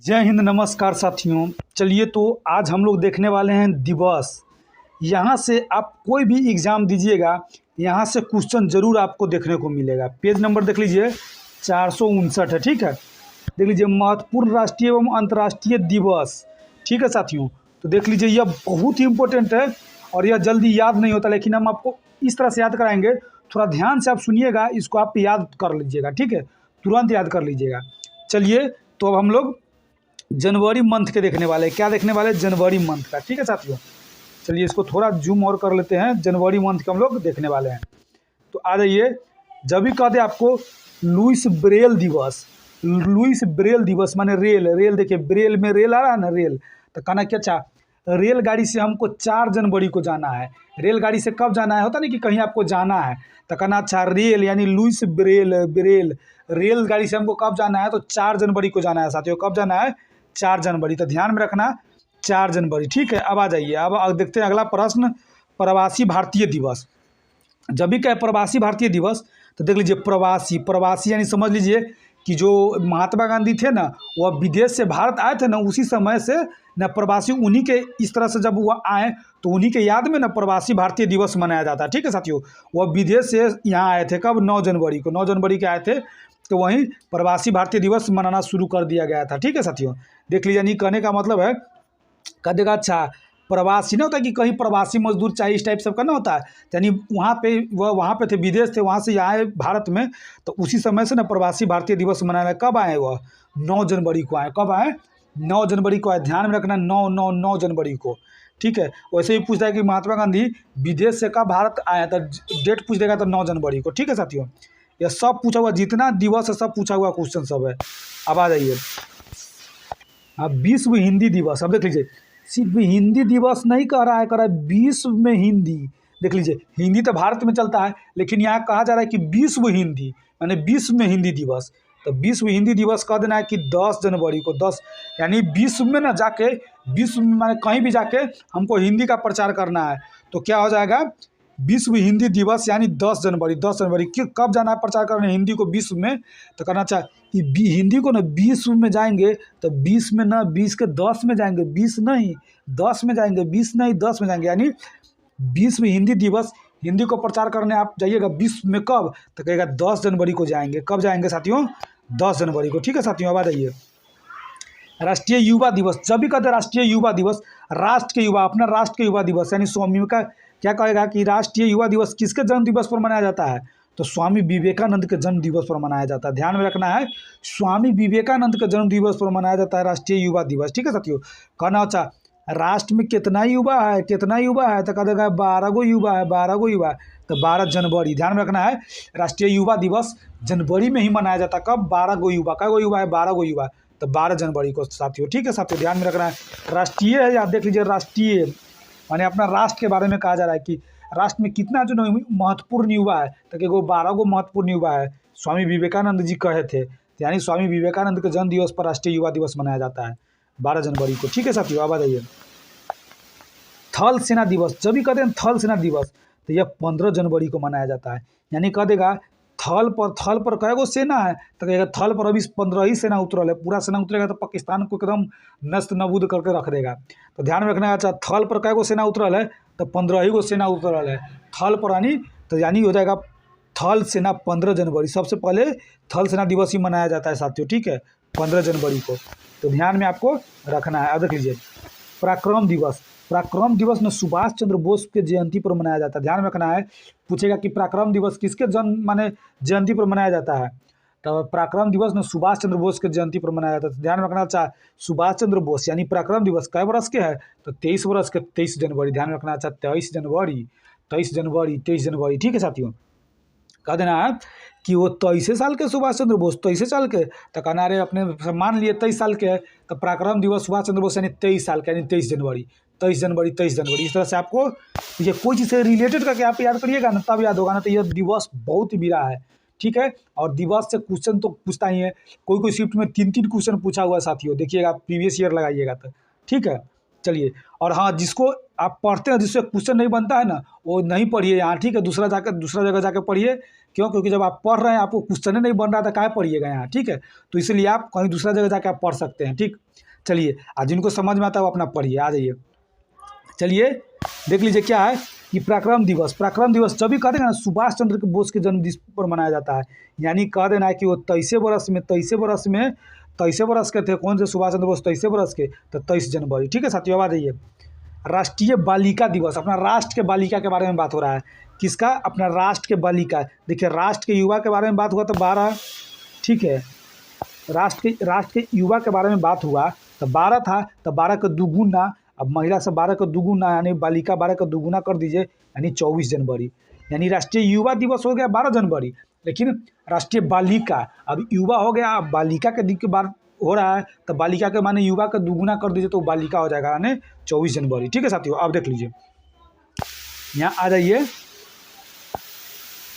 जय हिंद, नमस्कार साथियों। चलिए तो आज हम लोग देखने वाले हैं दिवस। यहाँ से आप कोई भी एग्ज़ाम दीजिएगा, यहाँ से क्वेश्चन ज़रूर आपको देखने को मिलेगा। पेज नंबर देख लीजिए, 459 है। ठीक है, देख लीजिए, महत्वपूर्ण राष्ट्रीय एवं अंतर्राष्ट्रीय दिवस। ठीक है साथियों, तो देख लीजिए, यह बहुत ही इम्पोर्टेंट है और यह जल्दी याद नहीं होता, लेकिन हम आपको इस तरह से याद कराएंगे। थोड़ा ध्यान से आप सुनिएगा, इसको आप याद कर लीजिएगा। ठीक है, तुरंत याद कर लीजिएगा। चलिए तो अब हम लोग जनवरी मंथ के देखने वाले हैं। क्या देखने वाले हैं? जनवरी मंथ का। ठीक है साथियों, चलिए इसको थोड़ा जूम और कर लेते हैं। जनवरी मंथ के हम लोग देखने वाले हैं। तो आ जाइए, जब भी कह दे आपको लुइस ब्रेल दिवस। लुइस ब्रेल दिवस माने रेल। देखिए, ब्रेल में रेल आ रहा है ना, रेल। तो कहना क्या चाह, रेलगाड़ी से हमको 4 जनवरी को जाना है। रेलगाड़ी से कब जाना है? होता नहीं कि कहीं आपको जाना है तो कहना अच्छा रेल यानी लुइस ब्रेल। रेलगाड़ी से हमको कब जाना है? तो 4 जनवरी को जाना है साथियों। कब जाना है? 4 जनवरी। तो ध्यान में रखना, 4 जनवरी। ठीक है, अब आ जाइए, अब देखते हैं अगला प्रश्न। प्रवासी भारतीय दिवस। जब भी कहे प्रवासी भारतीय दिवस तो देख लीजिए, प्रवासी यानी समझ लीजिए कि जो महात्मा गांधी थे ना, वह विदेश से भारत आए थे ना, उसी समय से न प्रवासी, उन्हीं के इस तरह से जब वह आए तो उन्हीं के याद में ना प्रवासी भारतीय दिवस मनाया जाता है। ठीक है साथियों, वह विदेश से यहाँ आए थे। कब? 9 जनवरी को। 9 जनवरी के आए थे, तो वहीं प्रवासी भारतीय दिवस मनाना शुरू कर दिया गया था। ठीक है साथियों, देख लीजिए, यानी कहने का मतलब है, कह देगा अच्छा प्रवासी ना होता है कि कहीं प्रवासी मजदूर चाहिए, इस टाइप सब का ना होता है। यानी वहाँ पे वहाँ पे थे, विदेश थे, वहाँ से आए भारत में, तो उसी समय से ना प्रवासी भारतीय दिवस मनाना। कब आए? वह 9 जनवरी को आए। कब आए? 9 जनवरी को आए। ध्यान में रखना, 9 जनवरी को। ठीक है, वैसे ही पूछता है कि महात्मा गांधी विदेश से कब भारत आया, तो डेट पूछ देगा तो 9 जनवरी को। ठीक है साथियों, यह सब पूछा हुआ, जितना दिवस है सब पूछा हुआ क्वेश्चन सब है। अब आ जाइए, अब विश्व हिंदी दिवस। अब देख लीजिए, सिर्फ हिंदी दिवस नहीं कह रहा है विश्व में हिंदी। देख लीजिए, हिंदी तो भारत में चलता है, लेकिन यहाँ कहा जा रहा है कि विश्व हिंदी यानी विश्व में हिंदी दिवस। तो विश्व हिंदी दिवस कह देना है कि 10 जनवरी को। 10 यानी विश्व में ना जाके, विश्व में माने कहीं भी जाके हमको हिंदी का प्रचार करना है, तो क्या हो जाएगा? विश्व हिंदी दिवस यानी 10 जनवरी। 10 जनवरी क्यों, कब जाना है प्रचार करने हिंदी को विश्व में? तो करना चाहिए कि हिंदी को ना विश्व में जाएंगे तो 20 में ना 20 के 10 में जाएंगे, 20 नहीं 10 में जाएंगे, 20 नहीं 10 में जाएंगे। यानी विश्व हिंदी दिवस, हिंदी को प्रचार करने आप जाइएगा विश्व में। कब? तो कहेगा 10 जनवरी को जाएंगे। कब जाएंगे साथियों? 10 जनवरी को। ठीक है साथियों, अब आ जाइए, राष्ट्रीय युवा दिवस। जब भी कहते हैं राष्ट्रीय युवा दिवस, राष्ट्र के युवा, अपना राष्ट्र के युवा दिवस यानी स्वामी का क्या कहेगा कि राष्ट्रीय युवा दिवस किसके जन्म दिवस पर मनाया जाता है? तो स्वामी विवेकानंद के जन्म दिवस पर मनाया जाता है। ध्यान में रखना है, स्वामी विवेकानंद के जन्म दिवस पर मनाया जाता है राष्ट्रीय युवा दिवस। ठीक है साथियों, कहना अच्छा राष्ट्र में कितना युवा है, कितना युवा है? तो कह देगा 12 गो युवा है, 12 गो युवा है। तो 12 जनवरी। ध्यान में रखना है, राष्ट्रीय युवा दिवस जनवरी में ही मनाया जाता है। कब? 12 गो युवा। कै गो युवा है? 12 गो युवा। तो 12 जनवरी को साथियों। ठीक है साथियों, ध्यान में रखना है, राष्ट्रीय है या देख लीजिए, राष्ट्रीय माने अपना राष्ट्र के बारे में कहा जा रहा है कि राष्ट्र में कितना जो महत्वपूर्ण युवा है, तो कि 12 गो महत्वपूर्ण युवा है। स्वामी विवेकानंद जी कहे थे, यानी स्वामी विवेकानंद के जन्म दिवस पर राष्ट्रीय युवा दिवस मनाया जाता है 12 जनवरी को। ठीक है साथियों, अब आ जाइए, थल सेना दिवस। जब भी कहते हैं थल सेना दिवस, तो यह 15 जनवरी को मनाया जाता है। यानी कह देगा थल पर कै गो सेना है? तो कहेगा थल पर अभी 15 ही सेना उतरल है। पूरा सेना उतरेगा तो पाकिस्तान को एकदम नष्ट नबूद करके रख देगा। तो ध्यान में रखना है, अच्छा थल पर कै गो सेना उतरल है? तो 15 ही गो सेना उतरल है थल पर। यानी हो जाएगा थल सेना 15 जनवरी। सबसे पहले थल सेना दिवस ही मनाया जाता है साथियों। ठीक है, 15 जनवरी को। तो ध्यान में आपको रखना है। अब देख लीजिए, पराक्रम दिवस। पराक्रम दिवस में सुभाष चंद्र बोस के जयंती पर मनाया जाता है। ध्यान में रखना है, पूछेगा कि पराक्रम दिवस किसके जन्म माने जयंती पर मनाया जाता है? तो पराक्रम दिवस में सुभाष चंद्र बोस के जयंती पर मनाया जाता है। तो ध्यान में रखना, अच्छा सुभाष चंद्र बोस यानी पराक्रम दिवस कै वर्ष के है? तो 23 वर्ष के, 23 जनवरी। ध्यान में रखना, अच्छा 23 जनवरी। 23 जनवरी। ठीक है साथियों, कह देना है कि वो 23 साल के सुभाष चंद्र बोस, 23 साल के। तो कहना रे अपने मान लिए 23 साल के है, तो पराक्रम दिवस सुभाष चंद्र बोस यानी 23 साल के, यानी 23 जनवरी। 23 जनवरी, 23 जनवरी। इस तरह से आपको ये कोई चीज़ से रिलेटेड करके आप याद करिएगा ना, तब याद होगा ना। तो यह दिवस बहुत ही बिरा है। ठीक है, और दिवस से क्वेश्चन तो पूछता ही है। कोई शिफ्ट में 3-3 क्वेश्चन पूछा हुआ है साथियों, देखिएगा प्रीवियस ईयर लगाइएगा तो। ठीक है, चलिए, और हाँ, जिसको आप पढ़ते हैं जिससे क्वेश्चन नहीं बनता है ना, वो नहीं पढ़िए यहाँ। ठीक है, दूसरा जगह जाके पढ़िए, क्यों? क्योंकि जब आप पढ़ रहे हैं आपको क्वेश्चन नहीं बन रहा था, काहे पढ़िएगा यहाँ, ठीक है। तो इसलिए आप कहीं दूसरा जगह जाके आप पढ़ सकते हैं, ठीक। चलिए, आज जिनको समझ में आता है वो अपना पढ़िए, आ जाइए। चलिए देख लीजिए क्या है कि पराक्रम दिवस। पराक्रम दिवस जब भी कहते हैं ना सुभाष चंद्र बोस के जन्मदिन पर मनाया जाता है, यानी कह देना है कि वो 23 वर्ष के थे। कौन से सुभाष चंद्र बोस 23 वर्ष के? तो 23 जनवरी, ठीक है साथियों। अब आ जाइए राष्ट्रीय बालिका दिवस। अपना राष्ट्र के बालिका के बारे में बात हो रहा है। किसका? अपना राष्ट्र के बालिका। देखिए राष्ट्र के युवा के बारे में बात हुआ तो 12, ठीक है। राष्ट्र के युवा के बारे में बात हुआ तो 12 था, तो 12 का दुगुना, अब महिला से 12 का दुगुना यानी बालिका 12 का दुगुना कर दीजिए, यानी 24 जनवरी। यानी राष्ट्रीय युवा दिवस हो गया 12 जनवरी, लेकिन राष्ट्रीय बालिका, अब युवा हो गया, अब बालिका के दिन के बाद हो रहा है, तो बालिका के माने युवा का दुगुना कर दीजिए तो बालिका हो जाएगा, यानी 24 जनवरी, ठीक है साथियों। अब देख लीजिए, यहाँ आ जाइए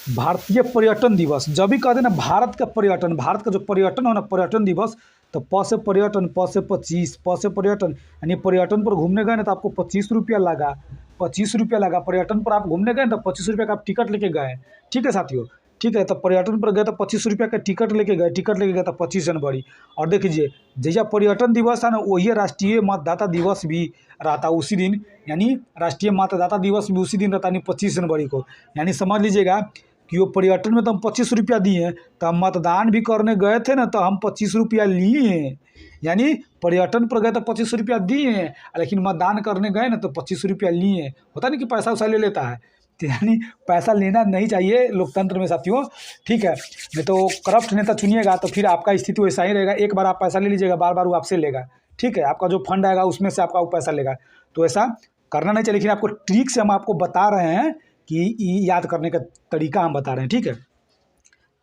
भारतीय पर्यटन दिवस। जब भी कहते हैं ना भारत का पर्यटन, भारत का जो पर्यटन हो ना, पर्यटन दिवस, तो प से पर्यटन, प से 25, प से पर्यटन, यानी पर्यटन पर घूमने गए ना तो आपको 25 रुपया लगा, 25 रुपया लगा। पर्यटन पर आप घूमने गए तो 25 रुपये का आप टिकट लेके गए, ठीक है साथियों, ठीक है। तो पर्यटन पर गए तो 25 रुपया का टिकट लेके गए, तो 25 जनवरी। और देख लीजिए जैसा पर्यटन दिवस था ना, वही राष्ट्रीय मतदाता दिवस भी रहता उसी दिन, यानी राष्ट्रीय मतदाता दिवस भी उसी दिन रहता, यानी 25 जनवरी को। यानी समझ लीजिएगा कि वो पर्यटन में तो हम 25 रुपया दिए हैं, तो हम मतदान भी करने गए थे ना तो हम 25 रुपया लिए हैं। यानी पर्यटन पर गए तो 25 रुपया दिए हैं, लेकिन मतदान करने गए ना तो 25 रुपया लिए हैं। होता नहीं कि पैसा वैसा ले लेता है, तो यानी पैसा लेना नहीं चाहिए लोकतंत्र में साथियों, ठीक है। नहीं तो करप्ट नेता चुनिएगा तो फिर आपका स्थिति वैसा ही रहेगा। एक बार आप पैसा ले लीजिएगा, बार बार वो आपसे लेगा, ठीक है। आपका जो फंड आएगा उसमें से आपका वो पैसा लेगा, तो ऐसा करना नहीं चाहिए। लेकिन आपको ट्रिक से हम आपको बता रहे हैं कि याद करने का तरीका हम बता रहे हैं, ठीक है।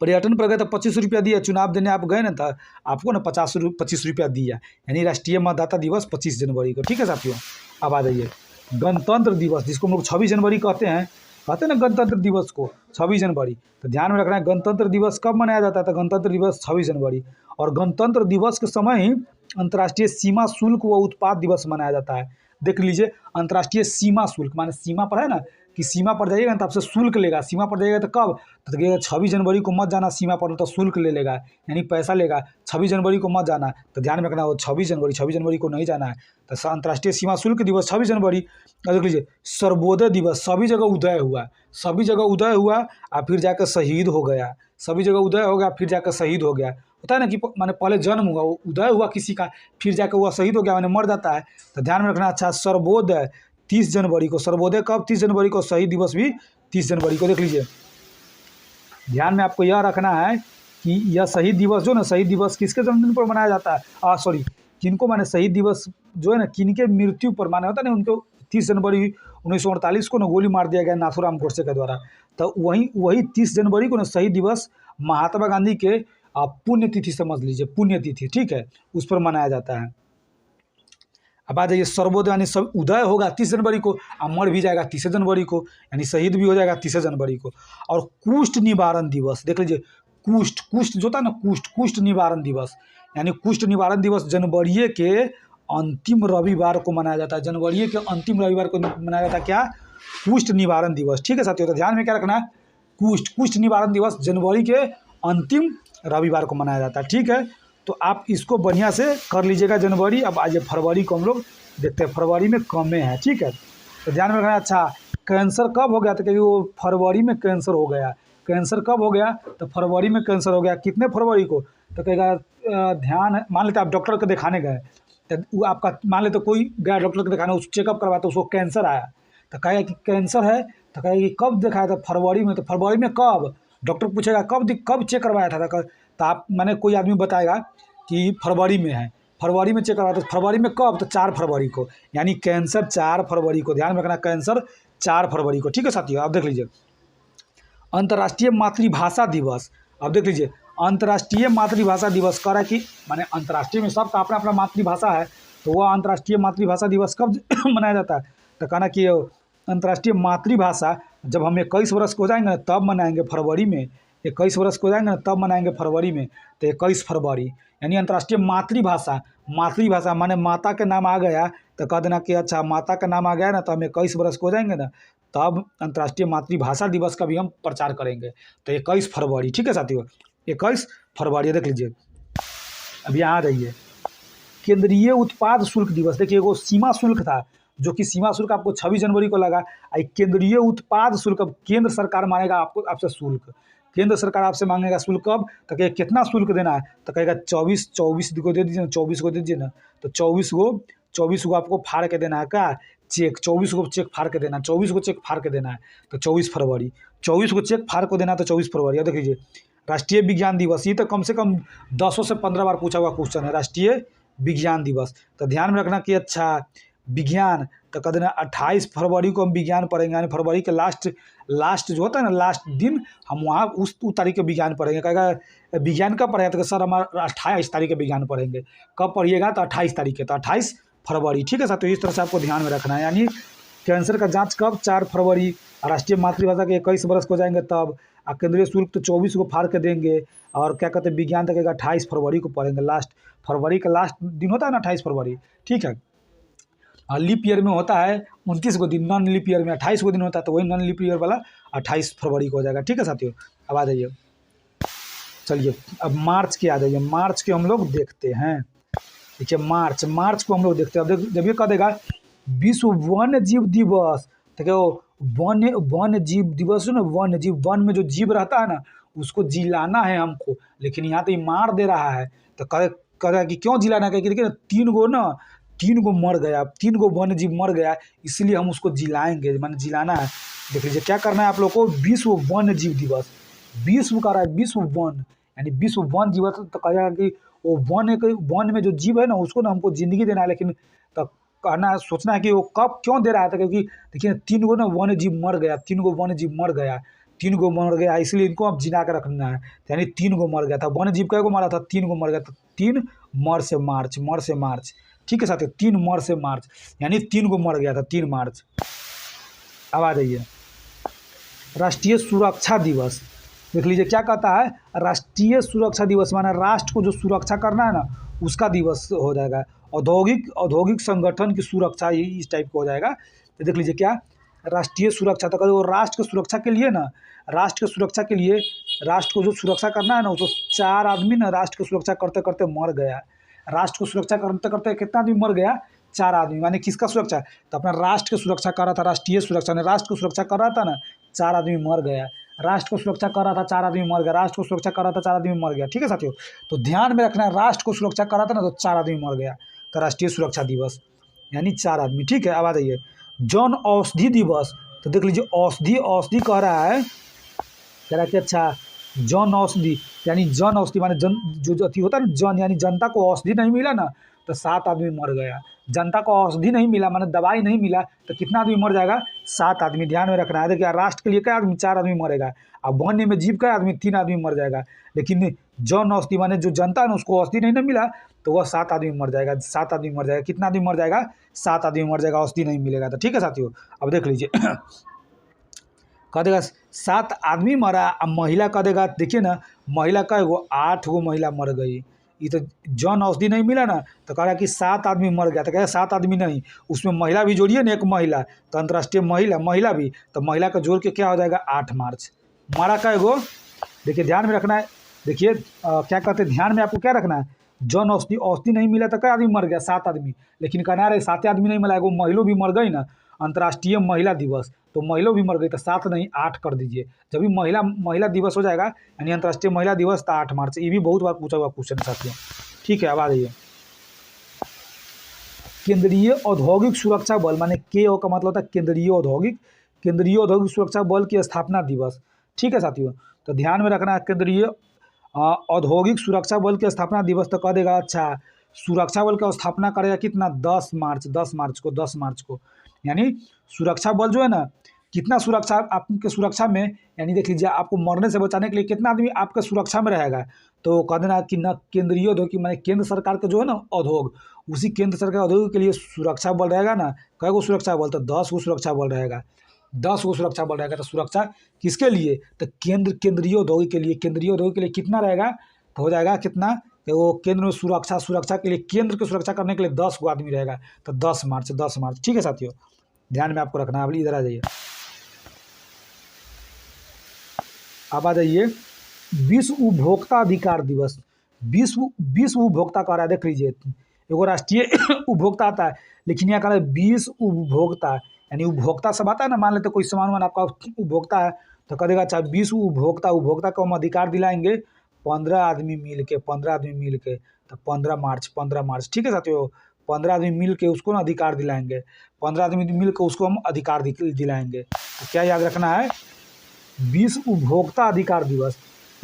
पर्यटन पर गए तो 25 रुपया दिया, चुनाव देने आप गए ना तो आपको ना 25 रुपया दिया, यानी राष्ट्रीय मतदाता दिवस 25 जनवरी को, ठीक है साथियों। अब आ जाइए गणतंत्र दिवस, जिसको हम लोग 26 जनवरी कहते हैं ना गणतंत्र दिवस को 26 जनवरी। तो ध्यान में रखना है गणतंत्र दिवस कब मनाया जाता है, तो गणतंत्र दिवस 26 जनवरी। और गणतंत्र दिवस के समय ही अंतर्राष्ट्रीय सीमा शुल्क व उत्पाद दिवस मनाया जाता है। देख लीजिए अंतर्राष्ट्रीय सीमा शुल्क माने सीमा पर है ना, कि सीमा पर जाइएगा ना तो आपसे शुल्क लेगा। सीमा पर जाइएगा तो कब? तो कहिएगा 26 जनवरी को मत जाना सीमा पर, तो शुल्क ले लेगा, यानी पैसा लेगा। 26 जनवरी को मत जाना, तो ध्यान में रखना वो 26 जनवरी को नहीं जाना है। तो अंतर्राष्ट्रीय सीमा शुल्क दिवस 26 जनवरी। देख लीजिए सर्वोदय दिवस, सभी जगह उदय हुआ, सभी जगह उदय हुआ और फिर जाकर शहीद हो गया, सभी जगह उदय हो गया फिर जाकर शहीद हो गया। होता है ना कि माने पहले जन्म हुआ, वो उदय हुआ किसी का, फिर जाकर वह शहीद हो गया, माने मर जाता है। तो ध्यान में रखना। अच्छा सर्वोदय 30 जनवरी को, सर्वोदय कब? 30 जनवरी को। शहीद दिवस भी 30 जनवरी को। देख लीजिए ध्यान में आपको यह रखना है कि यह शहीद दिवस जो ना, शहीद दिवस किसके जन्मदिन पर मनाया जाता है? सॉरी किनको माने शहीद दिवस जो है ना, किनके मृत्यु पर माने होता है ना, उनको 30 जनवरी 1948 को ना गोली मार दिया गया नाथूराम गोडसे के द्वारा। तो वही 30 जनवरी को ना शहीद दिवस महात्मा गांधी के पुण्यतिथि, समझ लीजिए पुण्यतिथि, ठीक है, उस पर मनाया जाता है। अब आ जाइए सर्वोदय, यानी सब उदय होगा 30 जनवरी को, मर भी जाएगा 30 जनवरी को, यानी शहीद भी हो जाएगा 30 जनवरी को। और कुष्ठ निवारण दिवस, देख लीजिए कुष्ठ जो था ना, कुष्ठ निवारण दिवस, यानी कुष्ठ निवारण दिवस जनवरी के अंतिम रविवार को मनाया जाता है। जनवरी के अंतिम रविवार को मनाया जाता है क्या? कुष्ठ निवारण दिवस, ठीक है साथियों। तो ध्यान में क्या रखना है, कुष्ठ निवारण दिवस जनवरी के अंतिम रविवार को मनाया जाता है, ठीक है। तो आप इसको बढ़िया से कर लीजिएगा जनवरी। अब आज फरवरी को हम लोग देखते हैं, फरवरी में कम में है, ठीक है। तो ध्यान में रखना। अच्छा कैंसर कब हो गया? तो क्योंकि वो फरवरी में कैंसर हो गया। कैंसर कब हो गया? तो फरवरी में कैंसर हो गया। कितने फरवरी को? तो कहेगा ध्यान, मान लेते आप डॉक्टर को दिखाने गए, तो वो आपका मान लेते कोई गया डॉक्टर को दिखाने, उस चेकअप करवाया तो उसको कैंसर आया, तो कहेगा कि कैंसर है, तो कहेगा कि कब दिखाया था? फरवरी में। तो फरवरी में कब? डॉक्टर पूछेगा कब चेक करवाया था? तो आप मैंने कोई आदमी बताएगा कि फरवरी में है, फरवरी में चेक करवाया। तो फरवरी में कब? तो 4 फरवरी को, यानी कैंसर 4 फरवरी को। ध्यान में रखना कैंसर 4 फरवरी को, ठीक है साथियों। अब देख लीजिए अंतर्राष्ट्रीय मातृभाषा दिवस। अब देख लीजिए अंतर्राष्ट्रीय मातृभाषा दिवस कह रहा है कि माने अंतर्राष्ट्रीय में सबका अपना अपना मातृभाषा है, तो वह अंतर्राष्ट्रीय मातृभाषा दिवस कब मनाया जाता है? तो कहना कि अंतर्राष्ट्रीय मातृभाषा जब हम 21 वर्ष को हो जाएंगे तब मनाएंगे फरवरी में, 21 वर्ष को हो जाएंगे तब मनाएंगे फरवरी में। तो 21 फरवरी, यानी अंतर्राष्ट्रीय मातृभाषा माने माता के नाम आ गया, तो कह देना कि अच्छा माता का नाम आ गया ना तो हम 21 बरस के हो जाएंगे ना, तब अंतर्राष्ट्रीय मातृभाषा दिवस का भी हम प्रचार करेंगे। तो 21 फरवरी, ठीक है साथियों, 21 फरवरी। देख लीजिए, अब यहाँ आ जाइए, केंद्रीय उत्पाद शुल्क दिवस। देखिए वो सीमा शुल्क था, जो कि सीमा शुल्क आपको 26 जनवरी को लगा। केंद्रीय उत्पाद शुल्क, अब केंद्र सरकार मांगेगा आपको आपसे शुल्क, केंद्र सरकार आपसे मांगेगा शुल्क कब, तो कहेगा कितना शुल्क देना है, तो कहेगा 24 को दे दीजिए ना, 24 को दे दीजिए ना, तो 24 को आपको फाड़ के देना है क्या, चेक, 24 को चेक फाड़ के देना है, 24 को चेक फाड़ के देना है, तो 24 फरवरी, 24 को चेक फाड़ को देना है, तो 24 फरवरी। अब देख लीजिए, राष्ट्रीय विज्ञान दिवस, ये तो कम से कम 10 से 15 बार पूछा हुआ क्वेश्चन है, राष्ट्रीय विज्ञान दिवस। तो ध्यान में रखना कि अच्छा विज्ञान, तो कह देना 28 फरवरी को हम विज्ञान पढ़ेंगे, यानी फरवरी के लास्ट जो होता है ना, लास्ट दिन हम वहाँ उस तारीख के विज्ञान पढ़ेंगे। कहेगा विज्ञान कब पढ़ेगा, तो सर हमारा 28 तारीख के विज्ञान पढ़ेंगे। कब पढ़िएगा, तो 28 तारीख के, तो 28 फरवरी, ठीक है साथियों। इस तरह से आपको ध्यान में रखना है, यानी कैंसर का जांच कब, 4 फरवरी, राष्ट्रीय मातृभाषा के 21 बरस को जाएंगे तब, और केंद्रीय शुल्क तो 24 को फाड़ के देंगे, और क्या कहते हैं विज्ञान तक 28 फरवरी को पढ़ेंगे, लास्ट फरवरी का लास्ट दिन होता है ना 28 फरवरी, ठीक है। और लीप ईयर में होता है 29 को दिन, नॉन लीप ईयर में 28 को दिन होता है, तो वही नॉन लीप ईयर वाला 28 फरवरी को हो जाएगा, ठीक है साथियों। अब आ जाइए, चलिए अब मार्च के आ जाइए, मार्च के हम लोग देखते हैं। देखिए मार्च को हम लोग देखते हैं। अब जब ये कह देगा विश्व वन्य जीव दिवस, तो क्या वन्य जीव दिवस है ना, वन्य जीव, वन में जो जीव रहता है ना उसको जिलाना है हमको, लेकिन यहाँ तो ये मार दे रहा है। तो कह कि क्यों जिलाना है, देखिए 3 गो मर गया, 3 गो वन्य जीव मर गया, इसलिए हम उसको जिलाएंगे, माने जिलाना है। देख लीजिए क्या करना है आप लोग को, विश्व वन्य जीव दिवस, विश्व का रहा है विश्व वन, यानी विश्व वन दिवस। तो कहेगा कि वो वन में जो जीव है ना उसको ना हमको जिंदगी देना है, लेकिन तो कहना सोचना है कि वो कब क्यों दे रहा है, क्योंकि देखिए 3 गो ना वन्य जीव मर गया, 3 गो वन्य जीव मर गया, 3 गो मर गया, इसलिए इनको अब जिला कर रखना है। यानी 3 गो मर गया था, वन्य जीव कै गो मारा था, 3 गो मर गया था, 3 मर से मार्च, ठीक है साथियों, 3 मर से मार्च, यानी 3 गो मर गया था, 3 मार्च। अब आ जाइए, राष्ट्रीय सुरक्षा दिवस। देख लीजिए क्या कहता है, राष्ट्रीय सुरक्षा दिवस माना राष्ट्र को जो सुरक्षा करना है ना उसका दिवस हो जाएगा। औद्योगिक संगठन की सुरक्षा, इस टाइप का हो जाएगा। तो देख लीजिए क्या, राष्ट्रीय सुरक्षा, तो वो राष्ट्र की सुरक्षा के लिए ना, राष्ट्र की सुरक्षा के लिए, राष्ट्र को जो सुरक्षा करना है ना, उसको 4 आदमी ना राष्ट्र की सुरक्षा करते करते मर गया। राष्ट्र को सुरक्षा करते करते कितना आदमी मर गया, 4 आदमी। माने किसका सुरक्षा, तो अपना राष्ट्र की सुरक्षा कर रहा था, राष्ट्रीय सुरक्षा ने राष्ट्र को सुरक्षा कर रहा था ना, 4 आदमी मर गया। राष्ट्र को सुरक्षा कर रहा था, 4 आदमी मर गया, राष्ट्र को सुरक्षा कर रहा था, 4 आदमी मर गया, ठीक है साथियों। तो ध्यान में रखना है, राष्ट्र को सुरक्षा कर रहा था ना तो 4 आदमी मर गया, तो राष्ट्रीय सुरक्षा दिवस यानी 4 आदमी, ठीक है। अब आ जाइए, जन औषधि दिवस। तो देख लीजिए औषधि कह रहा है, कह रहा है कि अच्छा जन औषधि, यानी जन औषधि माने जन जो अति होता है ना, जन यानी जनता को औषधि नहीं मिला ना तो 7 आदमी मर गया। जनता को औषधि नहीं मिला माने दवाई नहीं मिला तो कितना आदमी मर जाएगा, 7 आदमी। ध्यान में रखना है। देखिए राष्ट्र के लिए क्या आदमी, 4 आदमी मरेगा, अब वन्य में जीव का आदमी 3 आदमी मर जाएगा। लेकिन जन औषधि माने जो जनता है ना उसको औषधि नहीं ना मिला तो वह 7 आदमी मर जाएगा, 7 आदमी मर जाएगा। कितना आदमी मर जाएगा, 7 आदमी मर जाएगा, औषधि नहीं मिलेगा। तो ठीक है साथियों, अब देख लीजिए कह देगा 7 आदमी मरा, अब महिला कह देगा, देखिए ना महिला का 8 गो महिला मर गई। ये तो जन औषधि नहीं मिला ना तो कह रहा कि 7 आदमी मर गया। तो कह 7 आदमी नहीं, उसमें महिला भी जोड़िए ना, एक महिला, तो अंतर्राष्ट्रीय महिला भी, तो महिला का जोड़ के क्या हो जाएगा 8 मार्च। मारा का एगो, देखिए ध्यान में रखना है। देखिए क्या कहते हैं, ध्यान में आपको क्या रखना है, जन औषधि नहीं मिला तो क्या आदमी मर गया, 7 आदमी। लेकिन कहना रहे 7 आदमी नहीं मिला, एगो महिला भी मर गई ना, अंतर्राष्ट्रीय महिला दिवस, तो महिला भी मर गई, तो 7 नहीं 8 कर दीजिए। जब भी महिला दिवस हो जाएगा यानी अंतर्राष्ट्रीय महिला दिवस, तो 8 मार्च। ये भी बहुत बार पूछा हुआ क्वेश्चन है साथियों, ठीक है। अब आ जाइए, केंद्रीय औद्योगिक सुरक्षा बल, माने KO का मतलब होता है केंद्रीय औद्योगिक सुरक्षा बल की स्थापना दिवस, ठीक है साथियों। तो ध्यान में रखना है, केंद्रीय औद्योगिक सुरक्षा बल की स्थापना दिवस। तो कह देगा अच्छा सुरक्षा बल का स्थापना करेगा कितना, 10 मार्च को। यानी सुरक्षा बल जो है ना, कितना सुरक्षा आपके सुरक्षा में, यानी देख लीजिए आपको मरने से बचाने के लिए कितना आदमी आपके सुरक्षा में रहेगा। तो कह देना कि न केंद्रीय औद्योगिक माने केंद्र सरकार का जो है ना उद्योग, उसी केंद्र सरकार उद्योग के लिए सुरक्षा बल रहेगा ना। कै गो सुरक्षा बल, तो 10 गो सुरक्षा बल रहेगा, 10 गो सुरक्षा बल रहेगा। तो सुरक्षा किसके लिए, तो केंद्रीय औद्योगिक के लिए। केंद्रीय औद्योगिक के लिए कितना रहेगा, तो हो जाएगा कितना, कि वो केंद्र में सुरक्षा के लिए, केंद्र की सुरक्षा करने के लिए 10 गो आदमी रहेगा, तो 10 मार्च। ठीक है साथियों, ध्यान में आपको रखना है। अब इधर आ जाइए, अब आ जाइए विश्व उपभोक्ता अधिकार दिवस। विश्व उपभोक्ता कह रहा है, देख लीजिए, एगो राष्ट्रीय उपभोक्ता आता है, लेकिन यहाँ कह रहा है विश्व उपभोक्ता, यानी उपभोक्ता सब आता है ना, मान लेते कोई सामान आपका उपभोक्ता है, तो कह देगा अच्छा विश्व उपभोक्ता को हम अधिकार दिलाएंगे 15 आदमी मिल के, तो 15 मार्च। ठीक है साथियों, 15 आदमी मिल के उसको ना अधिकार दिलाएंगे, 15 आदमी मिल के उसको हम अधिकार दिलाएंगे। तो क्या याद रखना है, विश्व उपभोक्ता अधिकार दिवस,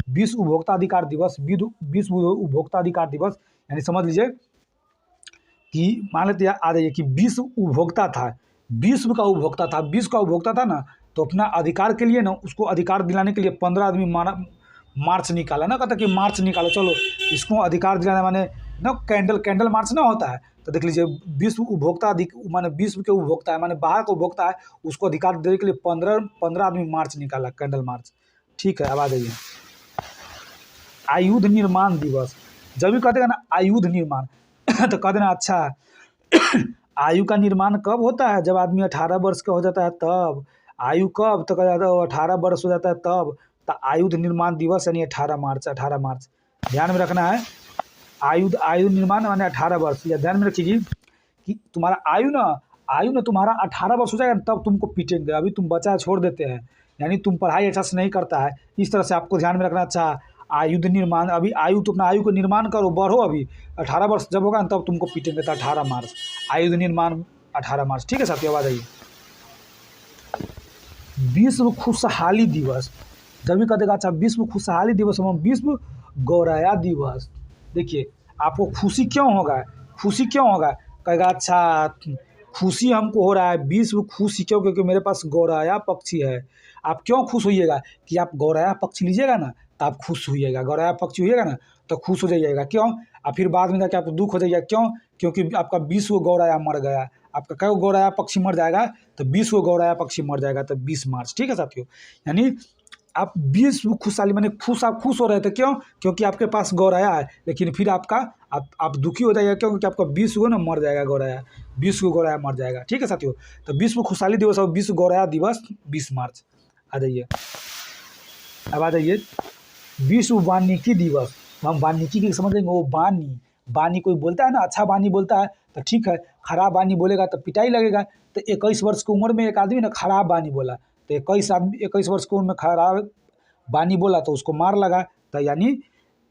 विश्व उपभोक्ता अधिकार दिवस, यानी समझ लीजिए कि मान लेते आ जाइए कि विश्व उपभोक्ता था, विश्व का उपभोक्ता था ना, तो अपना अधिकार के लिए ना, उसको अधिकार दिलाने के लिए 15 आदमी मार्च निकाला ना, कहता कि मार्च निकालो, चलो इसको अधिकार दिलाने, माने ना कैंडल मार्च ना होता है, तो देख लीजिए विश्व उपभोक्ता माने विश्व के उपभोक्ता है, माने बाहर का उपभोक्ता है, उसको अधिकार देने के लिए 15 आदमी मार्च निकाला, कैंडल मार्च। ठीक है, अब आ जाइए आयुध निर्माण दिवस। जब भी कहते हैं ना आयुध निर्माण तो कह देना अच्छा आयु का निर्माण कब होता है, जब आदमी 18 वर्ष का हो जाता है तब। आयु कब, तो कह जाता है 18 वर्ष हो जाता है तब। तो आयुध निर्माण दिवस यानी 18 मार्च। ध्यान में रखना है, आयुध निर्माण माने 18 वर्ष। या ध्यान में रखिए कि तुम्हारा आयु ना तुम्हारा 18 वर्ष हो जाएगा तब तुमको पीटेंगे, अभी तुम बच्चा छोड़ देते हैं, यानी तुम पढ़ाई अच्छा से नहीं करता है, इस तरह से आपको ध्यान में रखना। अच्छा आयुध निर्माण, अभी तो अपना आयु को निर्माण करो, बढ़ो, अभी 18 वर्ष जब होगा तब तुमको पीटेंगे, तो 18 मार्च आयुध निर्माण 18 मार्च। ठीक है साथियों, आवाज आइए विश्व खुशहाली दिवस। जब भी कह देगा अच्छा विश्व खुशहाली दिवस, विश्व गौरया दिवस। देखिए आपको खुशी क्यों होगा, कहेगा अच्छा खुशी हमको हो रहा है, विश्व खुशी क्यों, क्योंकि मेरे पास गौरया पक्षी है। आप क्यों खुश होइएगा कि आप गौरया पक्षी लीजिएगा ना, तो आप खुश होइएगा, गौरया पक्षी होइएगा ना तो खुश हो जाइएगा। क्यों, और फिर बाद में जाके आपको दुख हो जाएगा, क्यों, क्योंकि आपका 20 गो गौरया मर गया। आपका कई गौरया पक्षी मर जाएगा, तो 20 गो गौरया पक्षी मर जाएगा, तो 20 मार्च। ठीक है साथियों, यानी आप विश्व खुशहाली माने आप खुश हो रहे थे, क्यों, क्योंकि आपके पास गौरया है, लेकिन फिर आप दुखी हो जाएगा, क्यों, क्योंकि आपका 20 गो ना मर जाएगा गौरया, 20 गो गौरया मर जाएगा। ठीक है साथियों, तो विश्व खुशहाली दिवस और विश्व गौरया दिवस 20 मार्च। आ जाइए, अब आ जाइए विश्व वानिकी दिवस। हम वानिकी की समझेंगे, वो बानी कोई बोलता है ना, अच्छा बानी बोलता है तो ठीक है, खराब बानी बोलेगा तो पिटाई लगेगा। तो 21 वर्ष की उम्र में एक आदमी ने खराब बानी बोला, तो 21 वर्ष की उम्र में खराब बानी बोला तो उसको मार लगा। तो यानी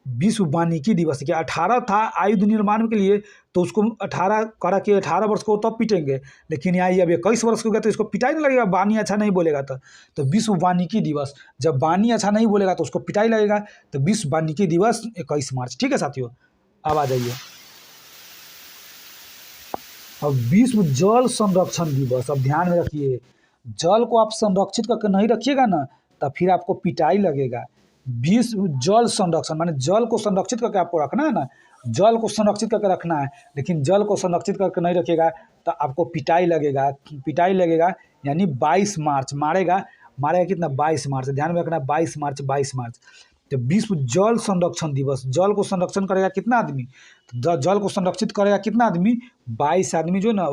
विश्व वानिकी दिवस के 18 था आयुध निर्माण के लिए, तो उसको 18 करा के 18 वर्ष को तब पीटेंगे, लेकिन यहाँ ये अब 21 वर्ष हो गया तो इसको पिटाई नहीं लगेगा, बानी अच्छा नहीं बोलेगा तो विश्व वानिकी दिवस, जब बानी अच्छा नहीं बोलेगा तो उसको पिटाई लगेगा, तो विश्व वानिकी दिवस 21 मार्च। ठीक है साथियों, अब आ जाइए अब विश्व जल संरक्षण दिवस। अब ध्यान में रखिए, जल को आप संरक्षित करके नहीं रखिएगा ना, तो फिर आपको पिटाई लगेगा। विश्व जल संरक्षण माने जल को संरक्षित करके आपको रखना है ना, जल को संरक्षित करके रखना है, लेकिन जल को संरक्षित करके नहीं रखिएगा तो आपको पिटाई लगेगा। यानी 22 मार्च मारेगा कितना, 22 मार्च। ध्यान में रखना, 22 मार्च। तो विश्व जल संरक्षण दिवस, जल को संरक्षण करेगा कितना आदमी, तो जल को संरक्षित करेगा कितना आदमी, 22 आदमी जो ना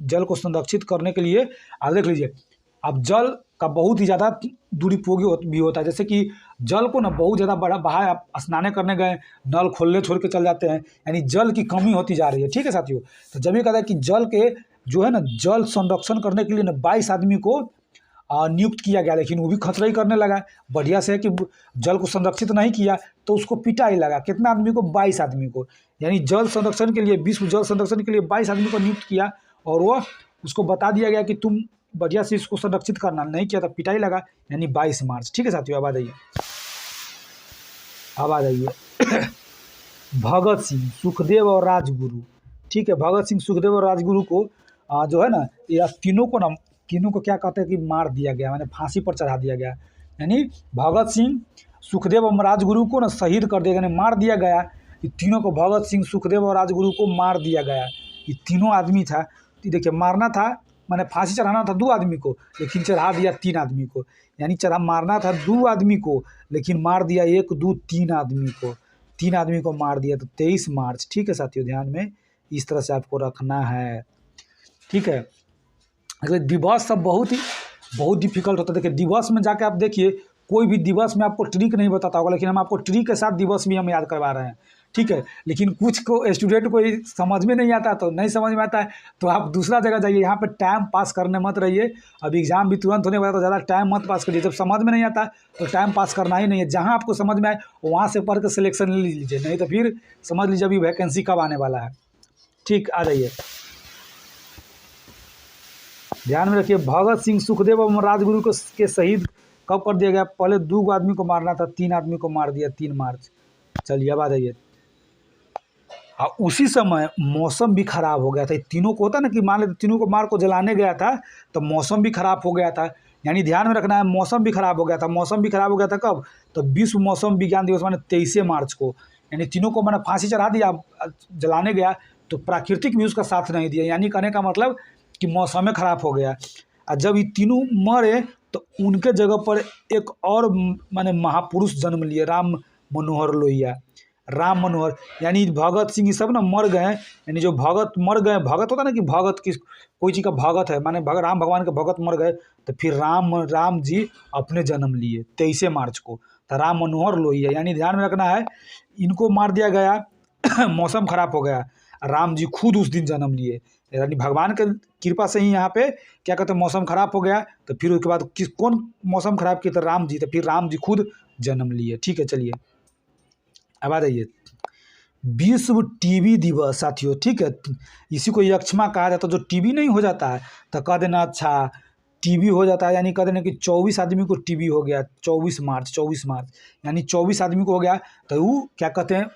जल को संरक्षित करने के लिए। आप देख लीजिए, अब जल का बहुत ही ज़्यादा दुरुपयोगी भी होता है, जैसे कि जल को ना बहुत ज़्यादा बड़ा बहा, आप स्नान करने गए, नल खोलने छोड़ के चल जाते हैं, यानी जल की कमी होती जा रही है। ठीक है साथियों, तो जब ये कहता है कि जल के जो है ना जल संरक्षण करने के लिए ना 22 आदमी को नियुक्त किया गया, लेकिन वो भी खतरा करने लगा। बढ़िया से है कि जल को संरक्षित नहीं किया तो उसको पिटाई लगा, कितना आदमी को, 22 आदमी को। यानी जल संरक्षण के लिए, विश्व जल संरक्षण के लिए 22 आदमी को नियुक्त किया, और वो उसको बता दिया गया कि तुम बढ़िया से इसको संरक्षित करना, नहीं किया तो पिटाई लगा, यानी 22 मार्च। ठीक है साथियों, अब आ जाइए भगत सिंह, सुखदेव और राजगुरु। ठीक है, भगत सिंह, सुखदेव और राजगुरु को जो है ना, ये तीनों को क्या कहते हैं कि मार दिया गया, माने फांसी पर चढ़ा दिया गया। यानी भगत सिंह, सुखदेव और राजगुरु को ना शहीद कर दिया गया, मार दिया गया। ये तीनों को, भगत सिंह, सुखदेव और राजगुरु को मार दिया गया। ये तीनों आदमी था, देखिए मारना था माने फांसी चढ़ाना था 2 आदमी को, लेकिन चढ़ा दिया 3 आदमी को। यानी मारना था 2 आदमी को, लेकिन मार दिया 1, 2, 3 आदमी को। 3 आदमी को मार दिया तो 23 मार्च। ठीक है साथियों, ध्यान में इस तरह से आपको रखना है। ठीक है, अगर दिवस सब बहुत डिफिकल्ट होता है। देखिए दिवस में जाके आप देखिए, कोई भी दिवस में आपको ट्रिक नहीं बताता होगा, लेकिन हम आपको ट्रिक के साथ दिवस भी हम याद करवा रहे हैं। ठीक है, लेकिन कुछ को स्टूडेंट को समझ में नहीं आता, तो नहीं समझ में आता है तो आप दूसरा जगह जाइए। यहाँ पे टाइम पास करने मत रहिए। अब एग्जाम भी तुरंत होने वाला, तो ज़्यादा टाइम मत पास करिए। जब समझ में नहीं आता तो टाइम पास करना ही नहीं है। जहाँ आपको समझ में आए वहाँ से पढ़ के सिलेक्शन ले लीजिए, नहीं तो फिर समझ लीजिए अभी वैकेंसी कब आने वाला है। ठीक, आ जाइए, ध्यान में रखिए। भगत सिंह, सुखदेव और राजगुरु को के शहीद कब कर दिया गया? पहले 2 आदमी को मारना था, 3 आदमी को मार दिया 3 मार्च। चलिए अब आ जाइए। हाँ, उसी समय मौसम भी खराब हो गया था। तीनों को होता ना कि मान लेते तीनों को मार को जलाने गया था तो मौसम भी खराब हो गया था। यानी ध्यान में रखना है, मौसम भी खराब हो गया था। मौसम भी खराब हो गया था कब? तो विश्व मौसम विज्ञान दिवस माने 23 मार्च को। यानी तीनों को मैंने फांसी चढ़ा दिया, जलाने गया तो प्राकृतिक भी उसका साथ नहीं दिया। यानी कहने का मतलब कि मौसम खराब हो गया। और जब ये तीनों मरे तो उनके जगह पर एक और माने महापुरुष जन्म लिए, राम मनोहर लोहिया। राम मनोहर यानी भगत सिंह, ये सब ना मर गए। यानी जो भगत मर गए, भगत होता ना कि भगत किस कोई चीज़ का भगत है, माने राम भगवान के भगत मर गए तो फिर राम जी अपने जन्म लिए 23 मार्च को। तो राम मनोहर लोहिया, यानी ध्यान में रखना है, इनको मार दिया गया मौसम खराब हो गया, राम जी खुद उस दिन जन्म लिए। यानी भगवान के कृपा से ही यहाँ पे क्या कहते हैं, मौसम खराब हो गया। तो फिर उसके बाद कौन मौसम खराब किया? तो राम जी। तो फिर राम जी खुद जन्म लिए। ठीक है, चलिए अब आ जाइए। विश्व टीबी दिवस साथियों। ठीक है, इसी को यक्षमा कहा जाता है। जो टीबी नहीं हो जाता है तो कह देना अच्छा टीबी हो जाता है, यानी कह देना कि 24 आदमी को टीबी हो गया 24 मार्च, यानी 24 आदमी को हो गया तो वो क्या कहते हैं,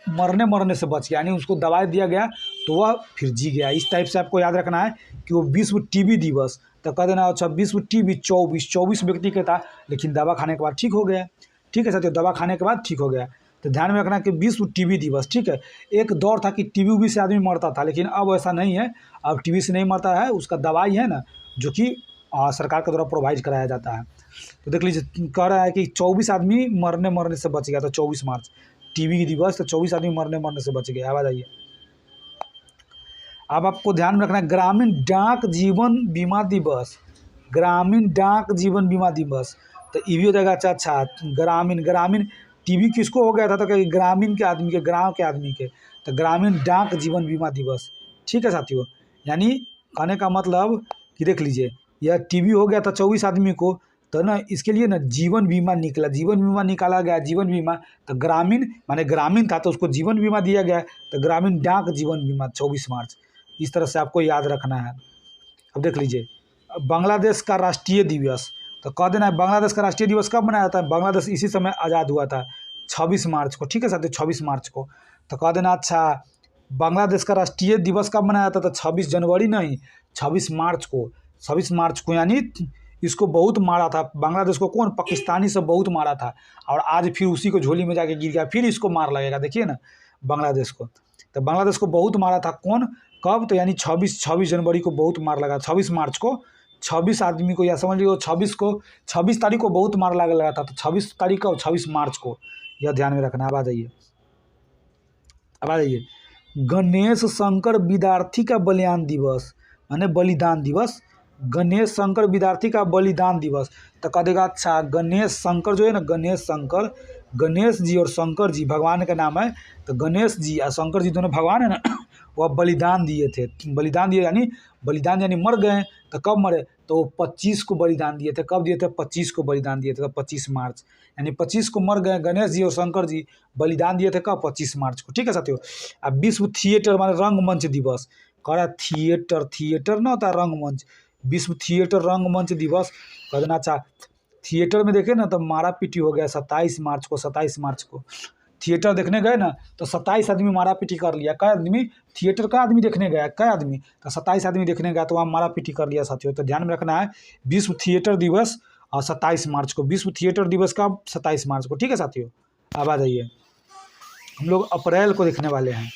मरने से बच गया, यानी उसको दवाई दिया गया तो वह फिर जी गया। इस टाइप से आपको याद रखना है कि वो विश्व टीबी दिवस। तो कह देना अच्छा विश्व टीबी 24 व्यक्ति का था, लेकिन दवा खाने के बाद ठीक हो गया। ठीक है साथियों, दवा खाने के बाद ठीक हो गया। तो ध्यान में रखना कि विश्व टीबी दिवस। ठीक है, एक दौर था कि टीबी उबी से आदमी मरता था, लेकिन अब ऐसा नहीं है। अब टीबी से नहीं मरता है, उसका दवाई है ना जो कि सरकार के द्वारा प्रोवाइड कराया जाता है। तो देख लीजिए, कह रहा है कि 24 आदमी मरने से बच गया। तो 24 मार्च टीबी दिवस, तो 24 आदमी मरने से बच गया। आवाज आइए। अब आपको ध्यान में रखना है ग्रामीण डाक जीवन बीमा दिवस। ग्रामीण डाक जीवन बीमा दिवस, तो ये भी हो जाएगा। अच्छा ग्रामीण टीबी किसको हो गया था? तो कि ग्रामीण के आदमी के, गाँव के आदमी के। तो ग्रामीण डाक जीवन बीमा दिवस। ठीक है साथियों, यानी कहने का मतलब कि देख लीजिए, यह टीबी हो गया था 24 आदमी को, तो ना इसके लिए ना जीवन बीमा निकाला गया। जीवन बीमा तो ग्रामीण माने ग्रामीण था तो उसको जीवन बीमा दिया गया। तो ग्रामीण डाक जीवन बीमा 24 मार्च, इस तरह से आपको याद रखना है। अब देख लीजिए, बांग्लादेश का राष्ट्रीय दिवस, तो कह देना है बांग्लादेश का राष्ट्रीय दिवस कब मनाया जाता है? बांग्लादेश इसी समय आज़ाद हुआ था 26 मार्च को। ठीक है साथियों, 26 मार्च को। तो कह देना अच्छा बांग्लादेश का राष्ट्रीय दिवस कब मनाया जाता था? 26 जनवरी नहीं, 26 मार्च को। 26 मार्च को, यानी इसको बहुत मारा था बांग्लादेश को। कौन? पाकिस्तानी से बहुत मारा था, और आज फिर उसी को झोली में जाके गिर गया, फिर इसको मार लगेगा। देखिए ना बांग्लादेश को, तो बांग्लादेश को बहुत मारा था। कौन? कब? तो यानी 26 जनवरी को बहुत मार लगा। 26 मार्च को 26 आदमी को, या समझ लीजिए 26 तारीख को बहुत मार लगा था। तो 26 तारीख को, 26 मार्च को, यह ध्यान में रखना। अब आ जाइए। गणेश शंकर विद्यार्थी का बलिदान दिवस, माने बलिदान दिवस। गणेश शंकर विद्यार्थी का बलिदान दिवस, तो कह देगा अच्छा गणेश शंकर जो है ना, गणेश जी और शंकर जी भगवान का नाम है। तो गणेश जी और शंकर जी दोनों भगवान है ना, वह बलिदान दिए थे। यानी बलिदान यानी मर गए। तो कब मरे? तो 25 को बलिदान दिए थे। कब दिए थे? 25 को बलिदान दिए थे। तो 25 मार्च, यानी 25 को मर गए गणेश जी और शंकर जी, बलिदान दिए थे कब? 25 मार्च को। ठीक है साथियों। अब विश्व थिएटर माने रंगमंच दिवस, कह रहा थिएटर ना होता है रंगमंच। विश्व थिएटर रंगमंच दिवस कह देना। अच्छा थिएटर में देखे ना तो मारा पीटी हो गया 27 मार्च को। थिएटर देखने गए ना तो 27 आदमी मारा पीटी कर लिया। कै आदमी? थिएटर का आदमी देखने गया, कै आदमी? तो 27 आदमी देखने गया, तो वहाँ मारा पीटी कर लिया साथियों। तो ध्यान में रखना है विश्व थिएटर दिवस और 27 मार्च को। विश्व थिएटर दिवस का 27 मार्च को। ठीक है साथियों। अब आ जाइए, हम लोग अप्रैल को देखने वाले हैं।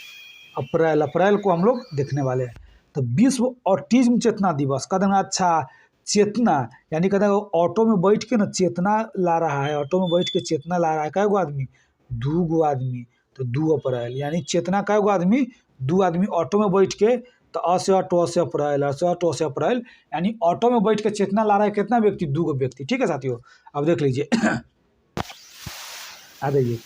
अप्रैल को हम लोग देखने वाले हैं। तो विश्व ऑटिज्म चेतना दिवस कह देना। अच्छा चेतना यानी कहते हैं ऑटो में बैठ के ना चेतना ला रहा है, ऑटो में बैठ के चेतना ला रहा है। कै गो आदमी? 2 गो आदमी। तो 2 अप्रैल, यानी चेतना कै गो आदमी, 2 आदमी ऑटो में बैठ के, तो अ से ऑटो, अ से अप्रैल, अ से ऑटो, अ से अप्रैल, यानी ऑटो में बैठ के चेतना ला रहा है कितना व्यक्ति, 2 व्यक्ति। ठीक है साथियों, अब देख लीजिए आ जाइए,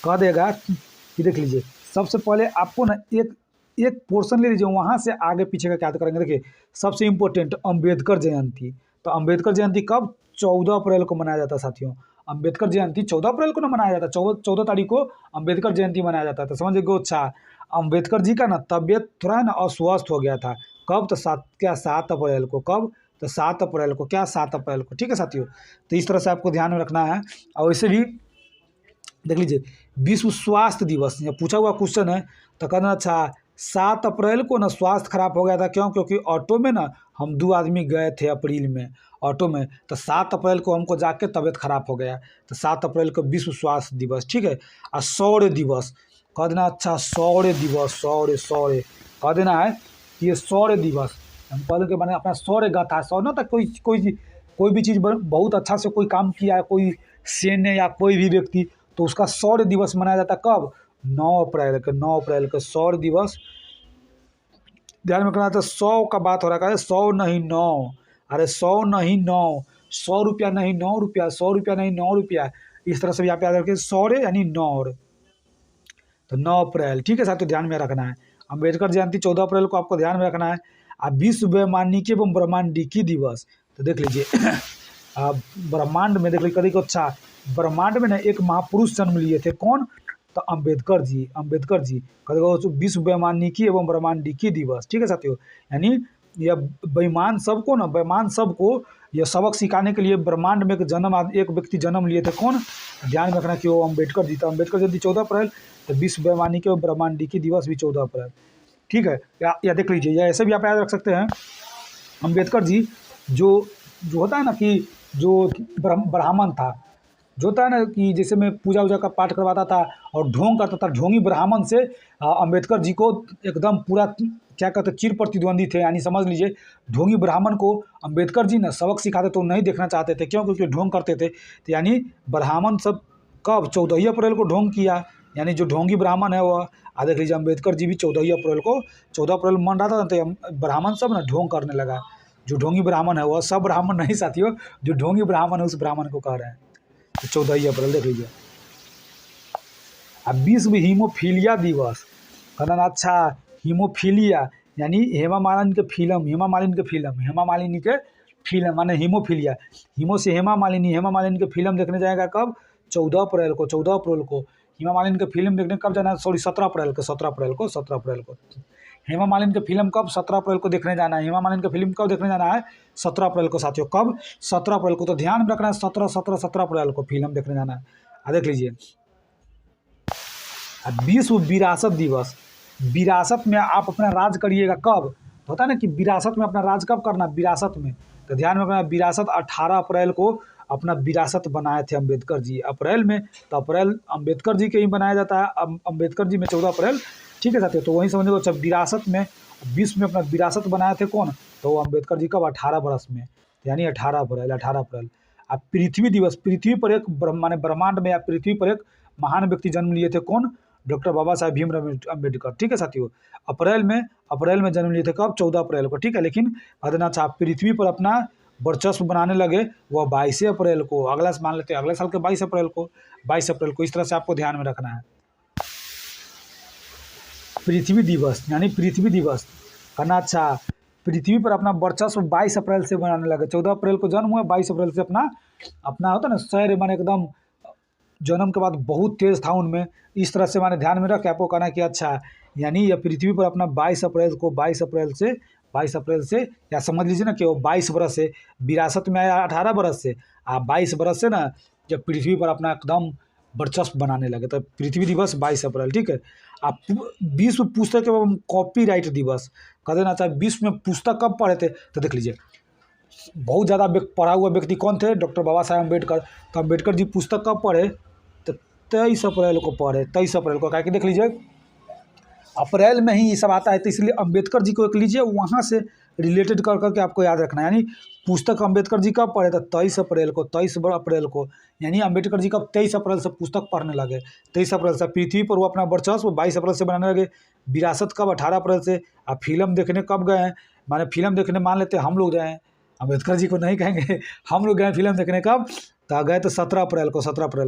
कह देगा कि देख लीजिए, सबसे पहले आपको ना एक एक पोर्शन ले लीजिए, वहाँ से आगे पीछे का क्या करेंगे। देखिए सबसे इम्पोर्टेंट अम्बेडकर जयंती, तो अम्बेडकर जयंती कब, 14 अप्रैल को मनाया जाता है साथियों। अम्बेडकर जयंती 14 अप्रैल को ना मनाया जाता है, 14 तारीख को अम्बेडकर जयंती मनाया जाता है। तो समझ गए, अच्छा अम्बेडकर जी का ना तबीयत थोड़ा है ना अस्वस्थ हो गया था, कब, तो 7 अप्रैल को, कब, तो 7 अप्रैल को, क्या 7 अप्रैल को। ठीक है साथियों, तो इस तरह से आपको ध्यान में रखना है। और वैसे भी देख लीजिए, विश्व स्वास्थ्य दिवस, ये पूछा हुआ क्वेश्चन है, तो कहना अच्छा 7 अप्रैल को ना स्वास्थ्य खराब हो गया था, क्यों, क्योंकि ऑटो में ना हम 2 आदमी गए थे अप्रैल में ऑटो में, तो 7 अप्रैल को हमको जाके तबीयत खराब हो गया, तो 7 अप्रैल को विश्व स्वास्थ्य दिवस। ठीक है, और शौर्य दिवस कह देना, अच्छा शौर्य दिवस, शौर्य कह देना है कि ये शौर्य दिवस, हम पहले के बने अपना शौर्य गाथा, शौर्य ना, तो कोई भी चीज़ बहुत अच्छा से कोई काम किया है, कोई सैन्य या कोई भी व्यक्ति, तो उसका शौर्य दिवस मनाया जाता है कब, 9 अप्रैल के, 9 अप्रैल के शौर्य दिवस। ध्यान में रखना, तो 100 का बात हो रहा है, 100 नहीं 9, अरे 100 नहीं 9, 100 रुपया नहीं 9 रुपया, 100 रुपया नहीं 9 रुपया, इस तरह से भी आप याद रखिए, शौर्य यानी 9, तो 9 अप्रैल। ठीक है साथियों, ध्यान में रखना है। अम्बेडकर जयंती 14 अप्रैल को आपको ध्यान में रखना है। अब विश्व वैमानिकी एवं ब्रह्मांडिकी दिवस, तो देख लीजिए अब ब्रह्मांड में देख लीजिए, कभी को अच्छा ब्रह्मांड में ना एक महापुरुष जन्म लिए थे, कौन, तो अम्बेडकर जी, अम्बेडकर जी। कभी विश्व वैमानिकी एवं ब्रह्मांडिकी दिवस। ठीक है साथियों, यानी यह बेईमान सबको यह सबक सिखाने के लिए ब्रह्मांड में एक व्यक्ति जन्म लिए थे, कौन, ध्यान में रखना कि वो अम्बेडकर जी। तो अम्बेडकर जयंती 14 अप्रैल, तो विश्व वैमानिकी और ब्रह्मांडिकी दिवस भी 14 अप्रैल। ठीक है, या देख लीजिए, या ऐसे भी आप याद रख सकते हैं, अम्बेडकर जी जो जो होता है ना कि जो ब्राह्मण था, जो होता है ना कि जैसे मैं पूजा वूजा का पाठ करवाता था और ढोंग करता था, ढोंगी ब्राह्मण से अम्बेडकर जी को एकदम पूरा क्या कहते चिर प्रतिद्वंदी थे, यानी समझ लीजिए ढोंगी ब्राह्मण को अम्बेडकर जी ना सबक सिखाते तो नहीं देखना चाहते थे, क्यों, क्योंकि ढोंग करते थे। तो यानी ब्राह्मण सब कब, 14 अप्रैल को ढोंग किया, यानी जो ढोंगी ब्राह्मण है वह, देख लीजिए अम्बेडकर जी भी 14 अप्रैल को, 14 अप्रैल मन रहा था, तो ब्राह्मण सब ना ढोंग करने लगा। जो ढोंगी ब्राह्मण है वह सब ब्राह्मण नहीं साथियों, जो ढोंगी ब्राह्मण है उस ब्राह्मण को कह रहे हैं। तो 14 अप्रैल देख लीजिए। अब विश्व हीमोफीलिया दिवस, कहना अच्छा हीमोफीलिया, यानी हेमा मालिनी के फिल्म माने हीमोफीलिया, हीमो से हेमा मालिनी के फिल्म देखने जाएगा कब, 14 अप्रैल को, 14 अप्रैल को। हेमा मालिनी के फिल्म देखने कब जाना है, सॉरी 17 अप्रैल को। हेमा मालिनी की फिल्म कब, 17 अप्रैल को देखने जाना है। हेमा मालिनी की फिल्म कब देखने जाना है, 17 अप्रैल को साथियों, कब, 17 अप्रैल को। तो ध्यान में रखना है 17 अप्रैल को फिल्म देखने जाना है। देख लीजिए, विश्व विरासत दिवस, विरासत में आप अपना राज करिएगा कब, तो होता है ना कि विरासत में अपना राज कब करना, विरासत में। तो ध्यान में रखना, विरासत 18 अप्रैल को अपना विरासत बनाए थे अम्बेडकर जी, अप्रैल में। तो अप्रैल अम्बेडकर जी के ही बनाया जाता है, अम्बेडकर जी में 14 अप्रैल। ठीक है साथियों, तो वहीं समझ लो। अच्छा विरासत में, विश्व में अपना विरासत बनाए थे कौन, तो वो अम्बेडकर जी कब, 18 बरस में, यानी 18 अप्रैल। अब पृथ्वी दिवस, पृथ्वी पर एक माने ब्रह्मांड में या पृथ्वी पर एक महान व्यक्ति जन्म लिए थे, कौन, डॉक्टर बाबा साहेब भीमराव अम्बेडकर। ठीक है साथियों, अप्रैल में जन्म लिए थे कब, 14 अप्रैल को। ठीक है, लेकिन अदना आप पृथ्वी पर अपना वर्चस्व बनाने लगे वह 22 अप्रैल को, अगला मान लेते हैं अगले साल के 22 अप्रैल को, 22 अप्रैल को। इस तरह से आपको ध्यान में रखना है। पृथ्वी दिवस, यानी पृथ्वी दिवस करना, अच्छा पृथ्वी पर अपना वर्चस्व 22 अप्रैल से बनाने लगे। 14 अप्रैल को जन्म हुआ, 22 अप्रैल से अपना होता है ना शहर, माने एकदम जन्म के बाद बहुत तेज था उनमें। इस तरह से माने ध्यान में रख के आपको कहना कि अच्छा यानी यह पृथ्वी पर अपना 22 अप्रैल से या समझ लीजिए ना कि वो 22 बरस से, विरासत में आया 18 बरस से, 22 बरस से ना जब पृथ्वी पर अपना एकदम वर्चस्व बनाने लगे, तो पृथ्वी दिवस 22 अप्रैल। ठीक है, आप विश्व पुस्तक एवं कॉपीराइट दिवस कह देना चाहे, विश्व में पुस्तक कब पढ़े थे, तो देख लीजिए बहुत ज़्यादा पढ़ा हुआ व्यक्ति कौन थे, डॉक्टर बाबा साहेब अम्बेडकर। तो अम्बेडकर जी पुस्तक कब पढ़े, तो 23 अप्रैल को पढ़े, 23 अप्रैल को। क्या कि देख लीजिए अप्रैल में ही ये सब आता है, तो इसलिए अम्बेडकर जी को एक लीजिए, वहाँ से रिलेटेड कर करके आपको याद रखना है। यानी पुस्तक अम्बेडकर जी कब पढ़े? तो 23 अप्रैल को, यानी अम्बेडकर जी कब 23 अप्रैल से पुस्तक पढ़ने लगे। 23 अप्रैल से पृथ्वी पर वो अपना वर्चस्व 22 अप्रैल से बनाने लगे। विरासत कब? 18 अप्रैल से। आप फिल्म देखने कब गए हैं? माने फिल्म देखने मान लेते हैं हम लोग गए हैं, अम्बेडकर जी को नहीं कहेंगे। हम लोग गए फिल्म देखने कब? तो गए तो 17 अप्रैल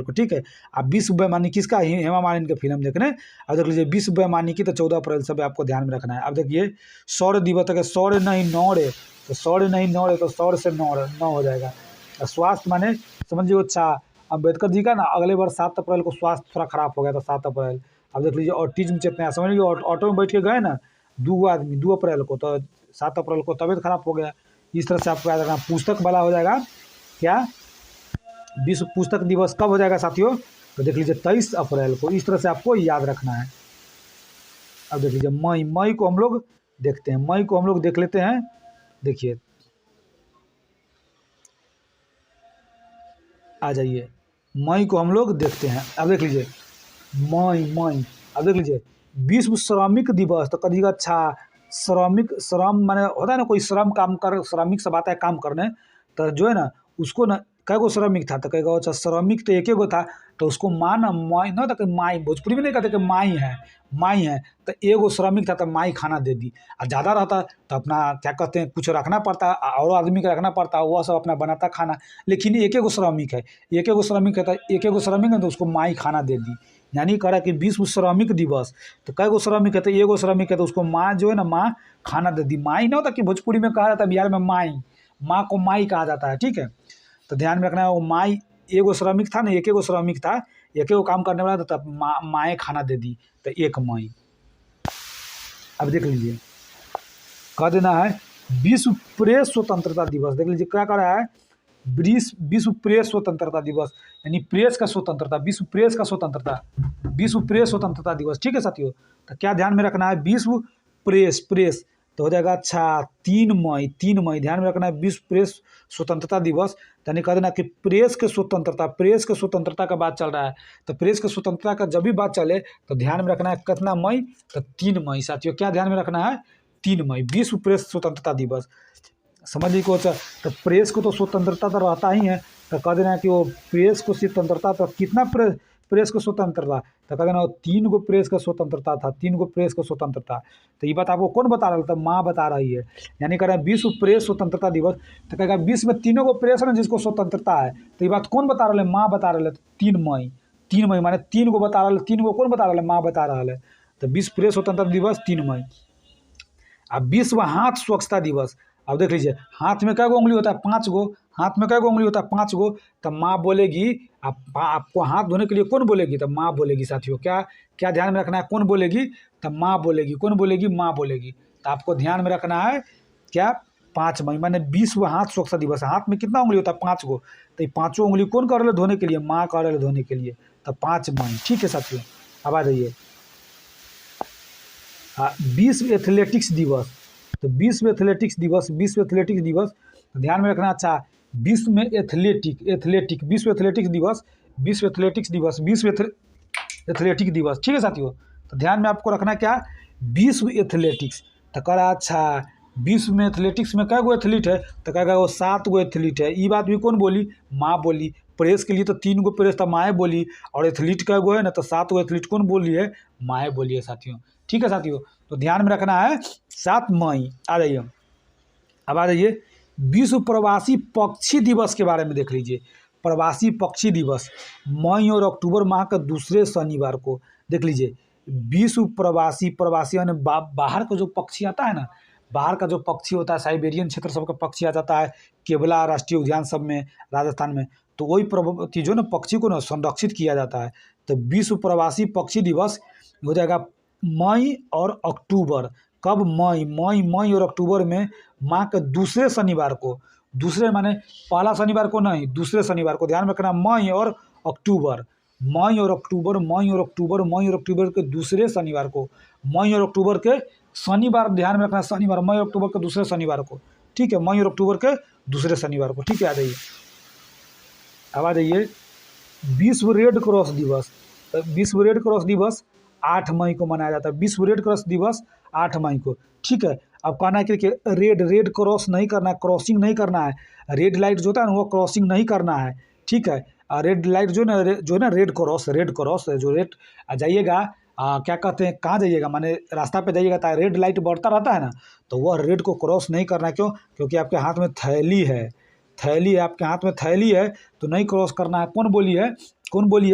को, ठीक है। अब विश्व वैमानिकी किसका? हेमा मालिनी की फिल्म देखने। अब देख लीजिए विश्व वैमानिकी तो 14 अप्रैल से भी आपको ध्यान में रखना है। अब देखिए सौर्य दिवस तक, सौर्य नहीं नौर्य, तो सौर्य नहीं नौर्य, तो सौर्य से नौ हो जाएगा। स्वास्थ्य माने समझिए अच्छा, अम्बेडकर जी का ना अगले वर्ष 7 अप्रैल को स्वास्थ्य थोड़ा खराब हो गया था, 7 अप्रैल। अब देख लीजिए ऑटिज्म चेतना, समझ लीजिए ऑटो में बैठ के गए ना 2 आदमी 2 अप्रैल को, तो 7 अप्रैल को तबीयत खराब हो गया। इस तरह से आपको याद रखना। पुस्तक वाला हो जाएगा क्या? विश्व पुस्तक दिवस कब हो जाएगा साथियों? तो देख लीजिए 23 अप्रैल को। इस तरह से आपको याद रखना है। अब देख लीजिए मई को हम लोग देखते हैं, मई को हम लोग देख लेते हैं। देखिए आ जाइए, मई को हम लोग देखते हैं। अब देख लीजिए मई, अब देख लीजिए विश्व श्रमिक दिवस। तो कभी अच्छा श्रम माने होता है ना, कोई श्रमिक सब आता है काम करने, तो जो है ना उसको ना कै गो श्रमिक था? तो कहेगा अच्छा श्रमिक तो एक गो था, तो उसको माँ ना माई ना, तो माई भोजपुरी में नहीं कहते कि माई है, तो एगो श्रमिक था तो माई खाना दे दी। और ज़्यादा रहता तो अपना क्या कहते हैं कुछ रखना पड़ता, और आदमी का रखना पड़ता, वह सब अपना बनाता खाना। लेकिन एक श्रमिक है, तो एक श्रमिक है तो उसको माई खाना दे दी। यानी कह रहा है कि विश्व श्रमिक दिवस, तो कै गो श्रमिक है? तो एगो श्रमिक है, तो उसको माँ जो है ना माँ खाना दे दी। माई ना होता कि भोजपुरी में कहा जाता है, बिहार में माँ को माई कहा जाता है, ठीक है। तो ध्यान में रखना है, वो माई एगो श्रमिक था ना, एक श्रमिक था, एक काम करने वाला था, तब माएँ खाना दे दी, तो 1 मई। अब देख लीजिए कह देना है विश्व प्रेस स्वतंत्रता दिवस। देख लीजिए क्या कर रहा है? विश्व प्रेस स्वतंत्रता दिवस, यानी प्रेस का स्वतंत्रता, विश्व प्रेस स्वतंत्रता दिवस, ठीक है साथियों। तो क्या ध्यान में रखना है? विश्व प्रेस तो हो जाएगा अच्छा 3 मई, ध्यान में रखना है विश्व प्रेस स्वतंत्रता दिवस। यानी कह देना कि प्रेस के स्वतंत्रता का बात चल रहा है, तो प्रेस के स्वतंत्रता का जब भी बात चले तो ध्यान में रखना है कितना मई? तो 3 मई साथियों। क्या ध्यान में रखना है? 3 मई विश्व प्रेस स्वतंत्रता दिवस। समझ लीजिए अच्छा, तो प्रेस को तो स्वतंत्रता तो रहता ही है, तो कह देना है कि वो प्रेस को स्वतंत्रता, तो कितना प्रेस को स्वतंत्रता? तो कह देना 3 गो प्रेस का स्वतंत्रता था, 3 गो प्रेस का स्वतंत्रता। तो ये बात आपको कौन बता रहा था? माँ बता रही है। यानी कह रहा है विश्व प्रेस स्वतंत्रता दिवस, तो कहेगा विश्व में 3 गो प्रेस है ना जिसको स्वतंत्रता है, तो ये बात कौन बता रहा है? माँ बता रहा है। 3 मई माने 3 गो बता रहा है, 3 गो कौन बता रहा है? माँ बता रहा है। तो विश्व प्रेस स्वतंत्रता दिवस 3 मई। अब विश्व हाथ स्वच्छता दिवस। अब देख लीजिए हाथ में कै गो उंगली होता है? 5 गो। हाथ में कै गो उंगली होता है? 5 गो। तो माँ बोलेगी, आपको हाथ धोने के लिए कौन बोलेगी? तो माँ बोलेगी साथियों। क्या क्या ध्यान में रखना है? कौन बोलेगी? तो माँ बोलेगी। कौन बोलेगी? माँ बोलेगी। तो आपको ध्यान में रखना है क्या? 5 मई माने विश्व हाथ स्वच्छता दिवस। हाथ में कितना उंगली होता है? 5 गो। तो ये 5 उंगली कौन कर रहे धोने के लिए? माँ कर रहे धोने के लिए। तो 5 मई, ठीक है साथियों। अब आ जाइए विश्व एथलेटिक्स दिवस। तो विश्व एथलेटिक्स दिवस तो ध्यान में रखना अच्छा, विश्व में विश्व एथलेटिक्स दिवस, ठीक है साथियों। तो ध्यान में आपको रखना क्या? विश्व एथलेटिक्स। तो कह रहा अच्छा विश्व में एथलेटिक्स में कै गो एथलीट है? तो कहेगा वो 7 गो एथलीट है। ये बात भी कौन बोली? माँ बोली। प्रेस के लिए तो 3 गो प्रेस तो माएँ बोली, और एथलीट कै गो है ना, तो 7 गो एथलीट कौन बोली है? माएँ बोली है साथियों, ठीक है साथियों। तो ध्यान में रखना है 7 मई। आ जाइए अब आ जाइए विश्व प्रवासी पक्षी दिवस के बारे में देख लीजिए। प्रवासी पक्षी दिवस मई और अक्टूबर माह के दूसरे शनिवार को। देख लीजिए विश्व प्रवासी यानी बाहर का जो पक्षी आता है ना, बाहर का जो पक्षी होता है, साइबेरियन क्षेत्र सब का पक्षी आ जाता है, केवला राष्ट्रीय उद्यान सब में, राजस्थान में, तो वही जो ना पक्षी को ना संरक्षित किया जाता है। तो विश्व प्रवासी पक्षी दिवस हो जाएगा मई और अक्टूबर। कब? मई और अक्टूबर में माह के दूसरे शनिवार को। दूसरे माने पहला शनिवार को नहीं, दूसरे शनिवार को। ध्यान में रखना मई और अक्टूबर के दूसरे शनिवार को। मई और अक्टूबर के शनिवार, ध्यान में रखना शनिवार, मई और अक्टूबर के दूसरे शनिवार को, ठीक है। मई और अक्टूबर के दूसरे शनिवार को, ठीक है। आ जाइए अब आ जाइए विश्व रेड क्रॉस दिवस। विश्व रेड क्रॉस दिवस 8 मई को मनाया जाता है। विश्व रेड क्रॉस दिवस 8 मई को, ठीक है। अब कहना है कि देखिए रेड क्रॉस नहीं करना है, क्रॉसिंग नहीं करना है। रेड लाइट जो होता है ना वो क्रॉसिंग नहीं करना है, ठीक है। रेड लाइट जो है ना रेड क्रॉस जो रेड जाइएगा, क्या कहते हैं, कहाँ जाइएगा माने रास्ता पे जाइएगा तो रेड लाइट बढ़ता रहता है ना, तो वह रेड को क्रॉस नहीं करना है। क्यों? क्योंकि आपके हाथ में थैली है, आपके हाथ में थैली है, तो नहीं क्रॉस करना है। कौन बोली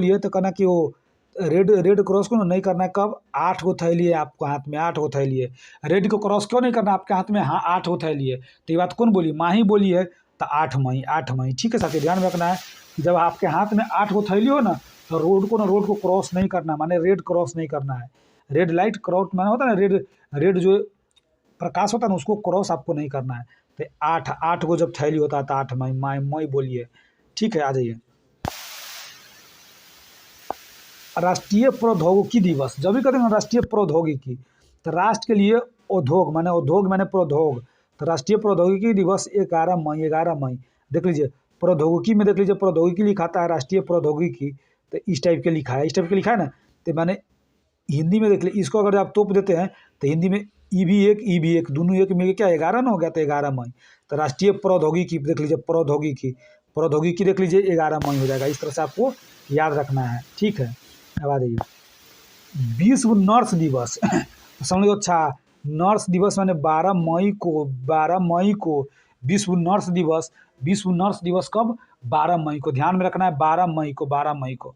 है तो कहना कि वो रेड क्रॉस को नहीं करना है। कब? 8 गो थैली है आपको हाथ में, 8 गो थैली है। रेड को क्रॉस क्यों नहीं करना? आपके हाथ में 8 गो थैली है। तो ये बात कौन बोली? माँ ही बोली है। तो 8 मई, ठीक है साथी, ध्यान में रखना है कि जब आपके हाथ में 8 गो थैली हो ना, तो रोड को क्रॉस नहीं करना, माने रेड क्रॉस नहीं करना है। रेड लाइट क्रॉस माने होता है ना, रेड जो प्रकाश होता है ना, उसको क्रॉस आपको नहीं करना है। तो 8 गो जब थैली होता है तो 8 मई बोलिए, ठीक है। आ जाइए, राष्ट्रीय प्रौद्योगिकी दिवस। जब भी कहते हैं ना राष्ट्रीय प्रौद्योगिकी, तो राष्ट्र के लिए उद्योग माने प्रौद्योग, तो राष्ट्रीय प्रौद्योगिकी दिवस 11 मई। देख लीजिए प्रौद्योगिकी में, देख लीजिए प्रौद्योगिकी लिखा था राष्ट्रीय प्रौद्योगिकी, तो इस टाइप के लिखा है ना। तो मैंने हिंदी में देख लीजिए, इसको अगर आप तोप देते हैं तो हिंदी में ई भी एक दोनों एक मिलकर क्या 11 ना हो गया, तो 11 मई। तो राष्ट्रीय प्रौद्योगिकी देख लीजिए, प्रौद्योगिकी देख लीजिए 11 मई हो जाएगा। इस तरह से आपको याद रखना है, ठीक है। अब आ जाइए, विश्व नर्स दिवस समझ लो। अच्छा, नर्स दिवस मैंने 12 मई को विश्व नर्स दिवस कब? 12 मई को, ध्यान में रखना है, 12 मई को।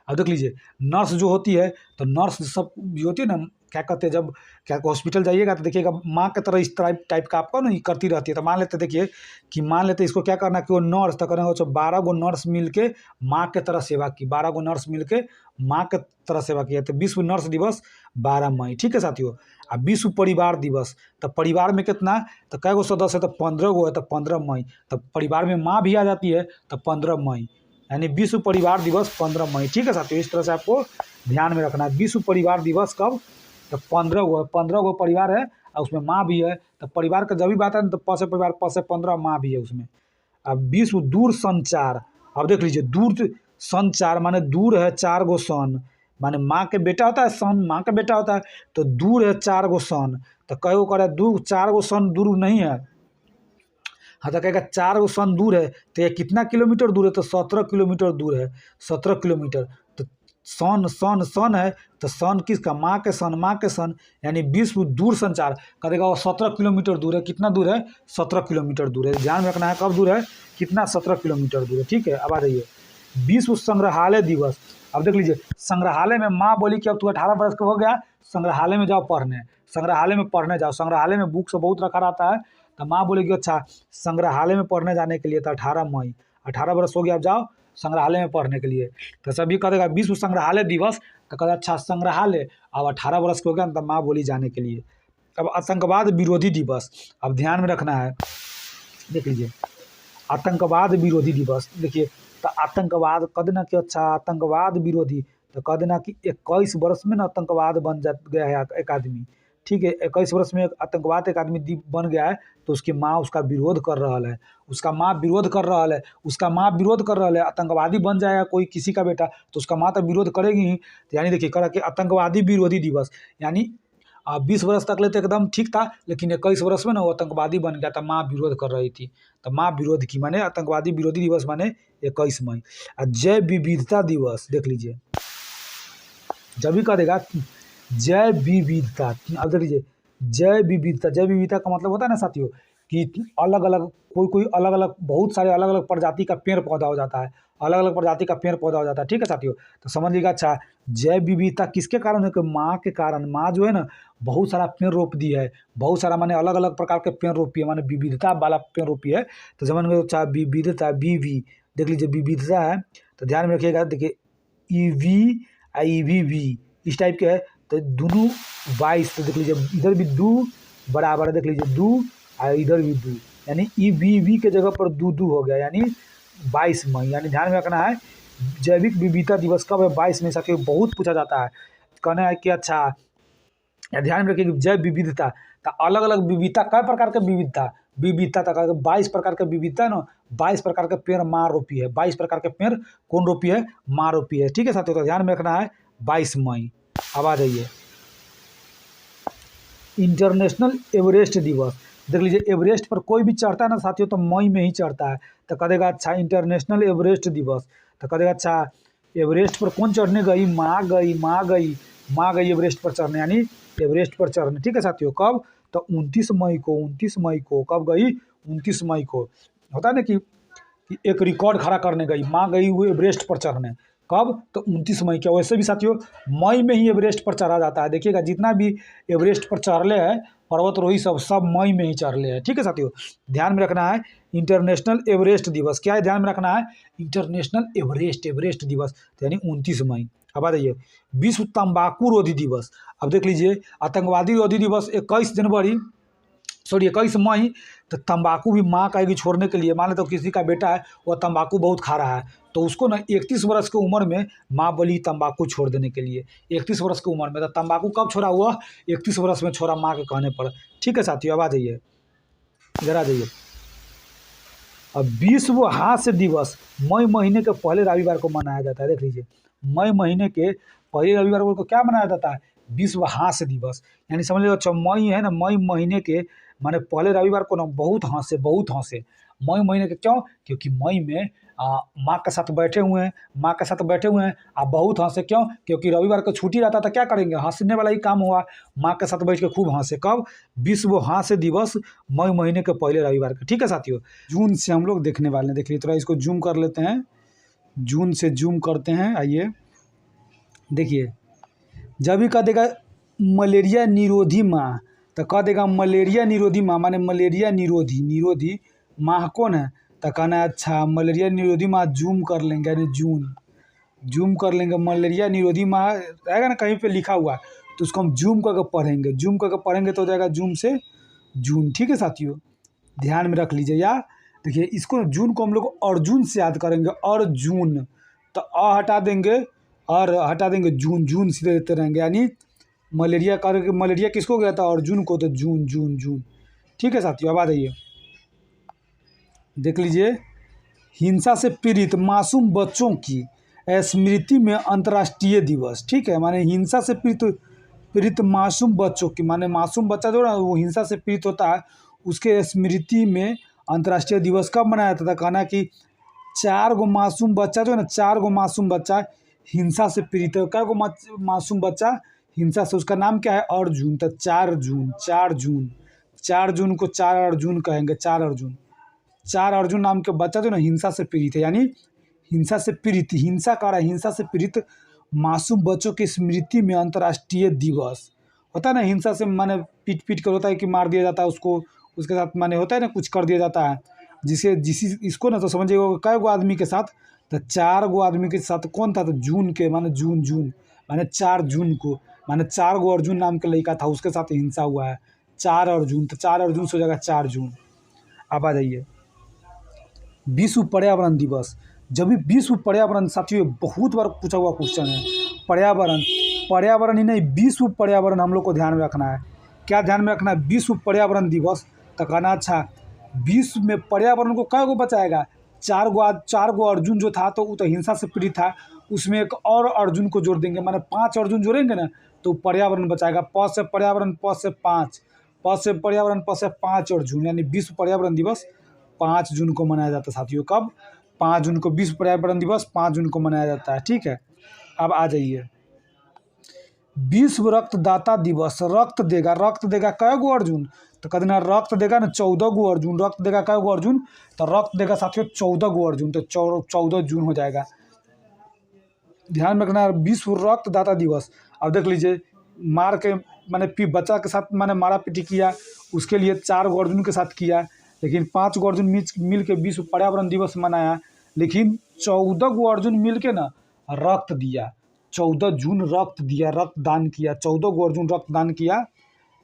अब देख लीजिए नर्स जो होती है, तो नर्स सब जो होती है ना, क्या कहते हैं, जब क्या हॉस्पिटल जाइएगा तो देखिएगा माँ की तरह इस टाइप का आपको नहीं करती रहती है। तो मान लेते इसको क्या करना कि वो नर्स तो करना, 12 गो नर्स मिल के माँ के तरह सेवा की, 12 गो नर्स मिल के माँ के तरह सेवा किया। तो विश्व नर्स दिवस 12 मई, ठीक है साथियों। अब विश्व परिवार दिवस, तो परिवार में कितना, तो कै गो सदस्य है, तो 15 गो है, तो 15 मई। तो परिवार में माँ भी आ जाती है, तो 15 मई, यानी विश्व परिवार दिवस 15 मई, ठीक है साथियों। इस तरह से आपको ध्यान में रखना है। विश्व परिवार दिवस कब? तो 15 गो परिवार है और उसमें माँ भी है। तो परिवार का जब भी बात है ना, तो प से परिवार, प से 15, माँ भी है उसमें। अब विश्व दूर संचार। अब देख लीजिए दूर संचार माने दूर है 4 गो सन, माने माँ के बेटा होता है, सन माँ का बेटा होता है, तो दूर है 4 गो सन। तो कई गो करे दूर, 4 गो सन दूर नहीं है। हाँ, तो कहेगा 4 गो सन दूर है, तो ये कितना किलोमीटर दूर है? तो 17 किलोमीटर दूर है, 17 किलोमीटर। तो सन है, तो सन किसका? माँ के सन, यानी विश्व दूर संचार करेगा वो 17 किलोमीटर दूर है। कितना दूर है? 17 किलोमीटर दूर है। ध्यान में रखना है कब दूर है, कितना, 17 किलोमीटर दूर है, ठीक है। अब आ जाइए, विश्व संग्रहालय दिवस। अब देख लीजिए संग्रहालय में माँ बोली कि अब तू 18 वर्ष का हो गया, संग्रहालय में जाओ पढ़ने, संग्रहालय में पढ़ने जाओ। संग्रहालय में बुक्स बहुत रखा रहता है, तो माँ बोलेगी अच्छा संग्रहालय में पढ़ने जाने के लिए तो 18 मई, 18 वर्ष हो गया, अब जाओ संग्रहालय में पढ़ने के लिए। तो सभी कहेगा विश्व संग्रहालय दिवस, तो कहता अच्छा संग्रहालय, अब 18 वर्ष के हो गया, तो माँ बोली जाने के लिए। अब आतंकवाद विरोधी दिवस, अब ध्यान में रखना है, देख लीजिए आतंकवाद विरोधी दिवस। देखिए तो आतंकवाद कह देना कि अच्छा आतंकवाद विरोधी, तो कह देना कि 21 वर्ष में ना आतंकवाद बन जा गया है एक आदमी, ठीक है। 21 वर्ष में आतंकवाद एक आदमी बन गया है, तो उसकी माँ उसका विरोध कर रहा है, उसका माँ विरोध कर रहा है। आतंकवादी बन जाएगा कोई किसी का बेटा, तो उसका माँ तो विरोध करेगी ही। तो यानी देखिए करा कि आतंकवादी विरोधी दिवस, यानी 20 वर्ष तक ले तो एकदम ठीक था, लेकिन 21 वर्ष में ना वो आतंकवादी बन गया था, माँ विरोध कर रही थी, तो माँ विरोध की, माने आतंकवादी विरोधी दिवस माने 21 मई। जैव विविधता दिवस, देख लीजिए जब भी कह देगा जैव विविधता, अब देख लीजिए जैव विविधता का मतलब होता है ना साथियों कि अलग अलग कोई अलग अलग बहुत सारे अलग अलग प्रजाति का पेड़ पौधा हो जाता है, अलग अलग प्रजाति का पेड़ पौधा हो जाता है, ठीक है साथियों। तो समझ लीजिएगा अच्छा जैव विविधता किसके कारण है? कि माँ के कारण। माँ जो है ना बहुत सारा पेड़ रोप दी है, बहुत सारा माने अलग अलग प्रकार के पेड़ रोपी है, माने विविधता वाला पेड़ रोपी है। तो समझ में अच्छा विविधता, वी देख लीजिए विविधता है, तो ध्यान में रखिएगा। देखिए ईवी इस टाइप के है, तो दोनों 22, तो देख लीजिए इधर भी 2 बराबर है, देख लीजिए 2 और इधर भी 2, यानी ईवी के जगह पर 2 हो गया, यानी 22 मई। यानी ध्यान में रखना है जैविक विविधता दिवस कब है? 22 मई। साथियों बहुत पूछा जाता है, कहना है कि अच्छा या ध्यान में रखिए कि जैव विविधता, तो अलग अलग विविधता, कई प्रकार के विविधता तक 22 प्रकार के विविधता ना, 22 प्रकार के पेड़ माँ रोपी है, 22 प्रकार के पेड़ कौन रोपी है? माँ रोपी है, ठीक है साथियों। तो ध्यान में रखना है 22 मई। अब आ जाइए इंटरनेशनल एवरेस्ट दिवस। देख लीजिए एवरेस्ट पर कोई भी चढ़ता है ना साथियों तो मई में ही चढ़ता है। तो कह देगा अच्छा इंटरनेशनल एवरेस्ट दिवस। तो कह देगा अच्छा एवरेस्ट पर कौन चढ़ने गई, माँ गई, माँ गई, माँ गई एवरेस्ट पर चढ़ने, यानी एवरेस्ट पर चढ़ने। ठीक है साथियों, कब? तो 29 मई को। 29 मई को कब गई? 29 मई को। होता है ना कि एक रिकॉर्ड खड़ा करने गई, माँ गई हुई एवरेस्ट पर चढ़ने। कब? तो 29 मई को। वैसे भी साथियों मई में ही एवरेस्ट पर चढ़ा जाता है। देखिएगा जितना भी एवरेस्ट पर चढ़ले हैं पर्वतरोही सब मई में ही चढ़ले हैं। ठीक है साथियों, ध्यान में रखना है इंटरनेशनल एवरेस्ट दिवस। क्या है ध्यान में रखना है? इंटरनेशनल एवरेस्ट दिवस यानी 29 मई। अब आ जाइए विश्व तंबाकू रोधी दिवस। अब देख लीजिए आतंकवादी रोधी दिवस 21 मई। तो तंबाकू भी माँ कहेगी छोड़ने के लिए। मान लो तो किसी का बेटा है वह तंबाकू बहुत खा रहा है तो उसको ना 31 वर्ष की उम्र में माँ बोली तंबाकू छोड़ देने के लिए। 31 वर्ष की उम्र में। तो तंबाकू कब छोड़ा हुआ? 31 वर्ष में छोड़ा माँ के कहने पर। ठीक है साथियों, अब आ जाइए इधर आ जाइए। अब विश्व हास्य दिवस मई महीने के पहले रविवार को मनाया जाता है। देख लीजिए मई महीने के पहले रविवार को क्या मनाया जाता है? विश्व हास्य दिवस। यानी समझ लो अच्छा मई है ना, मई महीने के माने पहले रविवार को ना बहुत हंसे मई महीने के। क्यों? क्योंकि मई में माँ के साथ बैठे हुए हैं, माँ के साथ बैठे हुए हैं। आप बहुत हंसे क्यों? क्योंकि रविवार को छुट्टी रहता था, क्या करेंगे? हंसने वाला ही काम हुआ। माँ के साथ बैठ के खूब हंसे। कब? विश्व हास्य दिवस मई महीने के पहले रविवार के। ठीक है साथियों, जून से हम लोग देखने वाले हैं। देखिए थोड़ा इसको जूम कर लेते हैं, जून से जूम करते हैं। आइए देखिए जब भी कह देगा मलेरिया निरोधी माह तो कह देगा मलेरिया निरोधी माह माने मलेरिया निरोधी माह कौन है? तो कहना है अच्छा मलेरिया निरोधी माह जूम कर लेंगे, यानी जूम कर लेंगे। मलेरिया निरोधी माह रहेगा ना कहीं पे लिखा हुआ तो उसको हम जूम करके पढ़ेंगे तो हो जाएगा जूम से जून। ठीक है साथियों, ध्यान में रख लीजिए। या देखिए इसको जून को हम लोग अर्जुन से याद करेंगे, अर्जुन। तो हटा देंगे और हटा देंगे जून सीधे देते रहेंगे। यानी मलेरिया करके मलेरिया किसको गया था? अर्जुन को। तो जून। ठीक है साथियों, अब आ जाइए देख लीजिए हिंसा से पीड़ित मासूम बच्चों की स्मृति में अंतर्राष्ट्रीय दिवस। ठीक है, माने हिंसा से पीड़ित मासूम बच्चों की, माने मासूम बच्चा जो ना वो हिंसा से पीड़ित होता है उसके स्मृति में अंतर्राष्ट्रीय दिवस कब मनाया जाता था? कहना कि 4 गो मासूम बच्चा जो है ना, 4 गो मासूम बच्चा हिंसा से पीड़ित है। क्या गो मासूम बच्चा हिंसा से, उसका नाम क्या है? अर्जुन। तो 4 जून को 4 अर्जुन कहेंगे। 4 अर्जुन नाम के बच्चा जो ना हिंसा से पीड़ित है, यानी हिंसा से पीड़ित मासूम बच्चों की स्मृति में अंतर्राष्ट्रीय दिवस। होता है ना हिंसा से माने पीट कर होता है कि मार दिया जाता है उसको, उसके साथ माने होता है ना कुछ कर दिया जाता है इसको ना तो समझिएगा कई गो आदमी के साथ? तो 4 गो आदमी के साथ। कौन था? तो जून के, माने जून माने 4 जून को, माने 4 गो अर्जुन नाम के लड़का था उसके साथ हिंसा हुआ है। 4 अर्जुन, तो 4 अर्जुन से हो जाएगा 4 जून। अब आ जाइए विश्व पर्यावरण दिवस। जब भी विश्व पर्यावरण, साथियों बहुत बार पूछा हुआ क्वेश्चन है। पर्यावरण ही नहीं, विश्व पर्यावरण हम लोग को ध्यान में रखना है। क्या ध्यान में रखना है? विश्व पर्यावरण दिवस। तो कहना अच्छा विश्व में पर्यावरण को कै गो बचाएगा? 4 गो अर्जुन जो था तो वो तो हिंसा से पीड़ित था, उसमें एक और अर्जुन को जोड़ देंगे, माने 5 अर्जुन जोड़ेंगे ना तो पर्यावरण बचाएगा। प से पर्यावरण, प से 5, प से पर्यावरण, प से 5 अर्जुन, यानी विश्व पर्यावरण दिवस 5 जून को मनाया जाता है साथियों। कब? 5 जून को विश्व पर्यावरण दिवस 5 जून को मनाया जाता है। ठीक है, अब आ जाइए विश्व रक्तदाता दिवस। रक्त देगा कै गो अर्जुन? तो कह देना रक्त देगा ना 14 गो अर्जुन। रक्त देगा कै गो अर्जुन? तो रक्त देगा साथियों 14 गो अर्जुन। तो 14 जून हो जाएगा। ध्यान में रखना विश्व रक्तदाता दिवस। अब देख लीजिए मार के माने बच्चा के साथ माने मारा पीटी किया, उसके लिए 4 गो अर्जुन के साथ किया, लेकिन 5 गो अर्जुन मिल के विश्व पर्यावरण दिवस मनाया, लेकिन 14 गो अर्जुन मिल के ना रक्त दिया। 14 जून रक्त दिया, रक्तदान किया। 14 गो अर्जुन रक्तदान किया,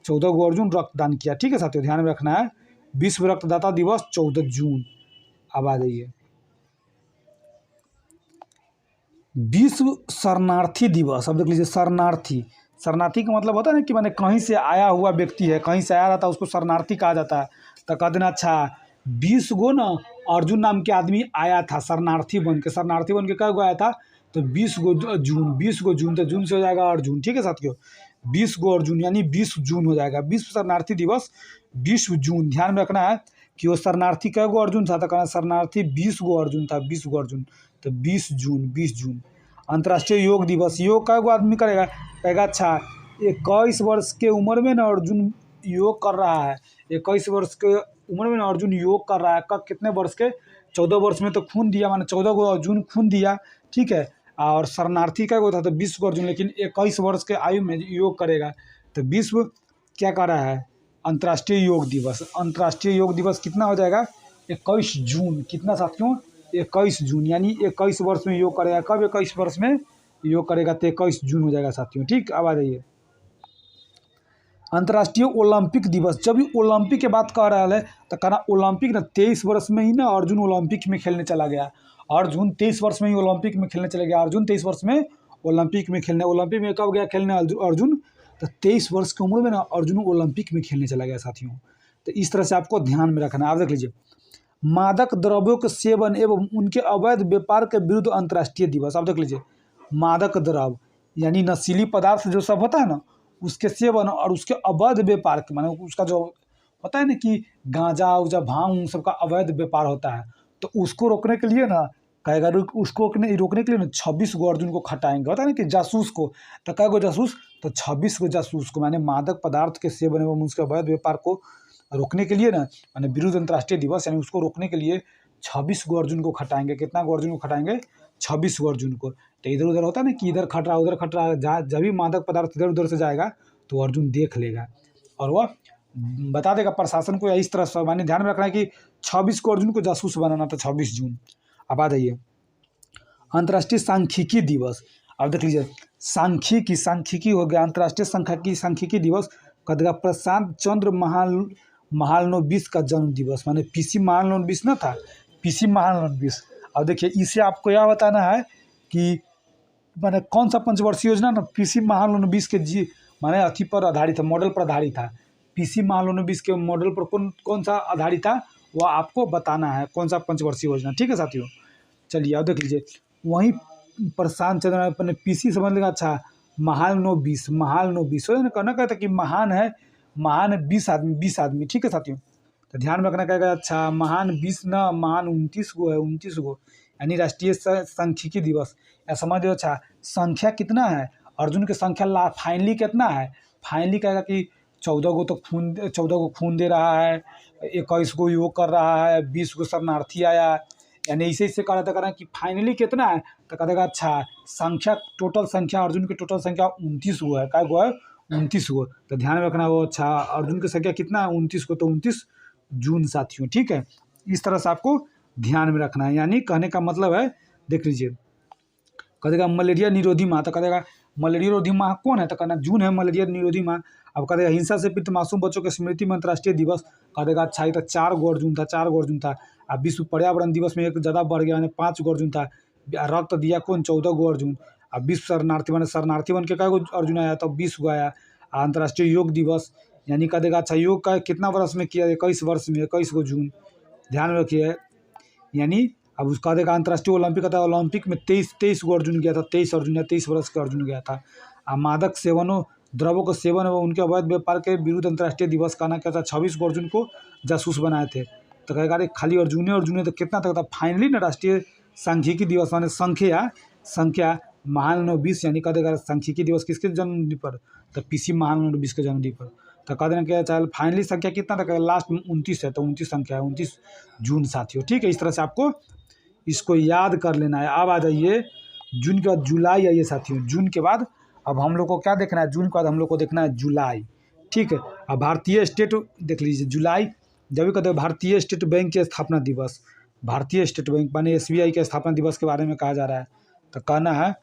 14 गो अर्जुन रक्तदान किया। ठीक है साथियों, ध्यान में रखना है विश्व रक्तदाता दिवस 14 जून। अब आ जाइए विश्व शरणार्थी दिवस। अब देख लीजिए शरणार्थी का मतलब होता है ना कि माने कहीं से आया हुआ व्यक्ति है, कहीं से आया रहता है उसको शरणार्थी कहा जाता है। तो कह देना अच्छा 20 गो ना अर्जुन नाम के आदमी आया था शरणार्थी बन के। कै गो आया था? तो 20 गो जून तो जून से हो जाएगा अर्जुन। ठीक है साथियों, 20 गो अर्जुन यानी 20 जून हो जाएगा। विश्व शरणार्थी दिवस 20 जून। ध्यान में रखना है कि वो शरणार्थी कै गो अर्जुन था, तो कहना शरणार्थी 20 गो अर्जुन था, 20 गो अर्जुन। तो 20 जून। अंतर्राष्ट्रीय योग दिवस, योग कै गो आदमी करेगा, कहेगा अच्छा 21 वर्ष के उम्र में ना अर्जुन योग कर रहा है। 21 वर्ष के उम्र में ना अर्जुन योग कर रहा है। कब, कितने वर्ष के, 14 वर्ष में तो खून दिया, माने 14 गो अर्जुन खून दिया। ठीक है, और शरणार्थी का गो था तो 20 गो अर्जुन, लेकिन 21 वर्ष के आयु में योग करेगा। तो विश्व क्या कर रहा है, अंतर्राष्ट्रीय योग दिवस। अंतर्राष्ट्रीय योग दिवस कितना हो जाएगा, 21 जून। कितना साथियों, 21 जून, यानी 21 वर्ष में योग करेगा। कब 21 वर्ष में योग करेगा, तो 21 जून हो जाएगा साथियों। ठीक, अब आ जाइए अंतर्राष्ट्रीय ओलंपिक दिवस। जब भी ओलंपिक के बात कर रहा है तो कहना ओलंपिक ना 23 वर्ष में ही ना अर्जुन ओलंपिक में खेलने चला गया। अर्जुन 23 वर्ष में ही ओलंपिक में खेलने चला गया। अर्जुन 23 वर्ष में ओलंपिक में खेलने, ओलंपिक में कब गया खेलने अर्जुन, तो 23 वर्ष की उम्र में ना अर्जुन ओलंपिक में खेलने चला गया साथियों। तो इस तरह से आपको ध्यान में रखना है। आप देख लीजिए, मादक द्रव्यों के सेवन एवं उनके अवैध व्यापार के विरुद्ध अंतर्राष्ट्रीय दिवस। आप देख लीजिए, मादक द्रव्य यानी नशीली पदार्थ जो सब होता है ना, उसके सेवन और उसके अवैध व्यापार के, माने उसका जो होता है ना कि गांजा उजा भांग सबका अवैध व्यापार होता है, तो उसको रोकने के लिए ना कहेगा उसको रोकने के लिए ना 26 गो अर्जुन को खटाएंगे। होता है ना कि जासूस को, तो कै गो जासूस, तो 26 गो जासूस को, माने मादक पदार्थ के सेवन एवं उसके अवैध व्यापार को रोकने के लिए ना, माने विरुद्ध अंतर्राष्ट्रीय दिवस यानी उसको रोकने के लिए 26 गो अर्जुन को खटाएंगे। कितना गो अर्जुन को खटाएंगे, 26 गो अर्जुन को। तो इधर उधर होता है ना कि इधर खट रहा उधर खट रहा, जहाँ जब भी मादक पदार्थ इधर उधर से जाएगा तो अर्जुन देख लेगा और वह बता देगा प्रशासन को। या इस तरह से माने ध्यान में रखना है कि 26 को अर्जुन को जासूस बनाना था, 26 जून। अब आ जाइए अंतर्राष्ट्रीय सांख्यिकी दिवस। अब देख लीजिए, सांख्यिकी हो गया अंतर्राष्ट्रीय सांख्यिकी दिवस। कह देगा प्रशांत चंद्र महालनोबिस का जन्म दिवस, माने पीसी महालनोबिस ना था, पीसी महालनोबिस। अब देखिए, इसे आपको यह बताना है कि माने कौन सा पंचवर्षीय योजना ना पीसी महालनोबिस के माने अथी पर आधारित था, मॉडल पर आधारित था। पीसी महालनोबिस के मॉडल पर कौन सा आधारित था, वह आपको बताना है, कौन सा पंचवर्षीय योजना। ठीक है साथियों, चलिए अब देख लीजिए, वहीं प्रशांत चंद्र अपने पीसी समझ लेगा। अच्छा, महालनोबिस हो ना, कहना कहता कि महान है 20 आदमी। ठीक है साथियों, तो ध्यान में रखना कहेगा। अच्छा, महान 20 ना, महान 29 गो है, 29 गो, यानी राष्ट्रीय सांख्यिकी दिवस। या समझ लो, अच्छा संख्या कितना है अर्जुन की संख्या फाइनली कितना है, फाइनली कहेगा कि 14 गो खून दे रहा है, 21 गो योग कर रहा है, 20 गो शरणार्थी आया, यानी इसे कह रहा कि फाइनली कितना है, तो कह देगा अच्छा संख्या, टोटल संख्या अर्जुन की टोटल संख्या 29 गो है। क्या गो है, 29 गो। तो ध्यान में रखना, वो अच्छा अर्जुन की संख्या कितना है, 29 गो, तो 29 जून साथियों। ठीक है, इस तरह से आपको ध्यान में रखना है। यानी कहने का मतलब है, देख लीजिए, कह देगा मलेरिया निरोधी माह, तो कह देगा मलेरिया निरोधी माह कौन है, तो कहना जून है मलेरिया निरोधी माह। अब कह देगा हिंसा से पीड़ित मासूम बच्चों की स्मृति में अंतर्राष्ट्रीय दिवस। कह देगा अच्छा, ये तो 4 गो अर्जुन था। अब विश्व पर्यावरण दिवस में एक ज़्यादा बढ़ गया, यानी 5 गो अर्जुन था। रक्त दिया कौन, 14 गो अर्जुन। अब विश्व शरणार्थी बन के कै गो अर्जुन आया, तो 20 गो आया। अंतर्राष्ट्रीय योग दिवस, यानी कह देगा अच्छा योग का कितना वर्ष में किया, 21 वर्ष में, 21 गो जून। ध्यान में रखिए, यानी अब उसका देखा अंतर्राष्ट्रीय ओलंपिक था, ओलंपिक में 23 गो अर्जुन गया था, 23 अर्जुन या 23 वर्ष का अर्जुन गया था। मादक सेवनों द्रव्यों के सेवन एवं उनके अवैध व्यापार के विरुद्ध अंतर्राष्ट्रीय दिवस का ना क्या था, 26 गो अर्जुन को जासूस बनाए थे। तो कहेगा अरे खाली अर्जुन तो कितना तक था, फाइनली ना राष्ट्रीय सांख्यिकी दिवस माने संख्या महालनोबिस, यानी कह देगा सांख्यिकी दिवस किसके जन्मदिन पर, तो पीसी महालनोबिस के जन्मदिन पर। तो कह देना क्या चल फाइनली संख्या कितना था, लास्ट में 29 है, तो 29 संख्या है, 29 जून साथियों। ठीक है, इस तरह से आपको इसको याद कर लेना है। अब आ जाइए जून के बाद जुलाई आइए साथियों। जून के बाद अब हम लोग को क्या देखना है, जून के बाद हम लोग को देखना है जुलाई। ठीक है, अब भारतीय स्टेट देख लीजिए, जुलाई जब भी कहते हैं भारतीय स्टेट बैंक के स्थापना दिवस। भारतीय स्टेट बैंक माने SBI के स्थापना दिवस के बारे में कहा जा रहा है। तो कहना है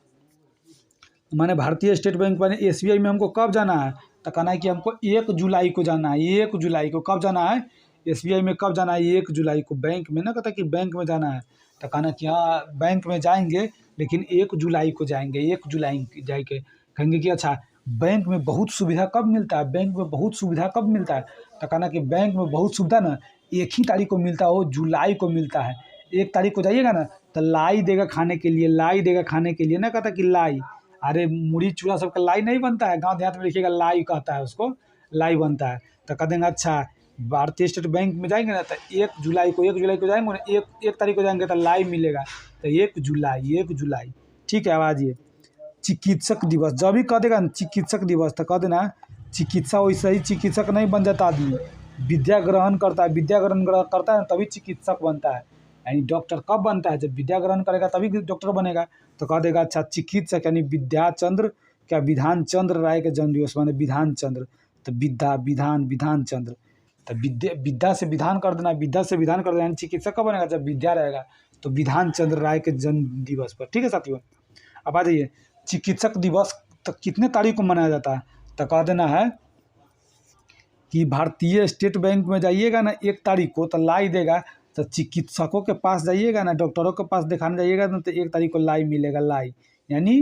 माने भारतीय स्टेट बैंक माने SBI में हमको कब जाना है, तो कहना है कि हमको 1 जुलाई को जाना है। 1 जुलाई को कब जाना है, SBI में कब जाना है, 1 जुलाई को। बैंक में ना कहता कि बैंक में जाना है, तो कहना कि हाँ बैंक में जाएंगे, लेकिन 1 जुलाई को जाएंगे। 1 जुलाई जाके कहेंगे कि अच्छा बैंक में बहुत सुविधा कब मिलता है, बैंक में बहुत सुविधा कब मिलता है, तो कहना कि बैंक में बहुत सुविधा ना 1 ही तारीख को मिलता है, वो जुलाई को मिलता है। 1 तारीख को जाइएगा ना तो लाई देगा खाने के लिए, लाई देगा खाने के लिए, ना कहता कि लाई। अरे मुड़ी चूड़ा सबका लाई नहीं बनता है, गाँव देहात में लिखिएगा लाई कहता है उसको, लाई बनता है। तो कह देंगे अच्छा भारतीय स्टेट बैंक में जाएंगे ना तो 1 जुलाई को जाएंगे ना, एक तारीख को जाएंगे तो लाई मिलेगा। तो 1 जुलाई। ठीक है, आवाज़ ये चिकित्सक दिवस जब भी कह देगा ना चिकित्सक दिवस तो कह देना चिकित्सा, वैसे ही चिकित्सक नहीं बन जाता आदमी, विद्या ग्रहण करता है, विद्या ग्रहण करता है तभी चिकित्सक बनता है। यानी डॉक्टर कब बनता है, जब विद्या ग्रहण करेगा तभी डॉक्टर बनेगा। तो कह देगा अच्छा चिकित्सक यानी विद्याचंद्र, क्या विधान चंद्र राय के जन्म दिवस माने विधान चंद्र, तो विधान चंद्र, तो विद्या से विधान कर देना, विद्या से विधान कर देना, यानी चिकित्सक कब बनेगा, जब विद्या रहेगा। तो विधान चंद्र राय के जन्म दिवस पर। ठीक है साथियों, अब आ जाइए चिकित्सक दिवस तो कितने तारीख को मनाया जाता है, तो कह देना है कि भारतीय स्टेट बैंक में जाइएगा ना 1 तारीख को तो लाई देगा। तो चिकित्सकों के पास जाइएगा ना, डॉक्टरों के पास दिखाने जाइएगा ना तो 1 तारीख को लाई मिलेगा, लाई यानी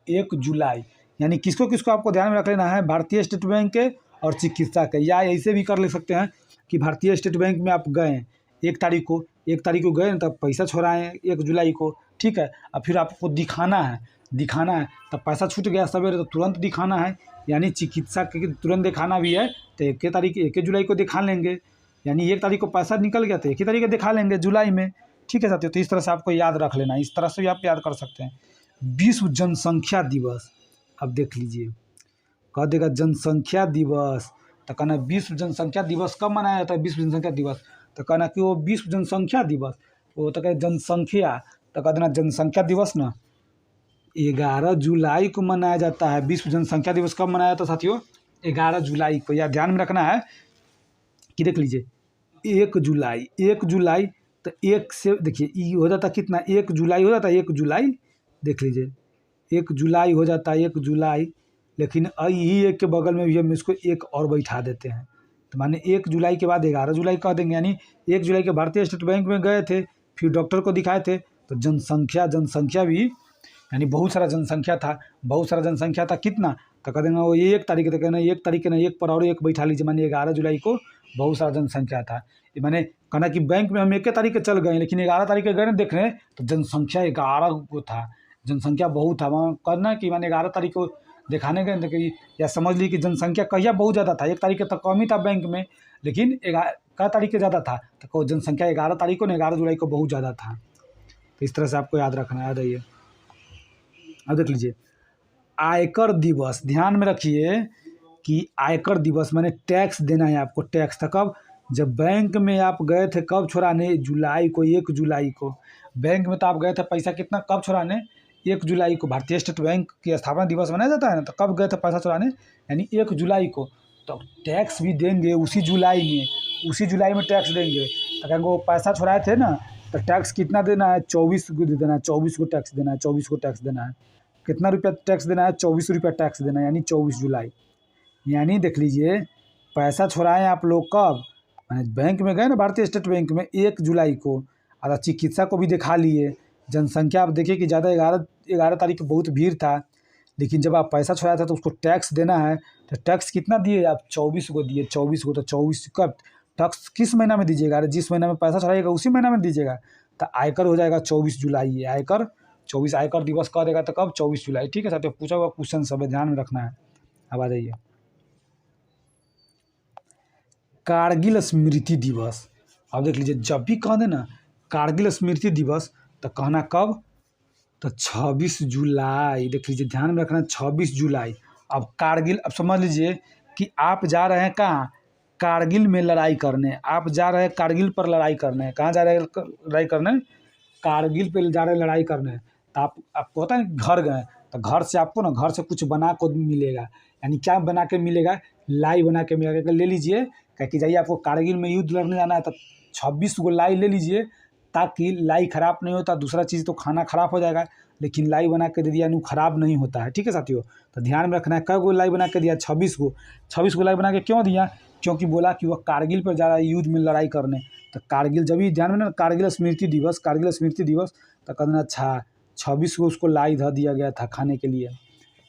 1 जुलाई। यानी किसको किसको आपको ध्यान में रख लेना है, भारतीय स्टेट बैंक के और चिकित्सा के। या ऐसे भी कर ले सकते हैं कि भारतीय स्टेट बैंक में आप गए 1 तारीख को, 1 तारीख को गए ना तब पैसा छोड़ाएँ 1 जुलाई को। ठीक है, अब फिर आपको दिखाना है तब पैसा छूट गया सवेरे तो तुरंत दिखाना है, यानी चिकित्सा के तुरंत दिखाना भी है तो 1 जुलाई को दिखा लेंगे। यानी 1 तारीख को पैसा निकल गया तो 1 तारीख को दिखा लेंगे जुलाई में। ठीक है साथियों, तो इस तरह से आपको याद रख लेना, इस तरह से भी आप याद कर सकते हैं। विश्व जनसंख्या दिवस, अब देख लीजिए कह देगा जनसंख्या दिवस तो कहना विश्व जनसंख्या दिवस कब मनाया जाता है, विश्व जनसंख्या दिवस तो कहना कि वो विश्व जनसंख्या दिवस, वो तो कहे जनसंख्या तो कह देना जनसंख्या दिवस ना 11 जुलाई को मनाया जाता है। विश्व जनसंख्या दिवस कब मनाया जाता है साथियों, 11 जुलाई को। यह ध्यान में रखना है कि देख लीजिए 1 जुलाई तो 1 से देखिए ये हो जाता कितना, 1 जुलाई हो जाता है, 1 जुलाई देख लीजिए 1 जुलाई हो जाता है, 1 जुलाई। लेकिन यही 1 के बगल में भी हम इसको 1 और बैठा देते हैं तो माने 1 जुलाई के बाद 11 जुलाई कह देंगे। यानी 1 जुलाई के भारतीय स्टेट बैंक में गए थे, फिर डॉक्टर को दिखाए थे तो जनसंख्या भी यानी बहुत सारा जनसंख्या था कितना, तो कह देंगे वो 1 तारीख, तो कहना 1 तारीख के ना 1 पर और 1 बैठा लीजिए, माने 11 जुलाई को बहुत सारा जनसंख्या था। ये माने कहना कि बैंक में हम 1 तारीख के चल गए लेकिन 11 तारीख के गए ना देखने तो जनसंख्या 11 को था, जनसंख्या बहुत था। वहाँ कहना कि माने 11 तारीख को दिखाने गए तो कि या समझ ली कि जनसंख्या कहिया बहुत ज़्यादा था, 1 तारीख के तो कम ही था बैंक में, लेकिन 11 तारीख के ज़्यादा था तो जनसंख्या 11 तारीख को ना 11 जुलाई को बहुत ज़्यादा था। तो इस तरह से आपको याद रखना, याद रहिए। अब देख लीजिए आयकर दिवस, ध्यान में रखिए कि आयकर दिवस माने टैक्स देना है आपको, टैक्स था कब, जब बैंक में आप गए थे कब छोड़ाने, जुलाई को, 1 जुलाई को। बैंक में तो आप गए थे पैसा कितना कब छोड़ाने, 1 जुलाई को। भारतीय स्टेट बैंक की स्थापना दिवस मनाया जाता है ना, तो कब गए थे पैसा छोड़ाने, यानी 1 जुलाई को। तो टैक्स भी देंगे उसी जुलाई में टैक्स देंगे। तो कहेंगे वो पैसा छोड़ाए थे ना तो टैक्स कितना देना है, 24 को देना है, 24 को टैक्स देना है, 24 को टैक्स देना है। कितना रुपया टैक्स देना है, 24 रुपया टैक्स देना है, यानी 24 जुलाई। यानी देख लीजिए पैसा छोड़ाएँ आप लोग कब, बैंक में गए ना भारतीय स्टेट बैंक में 1 जुलाई को, और चिकित्सा को भी दिखा लिए। जनसंख्या आप देखिए कि ज़्यादा 11 तारीख को बहुत भीड़ था, लेकिन जब आप पैसा छोड़ाया था तो उसको टैक्स देना है। तो टैक्स कितना दिए आप, 24 को दिए, 24 को। तो 24 कब टैक्स किस महीना में दीजिएगा, अरे जिस महीना में पैसा छोड़ाइएगा उसी महीना में दीजिएगा। तो आयकर हो जाएगा 24 जुलाई, आयकर 24 आयकर दिवस कह देगा तो कब, 24 जुलाई। ठीक है साथियों, पूछा हुआ क्वेश्चन सब है, ध्यान में रखना है। अब आ जाइए कारगिल स्मृति दिवस। अब देख लीजिए जब भी कह देना कारगिल स्मृति दिवस तो कहना कब, तो 26 जुलाई। देख लीजिए ध्यान में रखना 26 जुलाई। अब कारगिल, अब समझ लीजिए कि आप जा रहे हैं कहाँ, कारगिल में लड़ाई करने। आप जा रहे हैं कारगिल पर लड़ाई करने, कहाँ जा रहे हैं लड़ाई करने, कारगिल पे जा रहे हैं लड़ाई करने। तो आपको होता है घर गए तो घर से आपको ना, घर से कुछ बना को मिलेगा, यानी क्या बना के मिलेगा, लाई बना के मिलेगा। ले लीजिए क्या कि जाइए आपको कारगिल में युद्ध लड़ने जाना है तो 26 गो लाई ले लीजिए, ताकि लाई ख़राब नहीं होता। दूसरा चीज़ तो खाना ख़राब हो जाएगा, लेकिन लाई बना के दे दिया नु ख़राब नहीं होता है। ठीक है साथियों, तो ध्यान में रखना है कै गो लाई बना के दिया, 26 गो लाई बना के क्यों दिया, क्योंकि बोला कि वह कारगिल पर जा रहा है युद्ध में लड़ाई करने। तो कारगिल जब भी ध्यान में ना कारगिल स्मृति दिवस तो कहना अच्छा 26 को उसको लाई धर दिया गया था खाने के लिए।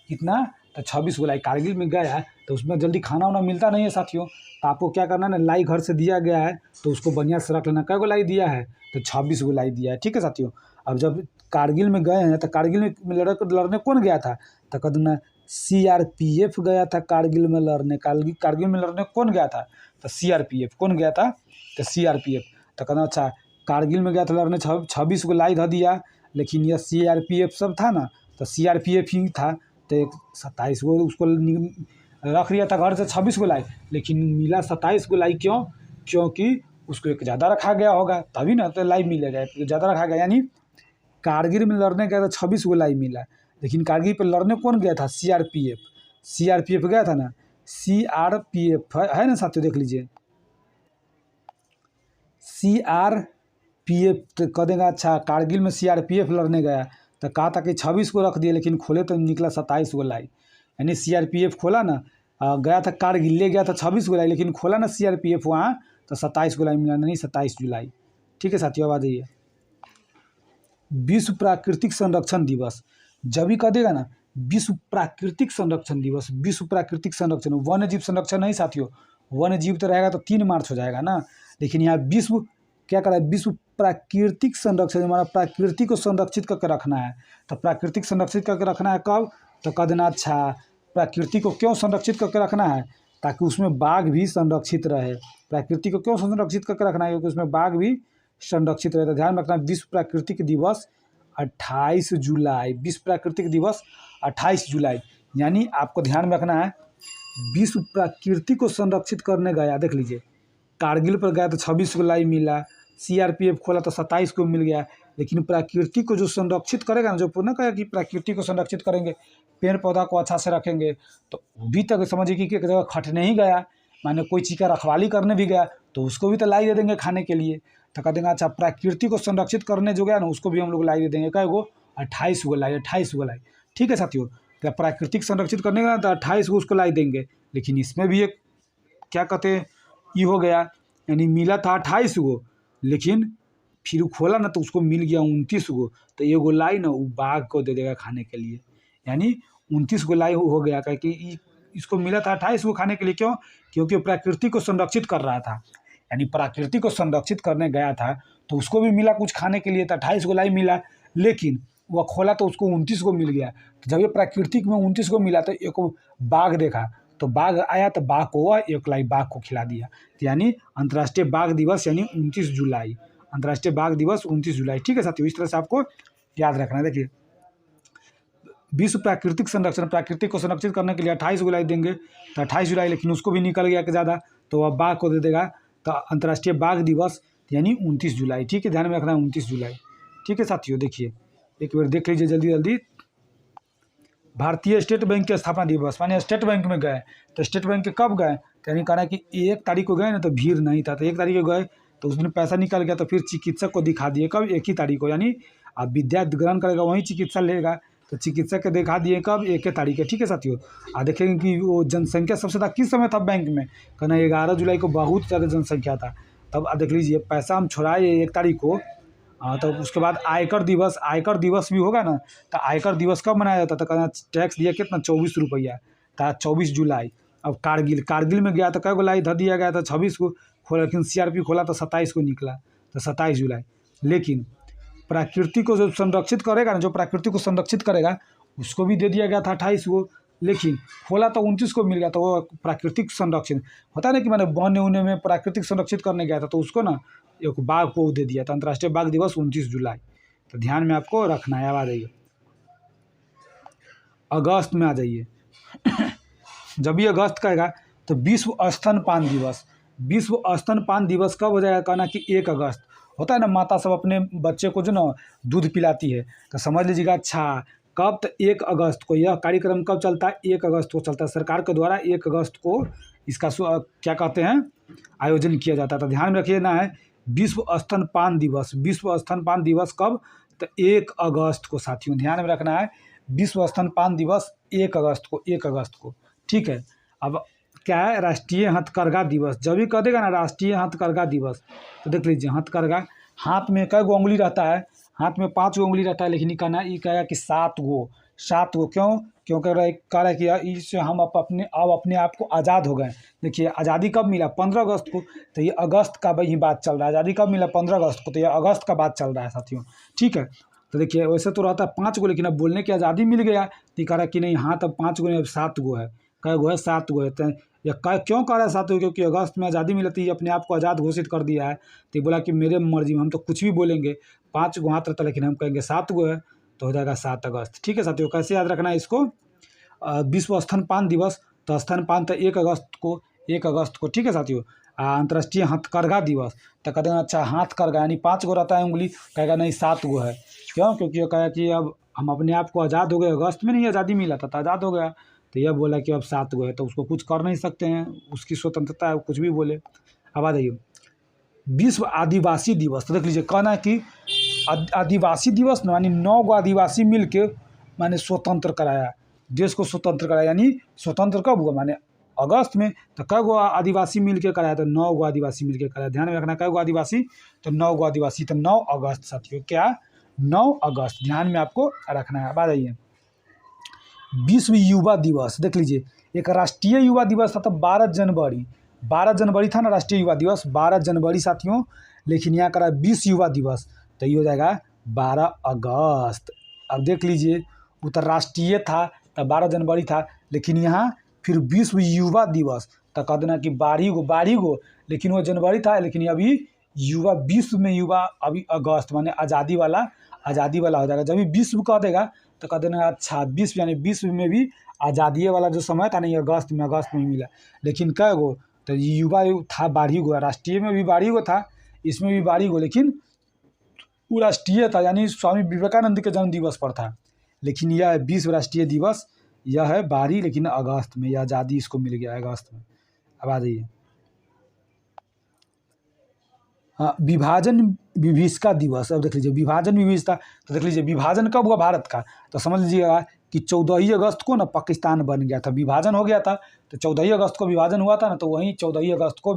कितना, तो 26 लाई। कारगिल में गया है तो उसमें जल्दी खाना वाना मिलता नहीं है साथियों, तो आपको क्या करना है ना, लाई घर से दिया गया है तो उसको बढ़िया से रख लेना। कै गो लाई दिया है, तो 26 लाई दिया है, ठीक है साथियों। अब जब कारगिल में गए हैं तो कारगिल में लड़ने कौन गया था, तो कह देना CRPF गया था कारगिल में लड़ने। कारगिल में लड़ने कौन गया था, तो CRPF। कौन गया था, तो CRPF। तो कहना अच्छा कारगिल में गया था लड़ने, 26 लाई धर दिया, लेकिन यह CRPF सब था ना, तो CRPF ही था, तो 27 गो उसको रख लिया था घर से 26 लाई, लेकिन मिला 27 लाई। क्यों, क्योंकि उसको एक ज़्यादा रखा गया होगा, तभी ना तो लाई मिलेगा, ज़्यादा रखा गया। यानी कारगिल में लड़ने गया तो 26 लाई मिला, लेकिन कारगिल पर लड़ने कौन गया था, CRPF गया था ना, CRPF है ना साथियों, देख लीजिए CRPF। तो कह देगा अच्छा कारगिल में CRPF लड़ने गया, तो कहा था कि 26 को रख दिए, लेकिन खोले तो निकला 27 लाई। यानी CRPF खोला ना, गया था कारगिल, ले गया था 26 लाई, लेकिन खोला ना CRPF वहाँ, तो 27 लाई मिला, नहीं 27 जुलाई। ठीक है साथियों, अब आ जाइए विश्व प्राकृतिक संरक्षण दिवस। जब भी कह देगा ना विश्व प्राकृतिक संरक्षण दिवस, विश्व प्राकृतिक संरक्षण, वन्य जीव संरक्षण नहीं साथियों, वन्य जीव तो रहेगा तो 3 मार्च हो जाएगा ना, लेकिन यहाँ विश्व क्या कर रहा है, विश्व प्राकृतिक संरक्षण, हमारा प्रकृति को संरक्षित करके रखना है। तो प्राकृतिक संरक्षित करके रखना है कब, तो कह देना अच्छा प्रकृति को क्यों संरक्षित करके रखना है, ताकि उसमें बाघ भी संरक्षित रहे। प्रकृति को क्यों संरक्षित करके रखना है, क्योंकि उसमें बाघ भी संरक्षित रहे। तो ध्यान रखना विश्व प्राकृतिक दिवस 28 जुलाई, विश्व प्राकृतिक दिवस 28 जुलाई। यानी आपको ध्यान में रखना है विश्व प्रकृति को संरक्षित करने गया, देख लीजिए कारगिल पर गया तो 26 लाई मिला, CRPF खोला तो 27 को मिल गया, लेकिन प्रकृति को जो संरक्षित करेगा ना, जो पूर्ण कहेगा कि प्रकृति को संरक्षित करेंगे, पेड़ पौधा को अच्छा से रखेंगे, तो अभी तक समझिए कि एक जगह खटने ही गया, माने कोई चीज़ का रखवाली करने भी गया, तो उसको भी तो लाई दे देंगे खाने के लिए। तो कह देंगे अच्छा प्रकृति को संरक्षित करने जो गया ना, उसको भी हम लोग लाई दे देंगे, कै गो 28 लाई, 28 लाई। ठीक है साथियों, तो प्राकृतिक संरक्षित करने का तो 28 उसको लाई देंगे, लेकिन इसमें भी एक क्या कहते हैं ये हो गया, यानी मिला था 28 गो, लेकिन फिर खोला ना तो उसको मिल गया 29 गो, तो ये गो लाई ना वो बाघ को दे देगा खाने के लिए। यानी 29 गो लाई हो गया, क्योंकि इसको मिला था 28 गो खाने के लिए। क्यों, क्योंकि प्रकृति को संरक्षित कर रहा था, यानी प्रकृति को संरक्षित करने गया था, तो उसको भी मिला कुछ खाने के लिए, तो 28 गो लाई मिला, लेकिन वह खोला तो उसको 29 को मिल गया। तो जब ये प्राकृतिक में 29 को मिला तो एक बाघ देखा, तो बाघ आया तो बाघ को वह 1 लाई बाघ को खिला दिया। तो यानी अंतर्राष्ट्रीय बाघ दिवस यानी 29 जुलाई, अंतर्राष्ट्रीय बाघ दिवस 29 जुलाई। ठीक है साथियों, इस तरह से आपको याद रखना है। देखिए विश्व प्राकृतिक संरक्षण, प्राकृतिक को संरक्षित करने के लिए 28 जुलाई देंगे, तो 28 जुलाई, लेकिन उसको भी निकल गया कि ज़्यादा, तो वह बाघ को दे देगा, तो अंतर्राष्ट्रीय बाघ दिवस यानी 29 जुलाई। ठीक है, ध्यान में रखना है 29 जुलाई। ठीक है साथियों, देखिए एक बार देख लीजिए जल्दी जल्दी। भारतीय स्टेट बैंक की स्थापना दिवस, माने स्टेट बैंक में गए, तो स्टेट बैंक के कब गए, तो यानी कहना है कि 1 तारीख को गए ना तो भीड़ नहीं था, तो 1 तारीख को गए तो उसमें पैसा निकल गया, तो फिर चिकित्सक को दिखा दिए कब, 1 ही तारीख को, यानी अब विद्या ग्रहण करेगा वहीं चिकित्सा लेगा, तो चिकित्सक के दिखा दिए कब, 1 तारीख के। ठीक है साथियों, देखेंगे कि वो जनसंख्या सबसे ज़्यादा किस समय था बैंक में, कहना 11 जुलाई को बहुत ज़्यादा जनसंख्या था। तब देख लीजिए पैसा हम छुड़ाए 1 तारीख को, तो उसके बाद आयकर दिवस, आयकर दिवस भी होगा ना, तो आयकर दिवस कब मनाया जाता था, कहना टैक्स दिया कितना 24 रुपया, था 24 जुलाई। अब कारगिल में गया तो कै गो लाई धर दिया गया था 26 को खोला, लेकिन CRP खोला तो 27 को निकला, तो 27 जुलाई। लेकिन प्रकृति को जो संरक्षित करेगा ना, जो प्रकृति को संरक्षित करेगा उसको भी दे दिया गया था 28 को, लेकिन खोला तो 29 को मिल गया, तो वो प्राकृतिक संरक्षण होता है ना कि मैंने वन्य उन्य में प्राकृतिक संरक्षित करने गया था, तो उसको ना एक बाघ को दे दिया था। अंतर्राष्ट्रीय बाघ दिवस 29 जुलाई, तो ध्यान में आपको रखना है। अब आ जाइए अगस्त में, आ जाइए जब भी अगस्त कहेगा तो विश्व स्तनपान दिवस, विश्व स्तनपान दिवस कब हो जाएगा, कहना कि 1 अगस्त। होता है ना माता सब अपने बच्चे को जो ना दूध पिलाती है, तो समझ लीजिएगा अच्छा कब, तो 1 अगस्त को। यह कार्यक्रम कब चलता है, 1 अगस्त को चलता है, सरकार के द्वारा 1 अगस्त को इसका क्या कहते हैं आयोजन किया जाता है। तो ध्यान में रखिए ना है विश्व स्तनपान दिवस, विश्व स्तनपान दिवस कब, तो 1 अगस्त को। साथियों ध्यान में रखना है विश्व स्तनपान दिवस 1 अगस्त को, 1 अगस्त को। ठीक है, अब क्या है, राष्ट्रीय हथकरघा दिवस। जब भी कह देगा ना राष्ट्रीय हथकरघा दिवस, तो देख लीजिए हथकरघा, हाथ में कै गो उंगली रहता है, हाथ में 5 गो उंगली रहता है, लेकिन ये कहना ये कहेगा कि 7 गो, 7 गो। क्यों, क्यों कह रहा है, कह रहा है कि यार इससे हम अपने आप को आज़ाद हो गए। देखिए आज़ादी कब मिला, 15 अगस्त को, तो ये अगस्त का भाई बात चल रहा है। आज़ादी कब मिला, 15 अगस्त को, तो ये अगस्त का बात चल रहा है साथियों, ठीक है। तो देखिए वैसे तो रहता है 5 गो, लेकिन अब बोलने की आज़ादी मिल गया, तो कह रहा है कि नहीं हाँ तब 5 गो नहीं, अब 7 गो है। कै गो है, 7 गो है। तो या क्यों कह रहा है 7 गो, क्योंकि अगस्त में आज़ादी मिली थी, अपने आप को आज़ाद घोषित कर दिया है। तो बोला कि मेरे मर्जी में हम तो कुछ भी बोलेंगे, 5 गो हाथ रहता, लेकिन हम कहेंगे 7 गो है, तो हो जाएगा 7 अगस्त। ठीक है साथियों, कैसे याद रखना है इसको, विश्व स्तनपान दिवस, तो स्तनपान तो 1 अगस्त को, 1 अगस्त को, ठीक है साथियों। अंतर्राष्ट्रीय हथकरघा दिवस, तो कहते हैं अच्छा हथकरघा यानी 5 गो रहता है उंगली, कहेगा नहीं 7 गो है। क्यों, क्योंकि वो कहा कि अब हम अपने आप को आज़ाद हो गए, अगस्त में नहीं आज़ादी मिला था तो आज़ाद हो गया, तो यह बोला कि अब 7 गो है, तो उसको कुछ कर नहीं सकते हैं, उसकी स्वतंत्रता है, कुछ भी बोले। अब आ जाइए विश्व आदिवासी दिवस, तो देख लीजिए कहना है कि आदिवासी दिवस ना, यानी 9 गो आदिवासी मिल के माने स्वतंत्र कराया, देश को स्वतंत्र कराया। यानी स्वतंत्र कब हुआ, माने अगस्त में। तो कै गो आदिवासी मिल के कराया, तो 9 गो आदिवासी मिल के कराया। ध्यान में रखना कै गो आदिवासी, तो 9 गो आदिवासी, तो 9 अगस्त साथियों, क्या 9 अगस्त, ध्यान में आपको रखना है। अब आ जाइए विश्व युवा दिवस, देख लीजिए एक राष्ट्रीय युवा दिवस था, तो 12 जनवरी, 12 जनवरी था ना राष्ट्रीय युवा दिवस, 12 जनवरी साथियों। लेकिन यहाँ करा विश्व युवा दिवस, तो ये हो जाएगा 12 अगस्त। अब देख लीजिए उत्तर राष्ट्रीय था तो 12 जनवरी था, लेकिन यहाँ फिर विश्व युवा दिवस, तो कह देना कि 12 गो, लेकिन वो जनवरी था, लेकिन अभी युवा, विश्व में युवा अभी अगस्त, माने आज़ादी वाला हो जाएगा। जब भी विश्व कह देगा तो कह देना अच्छा विश्व, यानी विश्व में भी आज़ादी वाला जो समय था नहीं, अगस्त में मिला। लेकिन कै गो, तो युवा था 12 गो, राष्ट्रीय में भी 12 गो था, इसमें भी 12 गो, लेकिन वो राष्ट्रीय था, यानी स्वामी विवेकानंद के जन्म दिवस पर था। लेकिन यह विश्व राष्ट्रीय दिवस यह है 12, लेकिन अगस्त में, यह आज़ादी इसको मिल गया अगस्त में। अब आ जाइए हाँ, विभाजन विभीषिका दिवस। अब देख लीजिए विभाजन विभीषिका, तो देख लीजिए विभाजन कब हुआ भारत का, तो समझ लीजिएगा कि 14 अगस्त को ना पाकिस्तान बन गया था, विभाजन हो गया था, तो 14 अगस्त को विभाजन हुआ था ना, तो वहीं 14 अगस्त को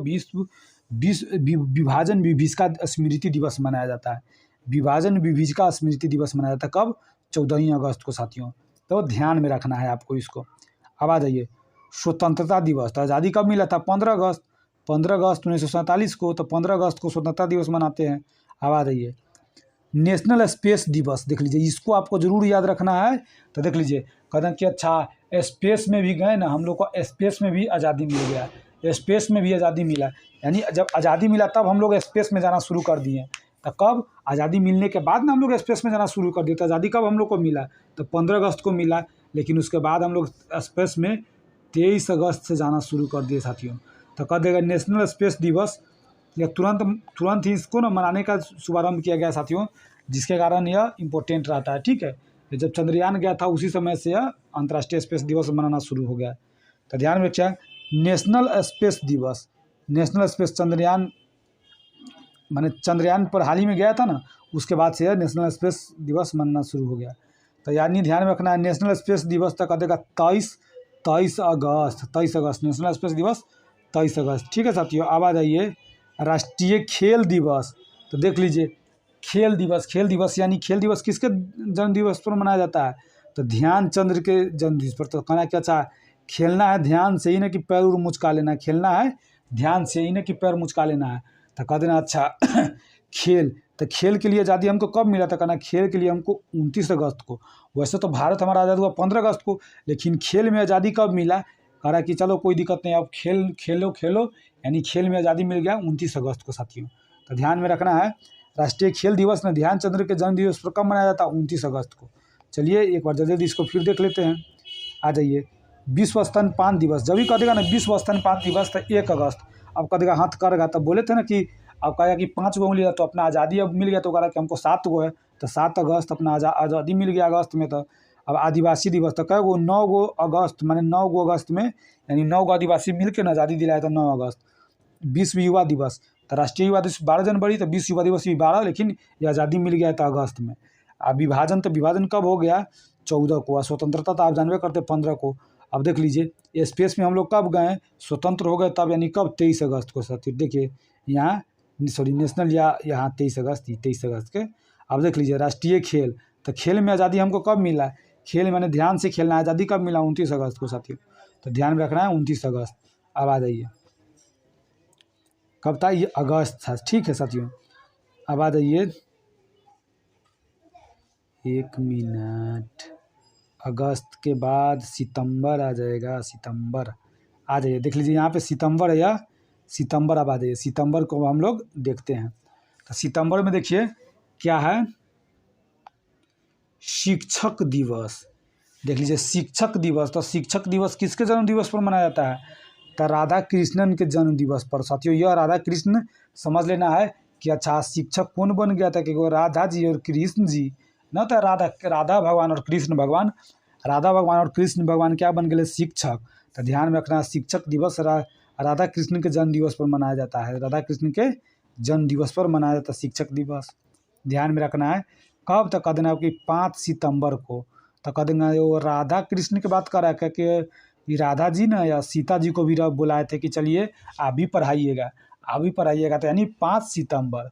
विभाजन विभीषिका स्मृति दिवस मनाया जाता है। विभाजन विभीषिका स्मृति दिवस मनाया जाता है कब, 14 अगस्त को साथियों, तो ध्यान में रखना है आपको इसको। अब आ जाइए स्वतंत्रता दिवस, तो आज़ादी कब मिला था, 15 अगस्त, 15 अगस्त 1947 को, तो 15 अगस्त को स्वतंत्रता दिवस मनाते हैं। अब आ जाइए नेशनल स्पेस दिवस, देख लीजिए इसको आपको जरूर याद रखना है। तो देख लीजिए कहते हैं कि अच्छा स्पेस में भी गए ना, हम लोग को स्पेस में भी आज़ादी मिल गया, स्पेस में भी आज़ादी मिला, यानी जब आज़ादी मिला तब हम लोग स्पेस में जाना शुरू कर दिए। तो कब, आज़ादी मिलने के बाद ना हम लोग स्पेस में जाना शुरू कर दिए। तो आज़ादी कब हम लोग को मिला, तो 15 अगस्त को मिला, लेकिन उसके बाद हम लोग स्पेस में 23 अगस्त से जाना शुरू कर दिए साथियों। तो कह देगा नेशनल स्पेस दिवस, या तुरंत ही इसको ना मनाने का शुभारंभ किया गया साथियों, जिसके कारण यह इम्पोर्टेंट रहता है। ठीक है, जब चंद्रयान गया था उसी समय से यह अंतर्राष्ट्रीय स्पेस दिवस मनाना शुरू हो गया। तो ध्यान में रखिए नेशनल स्पेस दिवस, नेशनल स्पेस चंद्रयान, माने चंद्रयान पर हाल ही में गया था ना, उसके बाद से यह नेशनल स्पेस दिवस मनाना शुरू हो गया। तो यानी ध्यान में रखना है नेशनल स्पेस दिवस तक देगा 23 अगस्त नेशनल स्पेस दिवस 23 अगस्त। ठीक है साथियों, अब आ जाइए राष्ट्रीय खेल दिवस। तो देख लीजिए खेल दिवस यानी खेल दिवस किसके जन्म दिवस पर मनाया जाता है, तो ध्यानचंद के जन्म दिवस पर। तो कहना क्या अच्छा खेलना है ध्यान से ही ना कि पैर उर मुचका लेना, खेलना है ध्यान से ही ना कि पैर मुचका लेना है। तो कह देना अच्छा खेल, तो खेल के लिए आज़ादी हमको कब मिला था, कहना खेल के लिए हमको 29 अगस्त को। वैसे तो भारत हमारा आज़ाद हुआ 15 अगस्त को, लेकिन खेल में आज़ादी कब मिला, कह रहा कि चलो कोई दिक्कत नहीं, अब खेलो, यानी खेल में आज़ादी मिल गया 29 अगस्त को साथियों। तो ध्यान में रखना है राष्ट्रीय खेल दिवस ने ध्यानचंद्र के जन्म दिवस पर कब मनाया जाता है, 29 अगस्त को। चलिए एक बार जल्दी इसको फिर देख लेते हैं। आ जाइए विश्व स्तनपान दिवस, जब भी कह देगा ना विश्व स्तनपान दिवस, तो 1 अगस्त। अब कह देगा हाथ करेगा, तब बोले थे ना कि अब कहेगा कि 5 गो उंगली है, तो अपना आज़ादी अब मिल गया, तो कह रहा कि हमको 7 गो है, तो 7 अगस्त अपना आज़ादी मिल गया अगस्त में। तो अब आदिवासी दिवस, तो कह गो 9 गो अगस्त, माने 9 गो अगस्त में, यानी 9 गो आदिवासी मिल के ना आज़ादी दिलाया था 9 अगस्त। विश्व युवा दिवस, तो राष्ट्रीय युवा दिवस 12 जनवरी, तो विश्व युवा दिवस भी 12, लेकिन ये आज़ादी मिल गया था अगस्त में। अब विभाजन, तो विभाजन कब हो गया, 14 को। और स्वतंत्रता तो आप जानबे करते 15 को। अब देख लीजिए स्पेस में हम लोग कब गए, स्वतंत्र हो गए तब, यानी कब 23 अगस्त को साथियों। देखिए यहाँ नेशनल या यहाँ 23 अगस्त के। अब देख लीजिए राष्ट्रीय खेल, तो खेल में आज़ादी हमको कब मिला, खेल मैंने ध्यान से खेलना है। आज़ादी कब मिला? 29 अगस्त को साथियों, तो ध्यान में रखना है 29 अगस्त। अब आ जाइए, कब था ये? अगस्त था, ठीक है साथियों। अब आ जाइए, 1 मिनट, अगस्त के बाद सितंबर आ जाएगा, सितंबर आ जाइए, देख लीजिए यहाँ पे सितंबर है या सितंबर। अब आ जाइए, सितंबर को हम लोग देखते हैं। तो सितंबर में देखिए क्या है, शिक्षक दिवस। देख लीजिए शिक्षक दिवस, तो शिक्षक दिवस किसके जन्म दिवस पर मनाया जाता है? तो राधा कृष्णन के जन्म दिवस पर साथियों। यह राधा कृष्ण समझ लेना है कि अच्छा शिक्षक कौन बन गया था, कि वो राधा जी और कृष्ण जी न, तो राधा भगवान और कृष्ण भगवान, राधा भगवान और कृष्ण भगवान क्या बन गए? शिक्षक। तो ध्यान में रखना, शिक्षक दिवस राधा कृष्ण के जन्म दिवस पर मनाया जाता है। राधा कृष्ण के जन्म दिवस पर मनाया जाता है शिक्षक दिवस। ध्यान में रखना है कब तक कह देना आपकी 5 सितंबर को। तो कह देंगे वो राधा कृष्ण की बात कर रहा है कि राधा जी ने या सीता जी को भी बुलाए थे कि चलिए आप भी पढ़ाइएगा, आप भी पढ़ाइएगा। तो यानी 5 सितंबर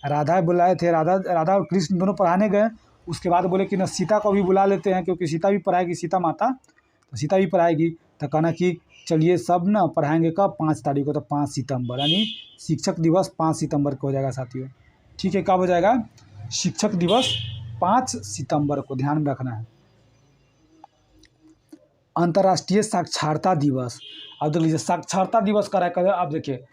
राधा बुलाए थे, राधा और कृष्ण दोनों पढ़ाने गए। उसके बाद बोले कि ना सीता को भी बुला लेते हैं, क्योंकि सीता भी पढ़ाएगी, सीता माता, तो सीता भी पढ़ाएगी। तो कहना कि चलिए सब ना पढ़ाएंगे कब? 5 तारीख को। तो 5 सितंबर यानी शिक्षक दिवस 5 सितंबर को हो जाएगा साथियों। ठीक है, कब हो जाएगा? शिक्षक दिवस 5 सितंबर को, ध्यान में रखना है। अंतर्राष्ट्रीय साक्षरता दिवस। अब देख लीजिए साक्षरता दिवस करा कर, अब देखिए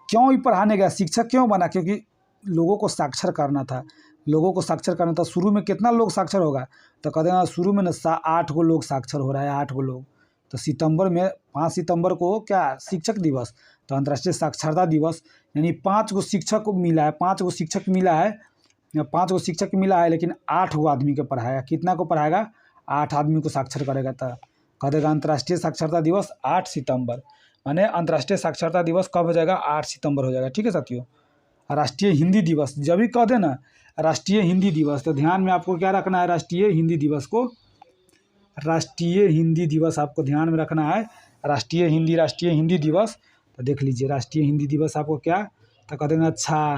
क्यों ही पढ़ाने गया, शिक्षक क्यों बना? क्योंकि लोगों को साक्षर करना था, लोगों को साक्षर करना था। शुरू में कितना लोग साक्षर होगा? तो कहते हैं शुरू में ना 8 गो लोग साक्षर हो रहा है, 8 गो लोग। तो सितंबर में 5 सितंबर को क्या शिक्षक दिवस, तो अंतर्राष्ट्रीय साक्षरता दिवस, यानी 5 गो शिक्षक को मिला है, 5 गो शिक्षक मिला है, 5 गो शिक्षक मिला है, लेकिन 8 गो आदमी को पढ़ाएगा। कितना को पढ़ाएगा? 8 आदमी को साक्षर करेगा। तो कह देगा अंतर्राष्ट्रीय साक्षरता दिवस 8 सितंबर, माने अंतर्राष्ट्रीय साक्षरता दिवस कब हो जाएगा? 8 सितंबर हो जाएगा। ठीक है साथियों। राष्ट्रीय हिंदी दिवस, जब भी कह दे ना राष्ट्रीय हिंदी दिवस, तो ध्यान में आपको क्या रखना है? राष्ट्रीय हिंदी दिवस को, राष्ट्रीय हिंदी दिवस आपको ध्यान में रखना है। राष्ट्रीय हिंदी दिवस। तो देख लीजिए राष्ट्रीय हिंदी दिवस आपको क्या, तो कह देंगे अच्छा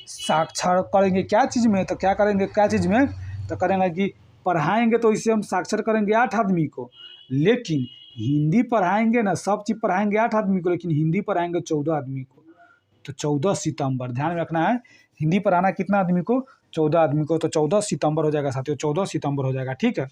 साक्षर करेंगे क्या चीज़ में? तो क्या करेंगे क्या चीज़ में? तो करेंगे कि पढ़ाएंगे, तो इससे हम साक्षर करेंगे 8 आदमी को, लेकिन हिंदी पढ़ाएंगे ना, सब चीज़ पढ़ाएंगे 8 आदमी को, लेकिन हिंदी पढ़ाएंगे 14 आदमी को। तो 14 सितंबर, ध्यान में रखना है। हिंदी पढ़ाना कितना आदमी को? 14 आदमी को। तो 14 सितंबर हो जाएगा साथियों, 14 सितंबर हो जाएगा। ठीक है,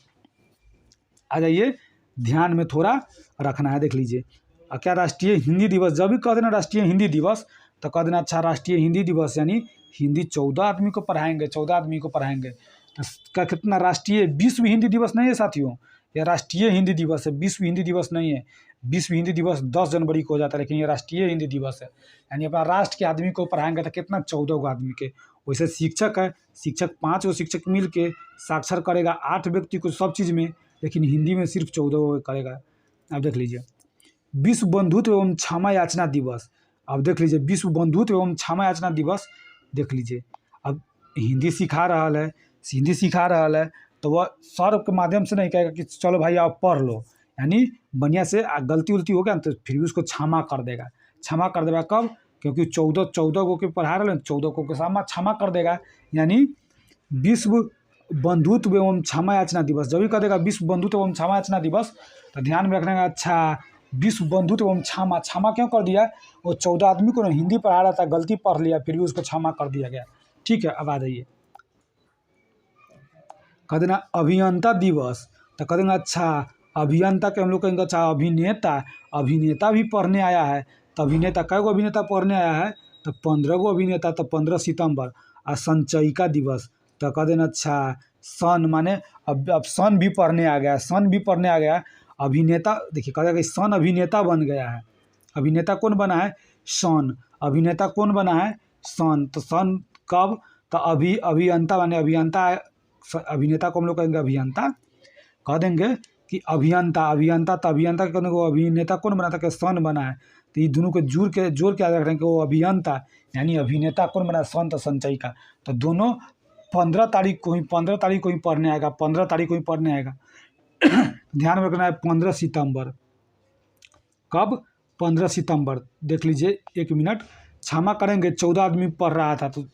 आ जाइए, ध्यान में थोड़ा रखना है। देख लीजिए क्या राष्ट्रीय हिंदी दिवस, जब भी कह देना राष्ट्रीय हिंदी दिवस, तो कह देना अच्छा राष्ट्रीय हिंदी दिवस यानी हिंदी 14 आदमी को पढ़ाएंगे, 14 आदमी को पढ़ाएंगे। तो का कितना राष्ट्रीय विश्व हिंदी दिवस नहीं है साथियों, यह राष्ट्रीय हिंदी दिवस है, विश्व हिंदी दिवस नहीं है। विश्व हिंदी दिवस 10 जनवरी को हो जाता है, लेकिन ये राष्ट्रीय हिंदी दिवस है। यानी अपना राष्ट्र के आदमी को पढ़ाएंगे तो कितना? 14 गो आदमी के। वैसे शिक्षक है, शिक्षक 5 गो शिक्षक मिल के साक्षर करेगा 8 व्यक्ति को सब चीज़ में, लेकिन हिंदी में सिर्फ 14 गो करेगा। अब देख लीजिए विश्व बंधुत्व एवं क्षमा याचना दिवस। अब देख लीजिए विश्व बंधुत्व एवं क्षमा याचना दिवस। देख लीजिए अब हिंदी सिखा रहा है, तो वह सर के माध्यम से नहीं कहेगा कि चलो भाई आप पढ़ लो, यानी बढ़िया से गलती उलती हो गया तो फिर भी उसको क्षमा कर देगा। क्षमा कर देगा कब? क्योंकि 14 गो के पढ़ा रहे हैं, 14 को क्षमा कर देगा। यानी विश्व बंधुत्व एवं क्षमा याचना दिवस, जब भी कह देगा विश्व बंधुत्व एवं क्षमा याचना दिवस, तो ध्यान में रखना है अच्छा विश्व बंधुत्व एवं क्षमा क्यों कर दिया? वो 14 आदमी को हिंदी पढ़ा रहा था, गलती पढ़ लिया, फिर भी उसको क्षमा कर दिया गया। ठीक है, अब आ जाइए, कह देना अभियंता दिवस। तो कह देना अच्छा अभियंता के हम लोग कहेंगे अच्छा अभिनेता भी पढ़ने आया है। तो अभिनेता कै गो अभिनेता पढ़ने आया है? तो 15 गो अभिनेता। तो 15 सितंबर। और संचयिका दिवस, तो कह देना अच्छा सन, माने अब सन भी पढ़ने आ गया, अभिनेता। देखिए कह देगा सन अभिनेता बन गया है। अभिनेता कौन बना है? सन। अभिनेता कौन बना है? सन। तो सन कब? तो अभियंता माने अभियंता, अभिनेता को हम लोग कहेंगे अभियंता। कह देंगे कि अभियंता तो अभियंता के कहने को अभिनेता कौन बना था? कि सन बना है। तो ये दोनों को जोड़ के क्या रख रहे हैं कि वो अभियंता, यानी अभिनेता कौन बना? सन। तो संचयिका। तो दोनों 15 तारीख को ही पढ़ने आएगा, 15 तारीख को ही पढ़ने आएगा। ध्यान में रखना है 15 सितंबर। कब? 15 सितंबर। देख लीजिए 1 मिनट, क्षमा करेंगे 14 आदमी पढ़ रहा था, तो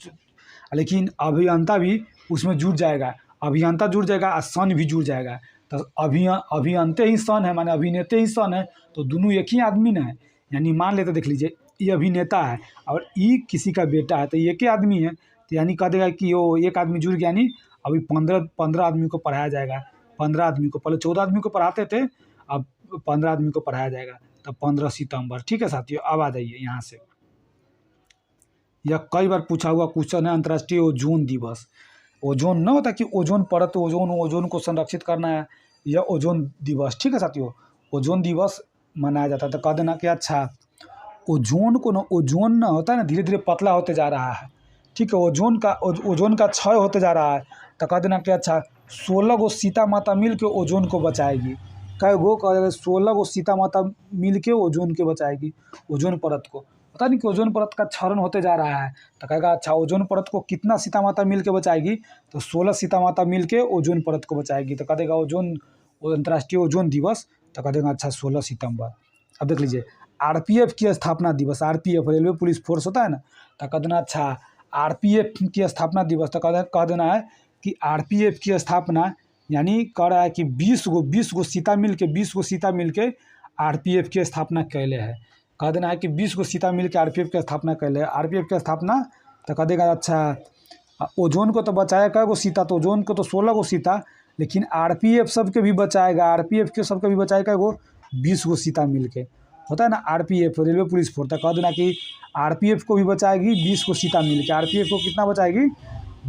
लेकिन अभियंता भी उसमें जुट जाएगा। अभियंता जुड़ जाएगा और सन भी जुड़ जाएगा। तो अभियंते ही सन है, माने अभिनेते ही सन है, तो दोनों एक ही आदमी ना है। यानी मान लेते, देख लीजिए, ये अभिनेता है और ये किसी का बेटा है, तो एक ही आदमी है। तो यानी कह देगा कि वो एक आदमी जुड़ गया, यानी अभी 15 आदमी को पढ़ाया जाएगा। 15 आदमी को, पहले 14 आदमी को पढ़ाते थे, अब 15 आदमी को पढ़ाया जाएगा। तो 15 सितंबर। ठीक है साथियों, अब आ जाइए यहाँ से। यह कई बार पूछा हुआ क्वेश्चन है, अंतर्राष्ट्रीय ओजोन दिवस। ओजोन न होता कि ओजोन परत, ओजोन को संरक्षित करना है, यह ओजोन दिवस। ठीक है साथियों, ओजोन दिवस मनाया जाता है। तो कह देना कि अच्छा, ओजोन न होता है ना, धीरे धीरे पतला होते जा रहा है। ठीक है, ओजोन का क्षय होते जा रहा है। तो कह देना कि अच्छा, 16 गो सीता माता मिल के ओजोन को बचाएगी। कै गो? कह देगा 16 गो सीता माता मिल के ओजोन के बचाएगी, ओजोन परत को। पता नहीं कि ओजोन परत का क्षरण होते जा रहा है। तो कहेगा अच्छा, ओजोन परत को कितना सीता माता मिल के बचाएगी? तो 16 सीता माता मिल के ओजोन परत को बचाएगी। तो कह देगा अंतर्राष्ट्रीय ओजोन दिवस। तो कह देगा अच्छा, 16 सितंबर। अब देख लीजिए, आरपीएफ की स्थापना दिवस। आरपीएफ रेलवे पुलिस फोर्स होता है ना, तो कह देना अच्छा, आरपीएफ की स्थापना दिवस। तो कह देना है कि आरपीएफ की स्थापना, यानी कह रहा है कि 20 गो सीता मिल के आरपीएफ की स्थापना कैले है। कह देना है कि 20 गो सीता मिल के आरपीएफ की स्थापना कैले है। आरपीएफ की स्थापना। तो कह देगा अच्छा, ओजोन को तो बचाया कै गो सीता? तो ओजोन को तो 16 गो सीता, लेकिन आरपीएफ सबके भी बचाएगा। आरपीएफ के सबके भी बचाएगा कै गो? 20 गो सीता मिल के। होता है ना आरपीएफ, रेलवे पुलिस फोर्स। तो कह देना कि आरपीएफ को भी बचाएगी 20 गो सीता मिल के। आरपीएफ को कितना बचाएगी?